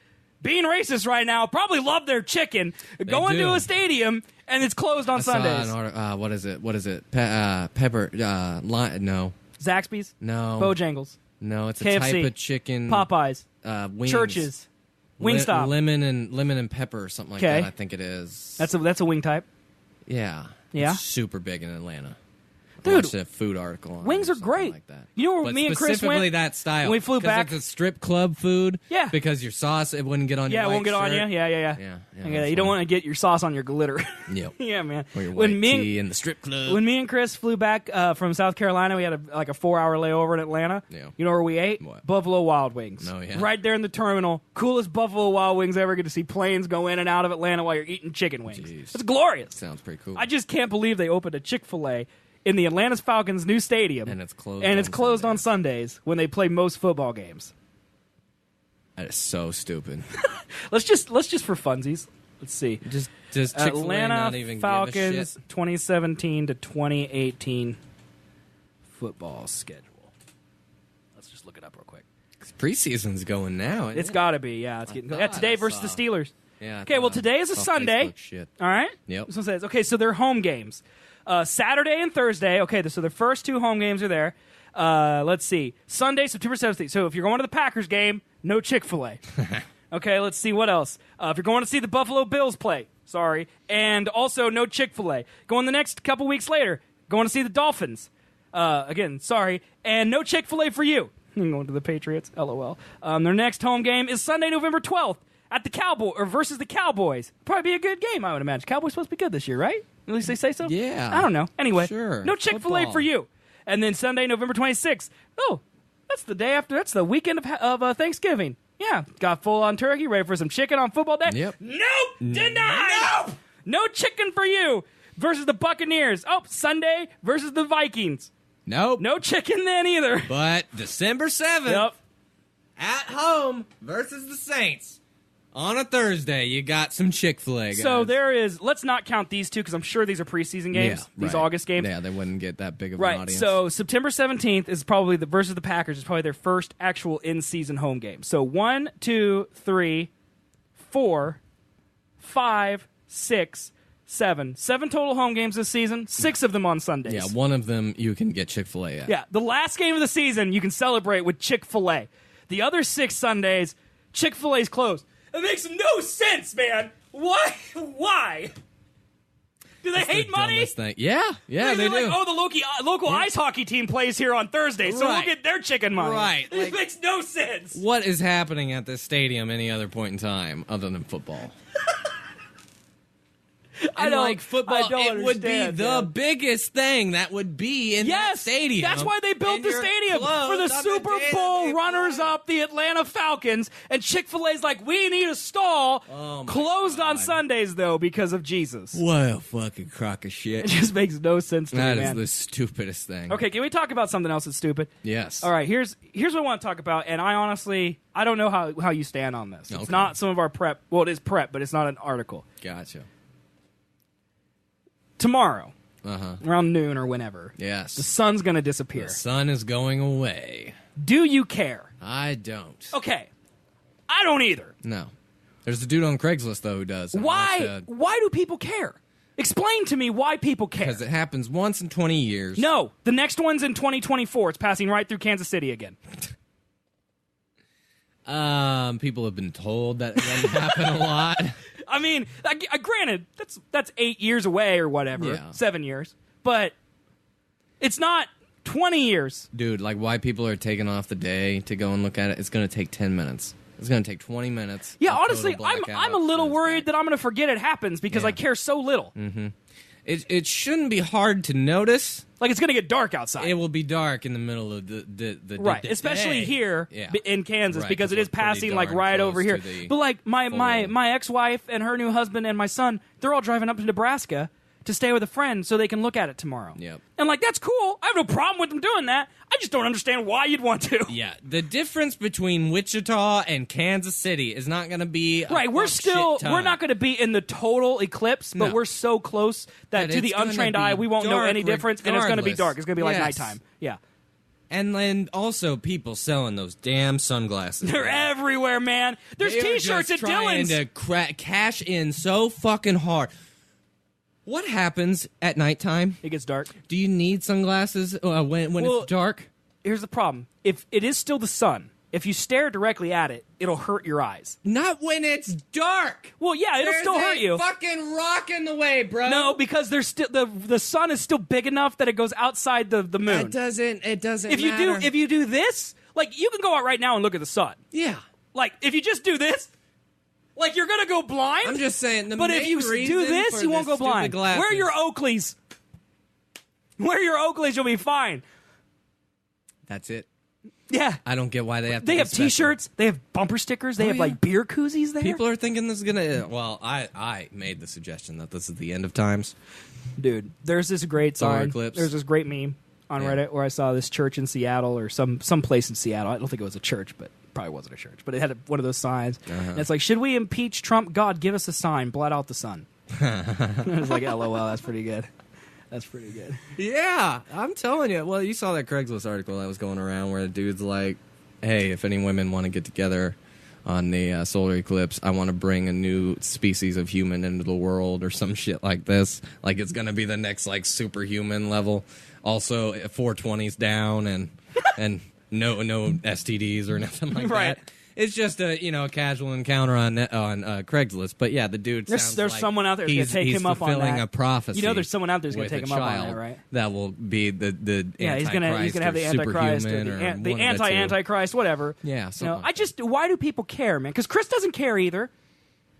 being racist right now, probably love their chicken, go into a stadium, and it's closed on Sundays. What is it? Pepper, no. Zaxby's? No. Bojangles? No, it's KFC. a type of chicken. Popeyes? wings. Churches. Wingstop. Lemon and pepper or something like that, I think it is. That's a wing type. Yeah. Yeah? It's super big in Atlanta. Dude, I watched a food article on wings it or are great. like that. You know where me and Chris went? Specifically that style. When we flew back. It's a strip club food. Yeah. Because your sauce, it wouldn't get on your Yeah, it won't get on you. Yeah. You don't want to get your sauce on your glitter. Yep. Yeah, man. Or your white tea in the strip club. When me and Chris flew back from South Carolina, we had a 4-hour layover in Atlanta. Yeah. You know where we ate? What? Buffalo Wild Wings. Oh, yeah. Right there in the terminal. Coolest Buffalo Wild Wings ever. Get to see planes go in and out of Atlanta while you're eating chicken wings. Jeez. It's glorious. Sounds pretty cool. I just can't believe they opened a Chick-Fil-A in the Atlanta Falcons' new stadium. And it's closed on Sundays when they play most football games. That is so stupid. Let's just for funsies. Let's see. Just Chick-fil-A Atlanta not even Falcons give a shit. 2017 to 2018 football schedule. Let's just look it up real quick. Preseason's going now. It's got to be, yeah. It's getting today versus the Steelers. Yeah. Okay, well today is a Sunday. Shit. All right. Yep. So it says, okay, so they're home games. Saturday and Thursday. Okay, so the first two home games are there. Let's see. Sunday, September 17th. So if you're going to the Packers game, no Chick-fil-A. Okay, let's see what else. If you're going to see the Buffalo Bills play, sorry, and also no Chick-fil-A. Going the next couple weeks later, going to see the Dolphins. Again, sorry, and no Chick-fil-A for you. I'm going to the Patriots. LOL. Their next home game is Sunday, November 12th at the versus the Cowboys. Probably be a good game, I would imagine. Cowboys supposed to be good this year, right? At least they say so? Yeah. I don't know. Anyway, sure. No Chick-fil-A Football. for you. And then Sunday, November 26th. Oh, that's the day after. That's the weekend of Thanksgiving. Yeah. Got full-on turkey, ready for some chicken on football day. Yep. Nope. Denied. Nope. No chicken for you versus the Buccaneers. Oh, Sunday versus the Vikings. Nope. No chicken then either. But December 7th, Yep. at home versus the Saints. On a Thursday, you got some Chick-fil-A, guys. So there is, let's not count these two because I'm sure these are preseason games, these right. August games. Yeah, they wouldn't get that big of an Right, audience. so September 17th is probably versus the Packers is probably their first actual in-season home game. So 1, 2, 3, 4, 5, 6, 7. 7 total home games this season, 6 of them on Sundays. Yeah, one of them you can get Chick-fil-A at. Yeah, the last game of the season you can celebrate with Chick-fil-A. The other 6 Sundays, Chick-fil-A's closed. It makes no sense, man. Why? Do they hate money? Thing. Yeah, They're they like, do. oh, the local ice hockey team plays here on Thursday, so we'll get their chicken money. Right. It makes no sense. What is happening at this stadium any other point in time other than football? I don't like football. don't it would be understand, the man. biggest thing that would be in that stadium. That's why they built And the you're stadium for the closed on Super day Bowl they runners-up, the Atlanta Falcons, and Chick-fil-A's like, we need a stall. Closed on Sundays though because of Jesus. What a fucking crock of It shit. just makes no sense to me, That is man. the stupidest thing. Okay, can we talk about something else that's stupid? Yes. All right, here's what I want to talk about, and I don't know how you stand on this. It's Okay. not some of our prep. Well, it is prep, but it's not an article. Gotcha. Tomorrow, Uh-huh. around noon or whenever, Yes. the sun's going to disappear. The sun is going away. Do you care? I don't. Okay, I don't either. No. There's a dude on Craigslist, though, who does. Why do people care? Explain to me why people care. Because it happens once in 20 years. No, the next one's in 2024. It's passing right through Kansas City again. People have been told that it doesn't happen a lot. I mean, granted, that's 8 years away or whatever, Yeah. 7 years, but it's not 20 years. Dude, like why people are taking off the day to go and look at it, it's going to take 10 minutes. It's going to take 20 minutes. Yeah, of honestly, total I'm blackout a little for worried that I'm going to forget it happens because I care so little. Mm-hmm. It shouldn't be hard to notice. Like it's going to get dark outside. It will be dark in the middle of the right, day. especially here in Kansas Right, because it 'cause is we're pretty passing like darn right close over here. to the But like my ex-wife and her new husband and my son, they're all driving up to Nebraska to stay with a friend so they can look at it tomorrow. Yep. And like that's cool. I have no problem with them doing that. I just don't understand why you'd want to. Yeah, the difference between Wichita and Kansas City is not going to be right. We're not going to be in the total eclipse, but No. we're so close that to the it's gonna untrained be eye, we won't know dark any difference, and it's going to be regardless. dark. It's going to be like Yes. nighttime. Yeah. And then also people selling those damn sunglasses. They're everywhere, man. There's They are T-shirts just at trying Dillon's. to cash in so fucking hard. What happens at nighttime? It gets dark. Do you need sunglasses when Well, it's dark? Here's the problem. If it is still the sun, if you stare directly at it, it'll hurt your eyes. Not when it's dark. Well, yeah, it'll still hurt you. Fucking rock in the way, bro. No, because there's still the sun is still big enough that it goes outside the moon. It doesn't If matter. you do this, like you can go out right now and look at the sun. Yeah. Like if you just do this, like you're gonna go blind. I'm just saying. But if you do this, you won't go blind. Wear your Oakleys. Wear your Oakleys, you'll be fine. That's it. Yeah. I don't get why they have to They have T-shirts. They have bumper stickers. They have like beer koozies there. People are thinking this is gonna. Well, I made the suggestion that this is the end of times. Dude, there's this great Solar sign. eclipse. There's this great meme on Reddit where I saw this church in Seattle or some place in Seattle. I don't think it was a church, but probably wasn't a church. But it had one of those signs. And it's like, should we impeach Trump? God, give us a sign. Blot out the sun. It was like, LOL, that's pretty good. That's pretty good. Yeah, I'm telling you. Well, you saw that Craigslist article that was going around where the dude's like, hey, if any women want to get together on the solar eclipse, I want to bring a new species of human into the world or some shit like this. Like it's going to be the next like superhuman level. Also, 420's down and no STDs or nothing like that. It's just a casual encounter on Craigslist, but yeah, the dude sounds there's like someone out there who's going to take him up on that. Fulfilling a prophecy. There's someone out there who's going to take him up on that, right? That will be the he's going to have the Antichrist or the anti-Antichrist, whatever. Yeah, why do people care, man? Because Chris doesn't care either.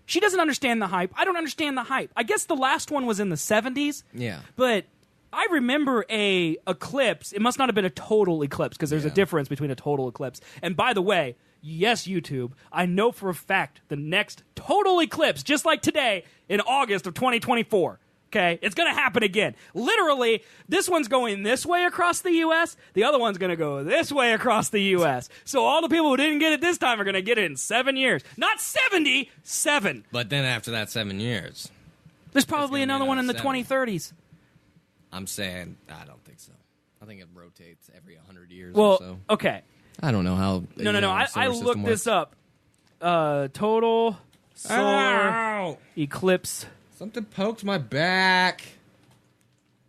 She doesn't understand the hype. I don't understand the hype. I guess the last one was in the 70s. Yeah, but I remember a eclipse. It must not have been a total eclipse because there's a difference between a total eclipse. And by the way, yes, YouTube, I know for a fact the next total eclipse, just like today, in August of 2024, okay? It's going to happen again. Literally, this one's going this way across the U.S., the other one's going to go this way across the U.S. So all the people who didn't get it this time are going to get it in 7 years. Not 70, 7. But then after that 7 years... There's probably another one in the 2030s. I'm saying, I don't think so. I think it rotates every 100 years Well, or so. okay. I don't know how. No. I looked this up. Total solar eclipse. Something poked my back.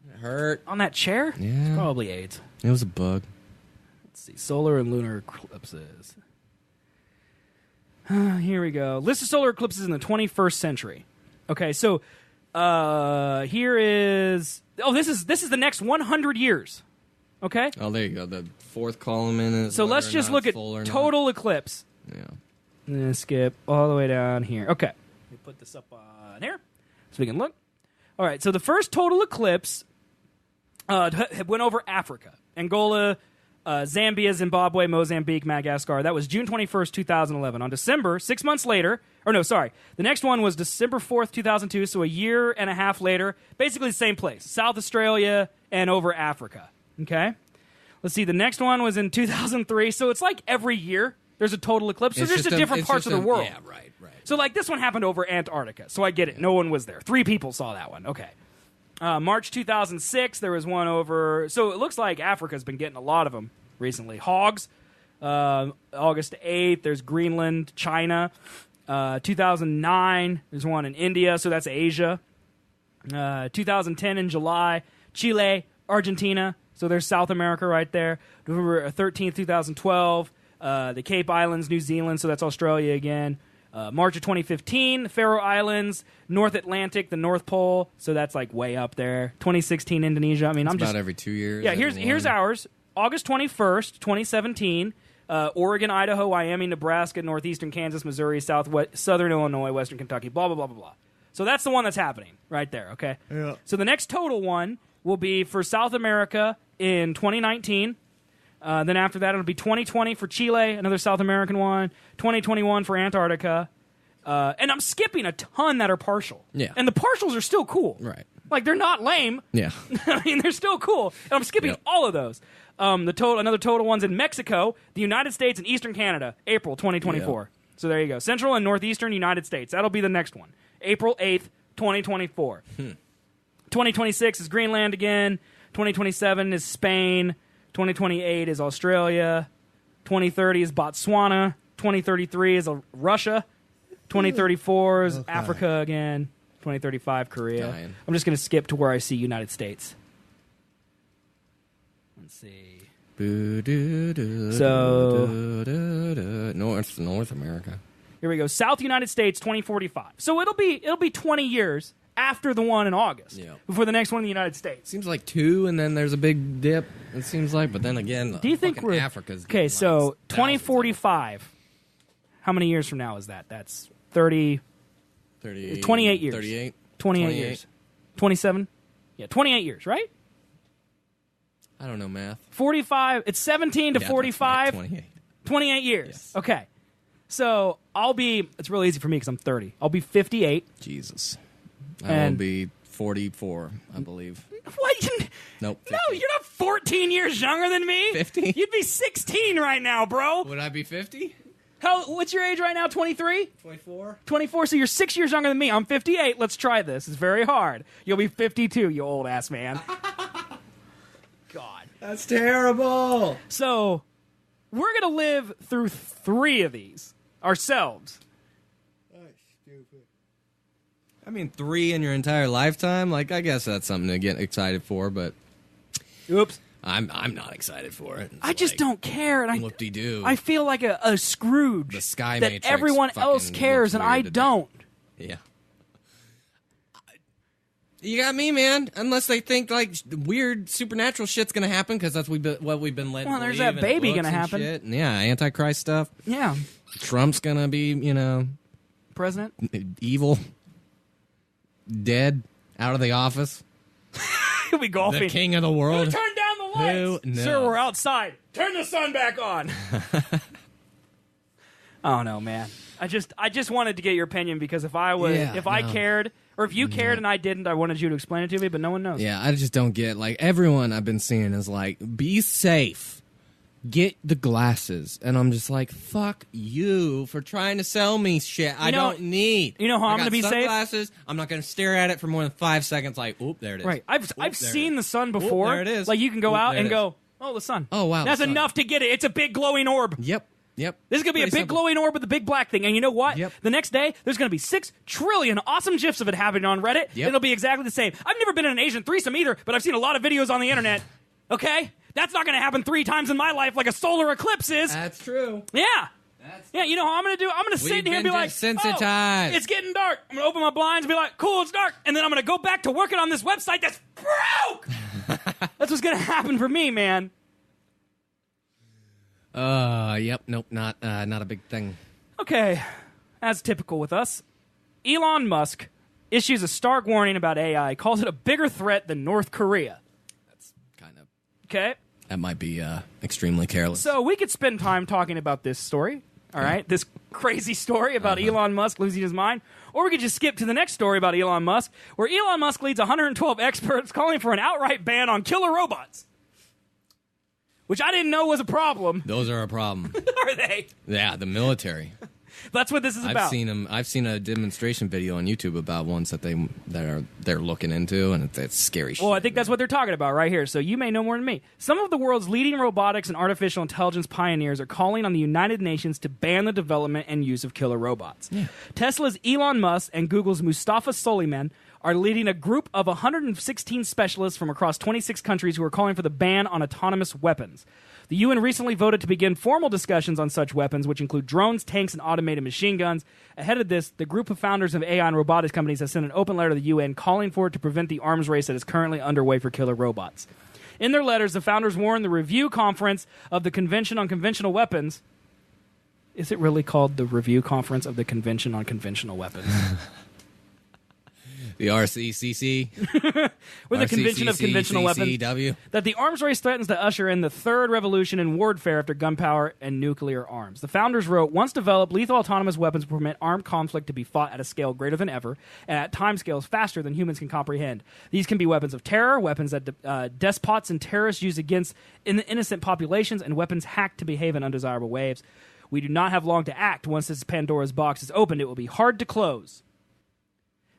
It hurt. On that chair? Yeah. It's probably AIDS. It was a bug. Let's see. Solar and lunar eclipses. Here we go. List of solar eclipses in the 21st century. Okay, so here is. Oh, this is the next 100 years. Okay. Oh, there you go. The fourth column in it. So let's just look at total eclipse. Yeah. And then skip all the way down here. Okay. Let me put this up on here so we can look. All right. So the first total eclipse went over Africa, Angola, Zambia, Zimbabwe, Mozambique, Madagascar. That was June 21st, 2011. On December, 6 months later, or no, sorry. The next one was December 4th, 2002, so a year and a half later. Basically the same place, South Australia and over Africa. Okay? Let's see, the next one was in 2003, so it's like every year there's a total eclipse. So there's just different parts of the world. Yeah, right. So like this one happened over Antarctica, so I get it. No one was there. 3 people saw that one. Okay. March 2006, there was one over... So it looks like Africa's been getting a lot of them recently. Hogs, August 8th, there's Greenland, China. 2009, there's one in India, so that's Asia. 2010 in July, Chile, Argentina, so there's South America right there. November 13th, 2012, the Cape Islands, New Zealand, so that's Australia again. March of 2015, the Faroe Islands, North Atlantic, the North Pole, so that's like way up there. 2016, Indonesia. I mean, It's I'm just about every 2 years. Yeah, here's ours. August 21st, 2017. Oregon, Idaho, Wyoming, Nebraska, northeastern Kansas, Missouri, southern Illinois, western Kentucky, blah, blah, blah, blah, blah. So that's the one that's happening right there, okay? Yeah. So the next total one will be for South America in 2019. Then after that, it'll be 2020 for Chile, another South American one, 2021 for Antarctica. And I'm skipping a ton that are partial. Yeah. And the partials are still cool. Right. Like, they're not lame. Yeah. I mean, they're still cool. And I'm skipping all of those. Another total one's in Mexico, the United States, and Eastern Canada, April 2024. Yeah. So there you go. Central and Northeastern United States. That'll be the next one. April 8th, 2024. 2026 is Greenland again. 2027 is Spain. 2028 is Australia. 2030 is Botswana. 2033 is Russia. 2034 is Africa again. 2035 Korea. Dying. I'm just going to skip to where I see United States. Let's see. So North America. Here we go. South United States, 2045. So it'll be 20 years after the one in August before the next one in the United States. Seems like 2, and then there's a big dip. It seems like, but then again, do you think we're Africa's okay? So 2045. How many years from now is that? That's 28 years. 28 years. 27. Yeah, 28 years, right? I don't know math. 45. It's 17 to 45. Right, 28 years. Yes. Okay. So it's really easy for me because I'm 30. I'll be 58. Jesus. I will be 44, I believe. What? Nope. 50. No, you're not 14 years younger than me. 50? You'd be 16 right now, bro. Would I be 50? What's your age right now? 23? 24. 24, so you're 6 years younger than me. I'm 58. Let's try this. It's very hard. You'll be 52, you old ass man. God. That's terrible. So, we're going to live through 3 of these ourselves. I mean, 3 in your entire lifetime? Like, I guess that's something to get excited for, but... Oops. I'm not excited for it. I just don't care. And whoop-de-doo. I feel like a Scrooge. The Sky that Matrix everyone else cares and I don't. Yeah. You got me, man. Unless they think, like, weird supernatural shit's gonna happen, because that's what we've been led to believe. Well, there's that baby gonna happen. Shit. Yeah, Antichrist stuff. Yeah. Trump's gonna be, President? Evil. Dead. Out of the office. He'll be golfing. The king of the world. Turn down the lights. No. Sir, we're outside. Turn the sun back on. Oh no, man. I just wanted to get your opinion, because if I cared, or if you cared and I didn't, I wanted you to explain it to me, but no one knows. Yeah, I just don't get, like, everyone I've been seeing is like, be safe. Get the glasses. And I'm just like, fuck you for trying to sell me shit I don't need. You know how I'm going to be safe? Sunglasses. I'm not going to stare at it for more than 5 seconds like, oop, there it is. Right. I've seen the sun before. Oop, there it is. Like, you can go out and go, oh, the sun. Oh, wow. That's enough to get it. It's a big glowing orb. Yep. This is going to be a big glowing orb with a big black thing. And you know what? Yep. The next day, there's going to be 6 trillion awesome GIFs of it happening on Reddit. Yep. It'll be exactly the same. I've never been in an Asian threesome either, but I've seen a lot of videos on the internet. Okay? That's not going to happen 3 times in my life like a solar eclipse is. That's true. Yeah. Yeah, you know how I'm going to do? I'm going to sit here and be like, desensitized. Oh, it's getting dark. I'm going to open my blinds and be like, cool, it's dark. And then I'm going to go back to working on this website that's broke. That's what's going to happen for me, man. Yep, nope, not a big thing. Okay, as typical with us, Elon Musk issues a stark warning about AI, calls it a bigger threat than North Korea. That's kind of... Okay. That might be extremely careless. So we could spend time talking about this story, all right? This crazy story about Elon Musk losing his mind. Or we could just skip to the next story about Elon Musk, where Elon Musk leads 112 experts calling for an outright ban on killer robots. Which I didn't know was a problem. Those are a problem. Are they? Yeah, the military. That's what this is about. I've seen a demonstration video on YouTube about ones that they're looking into, and it's scary shit. Well, I think that's what they're talking about right here. So you may know more than me. Some of the world's leading robotics and artificial intelligence pioneers are calling on the United Nations to ban the development and use of killer robots. Yeah. Tesla's Elon Musk and Google's Mustafa Suleyman are leading a group of 116 specialists from across 26 countries who are calling for the ban on autonomous weapons. The UN recently voted to begin formal discussions on such weapons, which include drones, tanks, and automated machine guns. Ahead of this, the group of founders of AI and robotics companies has sent an open letter to the UN calling for it to prevent the arms race that is currently underway for killer robots. In their letters, the founders warned the review conference of the Convention on Conventional Weapons. Is it really called the Review Conference of the Convention on Conventional Weapons? The RCCC. With the Convention of Conventional Weapons. That the arms race threatens to usher in the third revolution in warfare after gunpowder and nuclear arms. The founders wrote, once developed, lethal autonomous weapons will permit armed conflict to be fought at a scale greater than ever, and at timescales faster than humans can comprehend. These can be weapons of terror, weapons that despots and terrorists use against innocent populations, and weapons hacked to behave in undesirable ways. We do not have long to act. Once this Pandora's box is opened, it will be hard to close.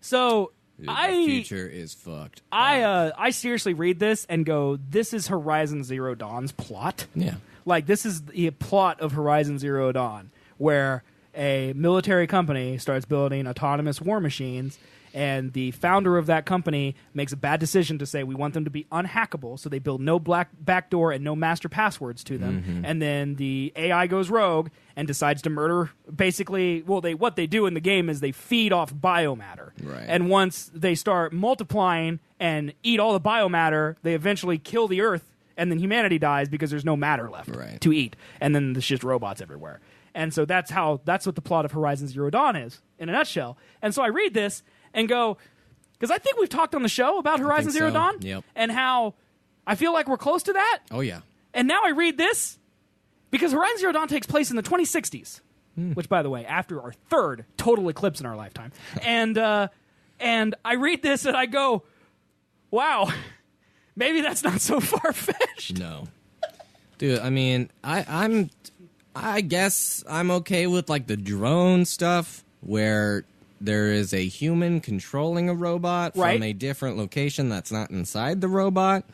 So... the future is fucked. I seriously read this and go, this is Horizon Zero Dawn's plot. Yeah. Like, this is the plot of Horizon Zero Dawn, where a military company starts building autonomous war machines, And the founder of that company makes a bad decision to say we want them to be unhackable, so they build no backdoor and no master passwords to them. And then the AI goes rogue and decides to murder. Basically, what they do in the game is they feed off biomatter. Right. And once they start multiplying and eat all the biomatter, they eventually kill the Earth, and then humanity dies because there's no matter left to eat. And then there's just robots everywhere. And so that's what the plot of Horizon Zero Dawn is in a nutshell. And so I read this and go, because I think we've talked on the show about Horizon Zero Dawn and how I feel like we're close to that. Oh, yeah. And now I read this because Horizon Zero Dawn takes place in the 2060s, which, by the way, after our third total eclipse in our lifetime. And I read this and I go, wow, maybe that's not so far-fetched. No. Dude, I mean, I guess I'm okay with, like, the drone stuff where there is a human controlling a robot from a different location that's not inside the robot.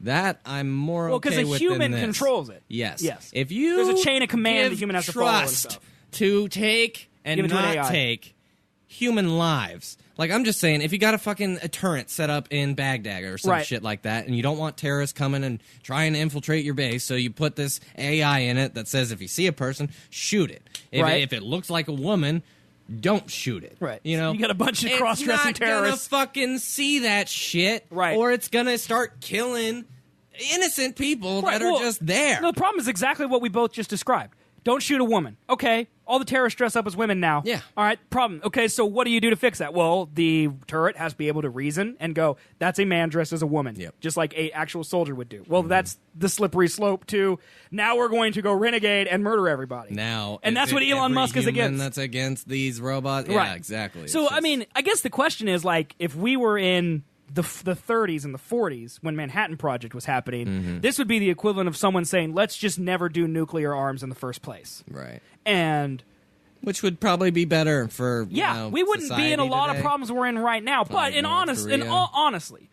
That I'm more okay with than this. Well, because a human controls it. Yes. Yes. If you there's a chain of command the human has to follow and trust stuff. to take and not take human lives. Like, I'm just saying, if you got a turret set up in Baghdad or some shit like that, and you don't want terrorists coming and trying to infiltrate your base, so you put this AI in it that says if you see a person, shoot it. If it looks like a woman, don't shoot it. Right. You know? You got a bunch of cross-dressing terrorists. It's not gonna fucking see that shit. Right. Or it's gonna start killing innocent people that are just there. No, the problem is exactly what we both just described. Don't shoot a woman. Okay, all the terrorists dress up as women now. Yeah. All right, problem. Okay, so what do you do to fix that? Well, the turret has to be able to reason and go, that's a man dressed as a woman, just like a actual soldier would do. Well, that's the slippery slope to now we're going to go renegade and murder everybody. And that's what Elon Musk is against. That's against these robots. Right. Yeah, exactly. So, I mean, I guess the question is, like, if we were in the 30s and the 40s when Manhattan Project was happening, this would be the equivalent of someone saying, let's just never do nuclear arms in the first place. Right. And which would probably be better for we wouldn't be in a lot of problems we're in right now. Probably But honestly,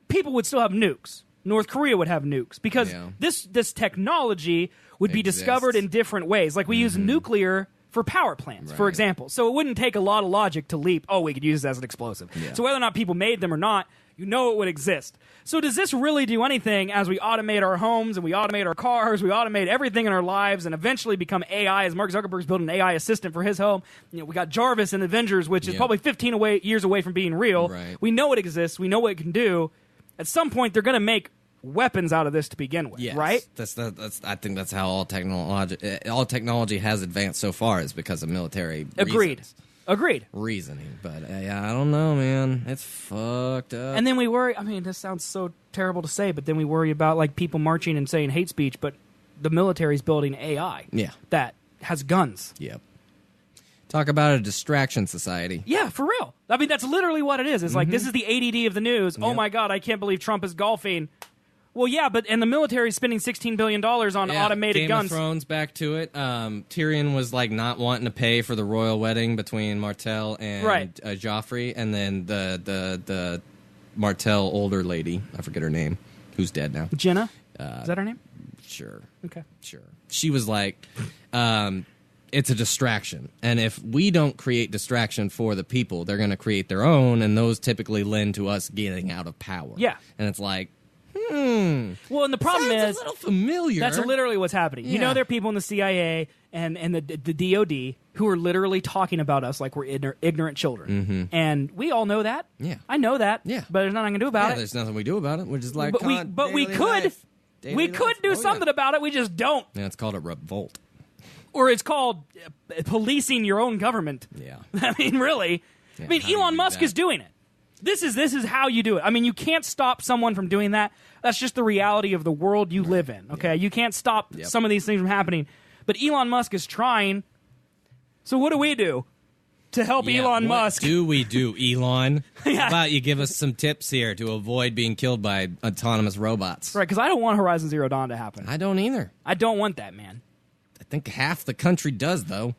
people would still have nukes. North Korea would have nukes because this technology would be discovered in different ways. Like we use nuclear for power plants, for example. So it wouldn't take a lot of logic to leap, we could use this as an explosive. So whether or not people made them or not, you know it would exist. So does this really do anything as we automate our homes and we automate our cars, we automate everything in our lives and eventually become AI, as Mark Zuckerberg's building an AI assistant for his home? You know, we got Jarvis in Avengers, which is probably 15 years away from being real. Right. We know it exists. We know what it can do. At some point, they're going to make weapons out of this to begin with, right? I think that's how all technology has advanced so far is because of military reasoning. But I don't know, man. It's fucked up. And then we worry. I mean, this sounds so terrible to say, but then we worry about like people marching and saying hate speech. But the military's building AI, that has guns. Yep. Talk about a distraction society. Yeah, for real. I mean, that's literally what it is. It's like this is the ADD of the news. Yep. Oh my God, I can't believe Trump is golfing. Well, yeah, and the military is spending $16 billion on automated guns. Game of Thrones, back to it. Tyrion was like not wanting to pay for the royal wedding between Martell and Joffrey, and then the Martell older lady, I forget her name, who's dead now. Jenna? Is that her name? Sure. Okay. Sure. She was like, it's a distraction. And if we don't create distraction for the people, they're going to create their own, and those typically lend to us getting out of power. Yeah. And it's like, well, and the problem is a little familiar. That's literally what's happening. Yeah. You know, there are people in the CIA and the DOD who are literally talking about us like we're ignorant children, and we all know that. Yeah, I know that. Yeah, but there's nothing I can do about it. There's nothing we do about it. We're just like, we could do something about it. We just don't. Yeah, it's called a revolt, or it's called policing your own government. Yeah, I mean, really. Yeah, I mean, Elon Musk is doing it. This is how you do it. I mean, you can't stop someone from doing that. That's just the reality of the world you live in, okay? You can't stop some of these things from happening. But Elon Musk is trying. So what do we do to help Elon Musk? What do we do, Elon? How about you give us some tips here to avoid being killed by autonomous robots? Right, because I don't want Horizon Zero Dawn to happen. I don't either. I don't want that, man. I think half the country does, though.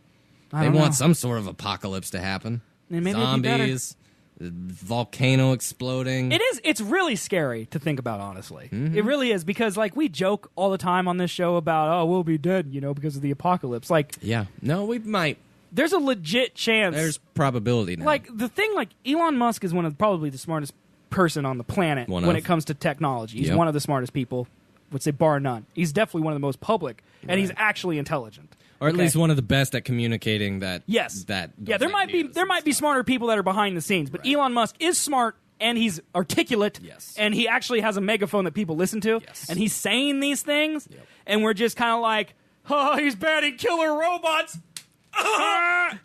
They want some sort of apocalypse to happen. And maybe zombies. Volcano exploding. It is. It's really scary to think about, honestly. It really is, because like we joke all the time on this show about, we'll be dead, because of the apocalypse. Like, no, we might there's a legit chance. There's probability now. Like, the thing, like, Elon Musk is probably the smartest person on the planet when it comes to technology. He's one of the smartest people, would say bar none. He's definitely one of the most public, and he's actually intelligent. Or at least one of the best at communicating that. Yes. There might be smarter people that are behind the scenes, but Elon Musk is smart and he's articulate. Yes. And he actually has a megaphone that people listen to. Yes. And he's saying these things, and we're just kind of like, oh, he's banning killer robots.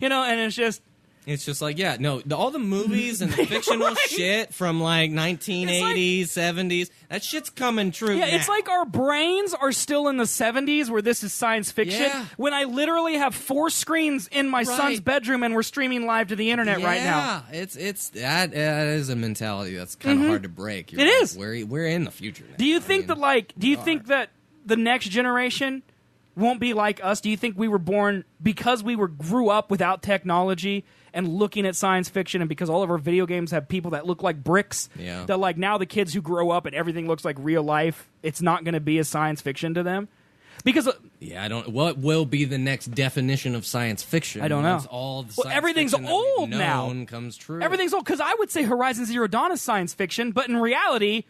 You know, and it's just like, all the movies and the fictional shit from like 1980s, 70s, that shit's coming true now. It's like our brains are still in the 70s where this is science fiction. Yeah. When I literally have 4 screens in my son's bedroom and we're streaming live to the internet right now. That is a mentality that's kind of hard to break. It is. We're in the future now. Do you think think that the next generation won't be like us? Do you think we were born because grew up without technology and looking at science fiction, and because all of our video games have people that look like bricks, that like now the kids who grow up and everything looks like real life, it's not going to be a science fiction to them? Because what will be the next definition of science fiction? I don't know. All the science everything's fiction old that we've now. known comes true. Everything's old, because I would say Horizon Zero Dawn is science fiction, but in reality,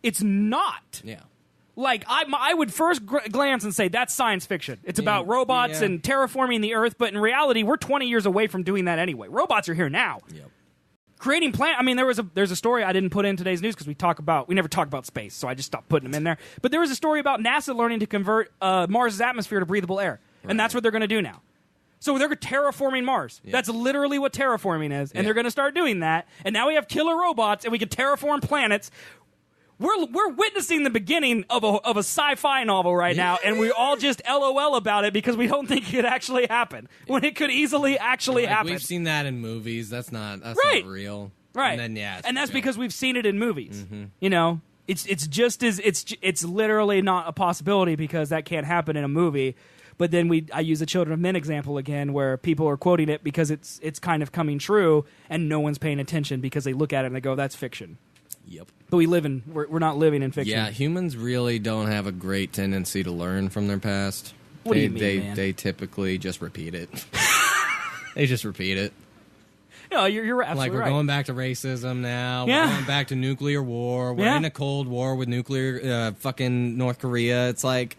it's not. Yeah. Like, I would first glance and say that's science fiction. It's about robots and terraforming the Earth, but in reality, we're 20 years away from doing that anyway. Robots are here now. Yep. Creating I mean, there's a story I didn't put in today's news because we never talk about space, so I just stopped putting them in there. But there was a story about NASA learning to convert Mars' atmosphere to breathable air, and that's what they're going to do now. So they're terraforming Mars. Yeah. That's literally what terraforming is, and they're going to start doing that. And now we have killer robots, and we can terraform planets. We're witnessing the beginning of a sci-fi novel right now, and we all just LOL about it because we don't think it could actually happen when it could easily actually happen. We've seen that in movies. That's not real. Right. And then and that's because we've seen it in movies. Mm-hmm. You know, it's literally not a possibility because that can't happen in a movie. But then I use the Children of Men example again, where people are quoting it because it's kind of coming true, and no one's paying attention because they look at it and they go, "That's fiction." Yep. But we're not living in fiction. Yeah, humans really don't have a great tendency to learn from their past. What do you mean, man? They typically just repeat it. They just repeat it. No, you're absolutely like we're right. going back to racism now. Yeah. We're going back to nuclear war. We're in a Cold War with nuclear fucking North Korea. It's like,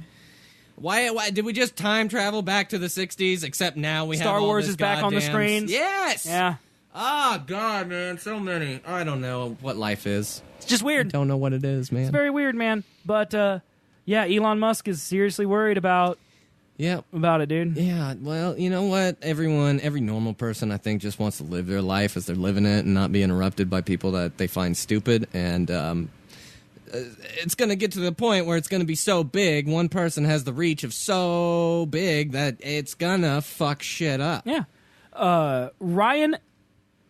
why did we just time travel back to the 60s? Except now we have Star all Wars this is back on the screens. Yes. Yeah. Oh, God, man, so many. I don't know what life is. It's just weird. I don't know what it is, man. It's very weird, man. But, Elon Musk is seriously worried about it, dude. Yeah, well, you know what? Every normal person, I think, just wants to live their life as they're living it and not be interrupted by people that they find stupid. And it's going to get to the point where it's going to be so big, one person has the reach of so big that it's going to fuck shit up. Yeah. Ryan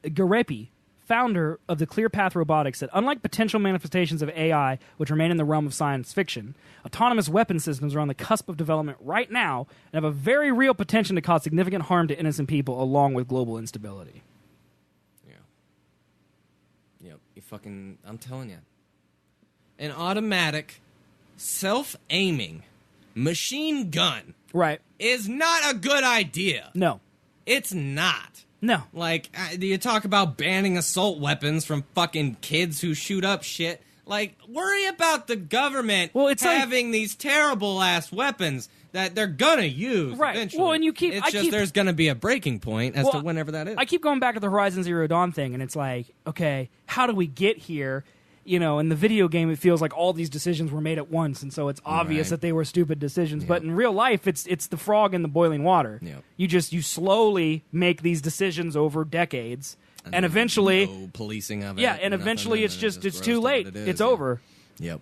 Garepi, founder of the Clear Path Robotics, said, unlike potential manifestations of AI, which remain in the realm of science fiction, autonomous weapon systems are on the cusp of development right now and have a very real potential to cause significant harm to innocent people along with global instability. Yeah. Yep. I'm telling you. An automatic, self-aiming machine gun is not a good idea. No. It's not. No. Like, you talk about banning assault weapons from fucking kids who shoot up shit. Like, worry about the government having these terrible-ass weapons that they're gonna use eventually. Well, and there's gonna be a breaking point as to whenever that is. I keep going back to the Horizon Zero Dawn thing, and it's like, okay, how do we get here? You know, in the video game, it feels like all these decisions were made at once, and so it's obvious that they were stupid decisions. Yep. But in real life, it's the frog in the boiling water. Yep. You slowly make these decisions over decades, and eventually, no policing of it. Yeah, and eventually, it's too late. It's over. Yep.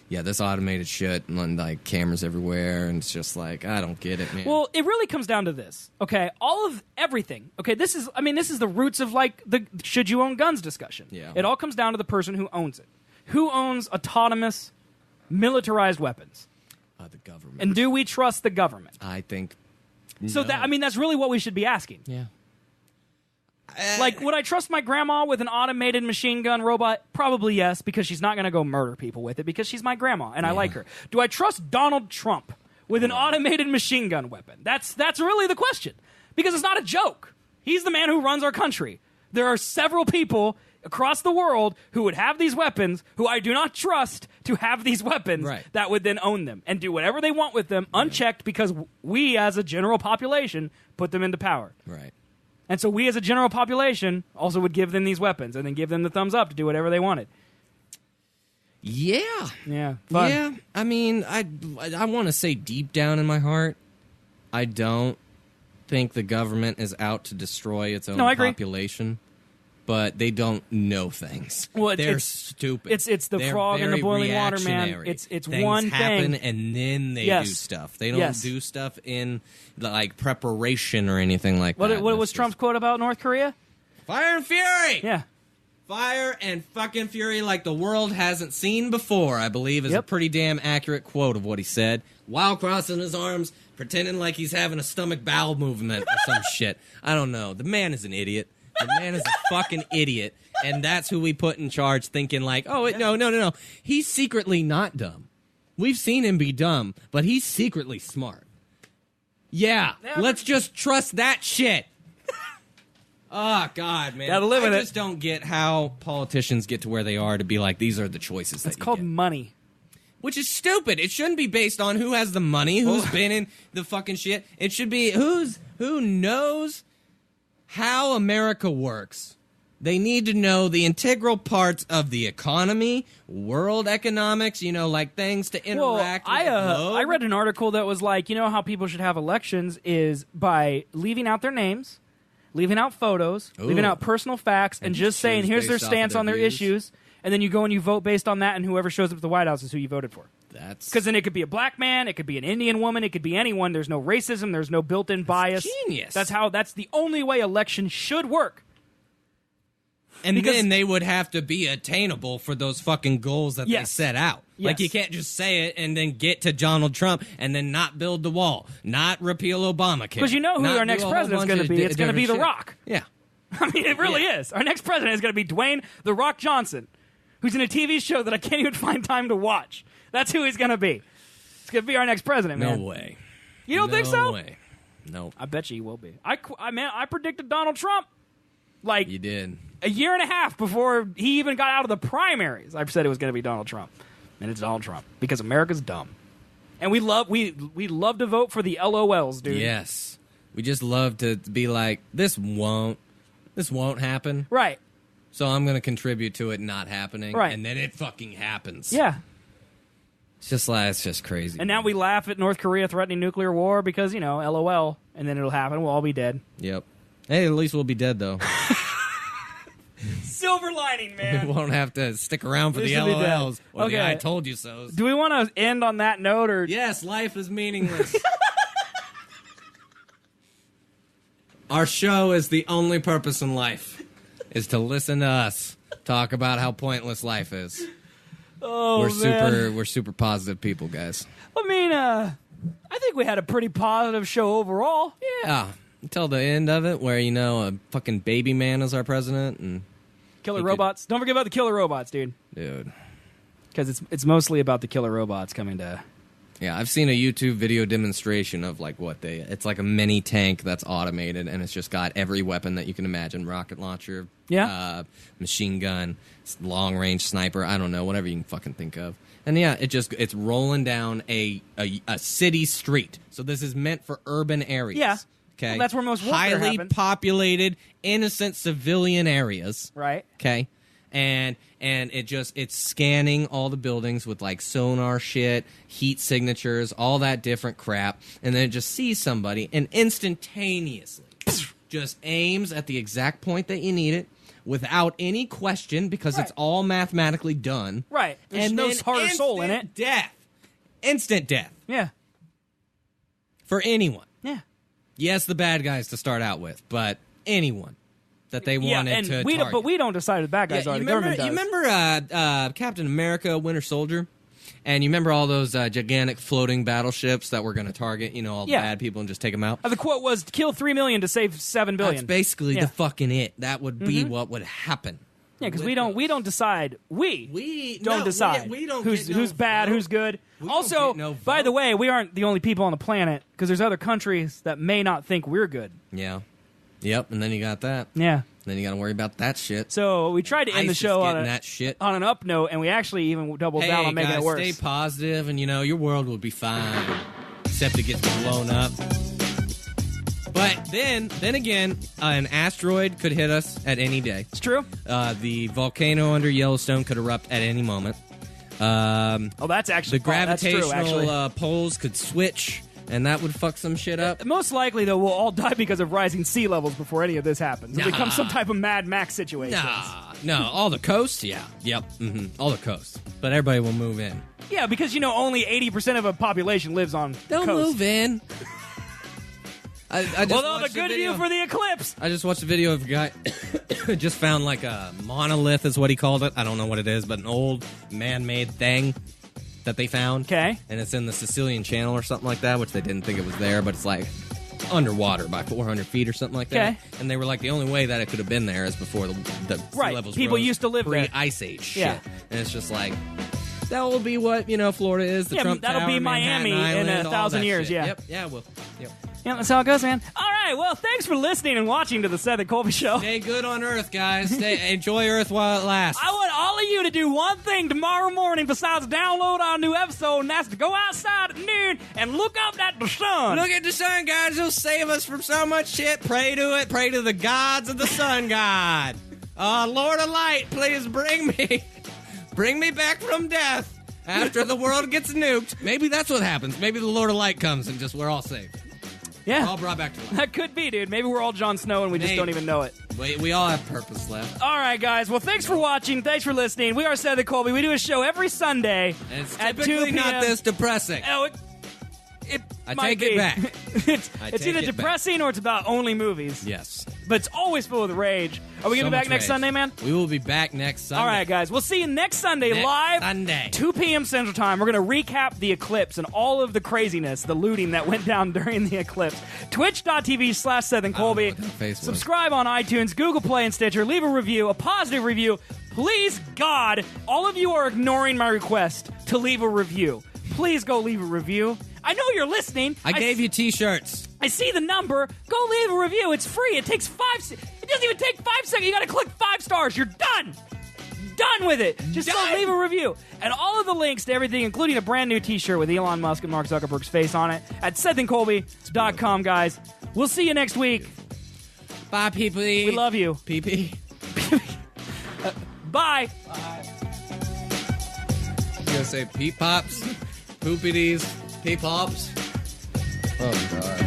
Yeah, this automated shit and like cameras everywhere, and it's just like, I don't get it, man. Well, it really comes down to this, okay? All of everything, okay? This is the roots of like the should you own guns discussion. Yeah. It all comes down to the person who owns it. Who owns autonomous, militarized weapons? The government. And do we trust the government? I think. So no. that's really what we should be asking. Yeah. Like, would I trust my grandma with an automated machine gun robot? Probably yes, because she's not going to go murder people with it because she's my grandma and I like her. Do I trust Donald Trump with an automated machine gun weapon? That's really the question. Because it's not a joke. He's the man who runs our country. There are several people across the world who would have these weapons, who I do not trust to have these weapons, that would then own them and do whatever they want with them unchecked because we as a general population put them into power. Right. And so we as a general population also would give them these weapons and then give them the thumbs up to do whatever they wanted. Yeah. Yeah. Fun. Yeah. I mean, I want to say deep down in my heart, I don't think the government is out to destroy its own population. But they don't know things. Well, they're stupid. It's the They're frog in the boiling water, man. It's things one happen thing, and then they do stuff. They don't do stuff in like preparation or anything like that. What was Trump's quote about North Korea? Fire and fury. Yeah, fire and fucking fury like the world hasn't seen before. I believe is a pretty damn accurate quote of what he said while crossing his arms, pretending like he's having a stomach bowel movement or some shit. I don't know. The man is an idiot. The man is a fucking idiot, and that's who we put in charge thinking like, oh, no. He's secretly not dumb. We've seen him be dumb, but he's secretly smart. Yeah, let's just trust that shit. Oh, God, man. Gotta live with I just don't get how politicians get to where they are to be like, these are the choices It's called money. Which is stupid. It shouldn't be based on who has the money, who's been in the fucking shit. It should be who knows how America works. They need to know the integral parts of the economy, world economics, like things to interact with the globe. I read an article that was like, how people should have elections is by leaving out their names, leaving out photos, leaving out personal facts, and just saying, here's their stance on their issues, and then you go and you vote based on that, and whoever shows up at the White House is who you voted for. Because then it could be a black man, it could be an Indian woman, it could be anyone. There's no racism, there's no built-in bias. Genius. That's the only way elections should work. And then they would have to be attainable for those fucking goals that they set out. Like, you can't just say it and then get to Donald Trump and then not build the wall, not repeal Obamacare. Because you know who our next president's going to be. It's going to be The Rock. Yeah. I mean, it really is. Our next president is going to be Dwayne The Rock Johnson, who's in a TV show that I can't even find time to watch. That's who he's going to be. It's going to be our next president, man. No way. You don't think so? No way. No. I bet you he will be. I predicted Donald Trump. Like, you did. A year and a half before he even got out of the primaries, I said it was going to be Donald Trump. And it's Donald Trump. Because America's dumb. And we love to vote for the LOLs, dude. Yes. We just love to be like, this won't happen. Right. So I'm going to contribute to it not happening. Right. And then it fucking happens. Yeah. It's just crazy. And now we laugh at North Korea threatening nuclear war because, LOL, and then it'll happen. We'll all be dead. Yep. Hey, at least we'll be dead, though. Silver lining, man. We won't have to stick around for the LOLs or the I told you so. Do we want to end on that note? Or yes, life is meaningless. Our show is the only purpose in life, is to listen to us talk about how pointless life is. Oh, we're super positive people, guys. I mean, I think we had a pretty positive show overall. Yeah. Until the end of it, where, a fucking baby man is our president. And killer robots. Don't forget about the killer robots, dude. Dude. Because it's mostly about the killer robots coming to... Yeah, I've seen a YouTube video demonstration of, it's like a mini tank that's automated, and it's just got every weapon that you can imagine. Rocket launcher, machine gun, long-range sniper, I don't know, whatever you can fucking think of. And yeah, it's rolling down a city street. So this is meant for urban areas. Yeah. Okay. Well, that's where most warfare highly happens. populated, innocent civilian areas. Right. Okay. And it's scanning all the buildings with sonar shit, heat signatures, all that different crap, and then it just sees somebody and instantaneously just aims at the exact point that you need it without any question because it's all mathematically done. Right. There's no heart or soul in it. Instant death. Yeah. For anyone. Yeah. Yes, the bad guys to start out with, but anyone that they wanted to target. But we don't decide who the bad guys are. The government does. You remember Captain America, Winter Soldier? And you remember all those gigantic floating battleships that were going to target, all the bad people and just take them out? The quote was, kill 3 million to save 7 billion. That's basically the fucking it. That would be what would happen. Yeah, because we don't decide. We don't decide we don't who's bad, who's good. Also, by the way, we aren't the only people on the planet because there's other countries that may not think we're good. Yeah. Yep, and then you got that. Yeah. Then you got to worry about that shit. So we tried to end the show on an up note, and we actually even doubled down on making it worse. Stay positive, and your world will be fine, except it gets blown up. But then again, an asteroid could hit us at any day. It's true. The volcano under Yellowstone could erupt at any moment. That's actually the gravitational poles could switch, and that would fuck some shit up. Most likely, though, we'll all die because of rising sea levels before any of this happens. It becomes some type of Mad Max situation. No, all the coast, yeah, yep, all the coast. But everybody will move in. Yeah, because only 80% of a population lives on They'll coast. move in. I just the good view for the eclipse. I just watched a video of a guy who just found like a monolith is what he called it. I don't know what it is, but an old man-made thing that they found. Okay. And it's in the Sicilian Channel or something like that, which they didn't think it was there, but it's like underwater by 400 feet or something like that. Okay. And they were like, the only way that it could have been there is before the sea levels People rose used to live there. Pre-Ice Age shit. Yeah. And it's just like, that will be what, Florida is, the Trump that'll Tower, be Miami Manhattan Island, in 1,000 all that years, shit. yeah. Yep, yeah, well, yep. Yeah, that's how it goes, man. All right, well, thanks for listening and watching to the Seth and Colby Show. Stay good on Earth, guys. Enjoy Earth while it lasts. I want all of you to do one thing tomorrow morning besides download our new episode, and that's to go outside at noon and look up at the sun. Look at the sun, guys. It'll save us from so much shit. Pray to it. Pray to the gods of the sun god. Lord of Light, please bring me back from death after the world gets nuked. Maybe that's what happens. Maybe the Lord of Light comes and just we're all saved. Yeah. We're all brought back to life. That could be, dude. Maybe we're all Jon Snow and we just don't even know it. We all have purpose left. All right, guys. Well, thanks for watching. Thanks for listening. We are Seth and Colby. We do a show every Sunday and it's at 2 typically p.m. not this depressing. Oh, it might take it back. It's either depressing or it's about only movies. Yes. But it's always full with rage. Are we going to be back next Sunday, man? We will be back next Sunday. All right, guys. We'll see you next Sunday live. Sunday. 2 p.m. Central Time. We're going to recap the eclipse and all of the craziness, the looting that went down during the eclipse. Twitch.tv/Seth and Colby. Subscribe on iTunes, Google Play, and Stitcher. Leave a review, a positive review. Please, God, all of you are ignoring my request to leave a review. Please go leave a review. I know you're listening. I gave you T-shirts. I see the number. Go leave a review. It's free. It takes 5 seconds. It doesn't even take 5 seconds. You got to click 5 stars. You're done. Done with it. Just go leave a review. And all of the links to everything, including a brand new T-shirt with Elon Musk and Mark Zuckerberg's face on it, at SethandColby.com, guys. We'll see you next week. Bye, people. We love you. PP. Bye. Bye. You gonna say peep pops? Poopities? Peep pops? Oh, God.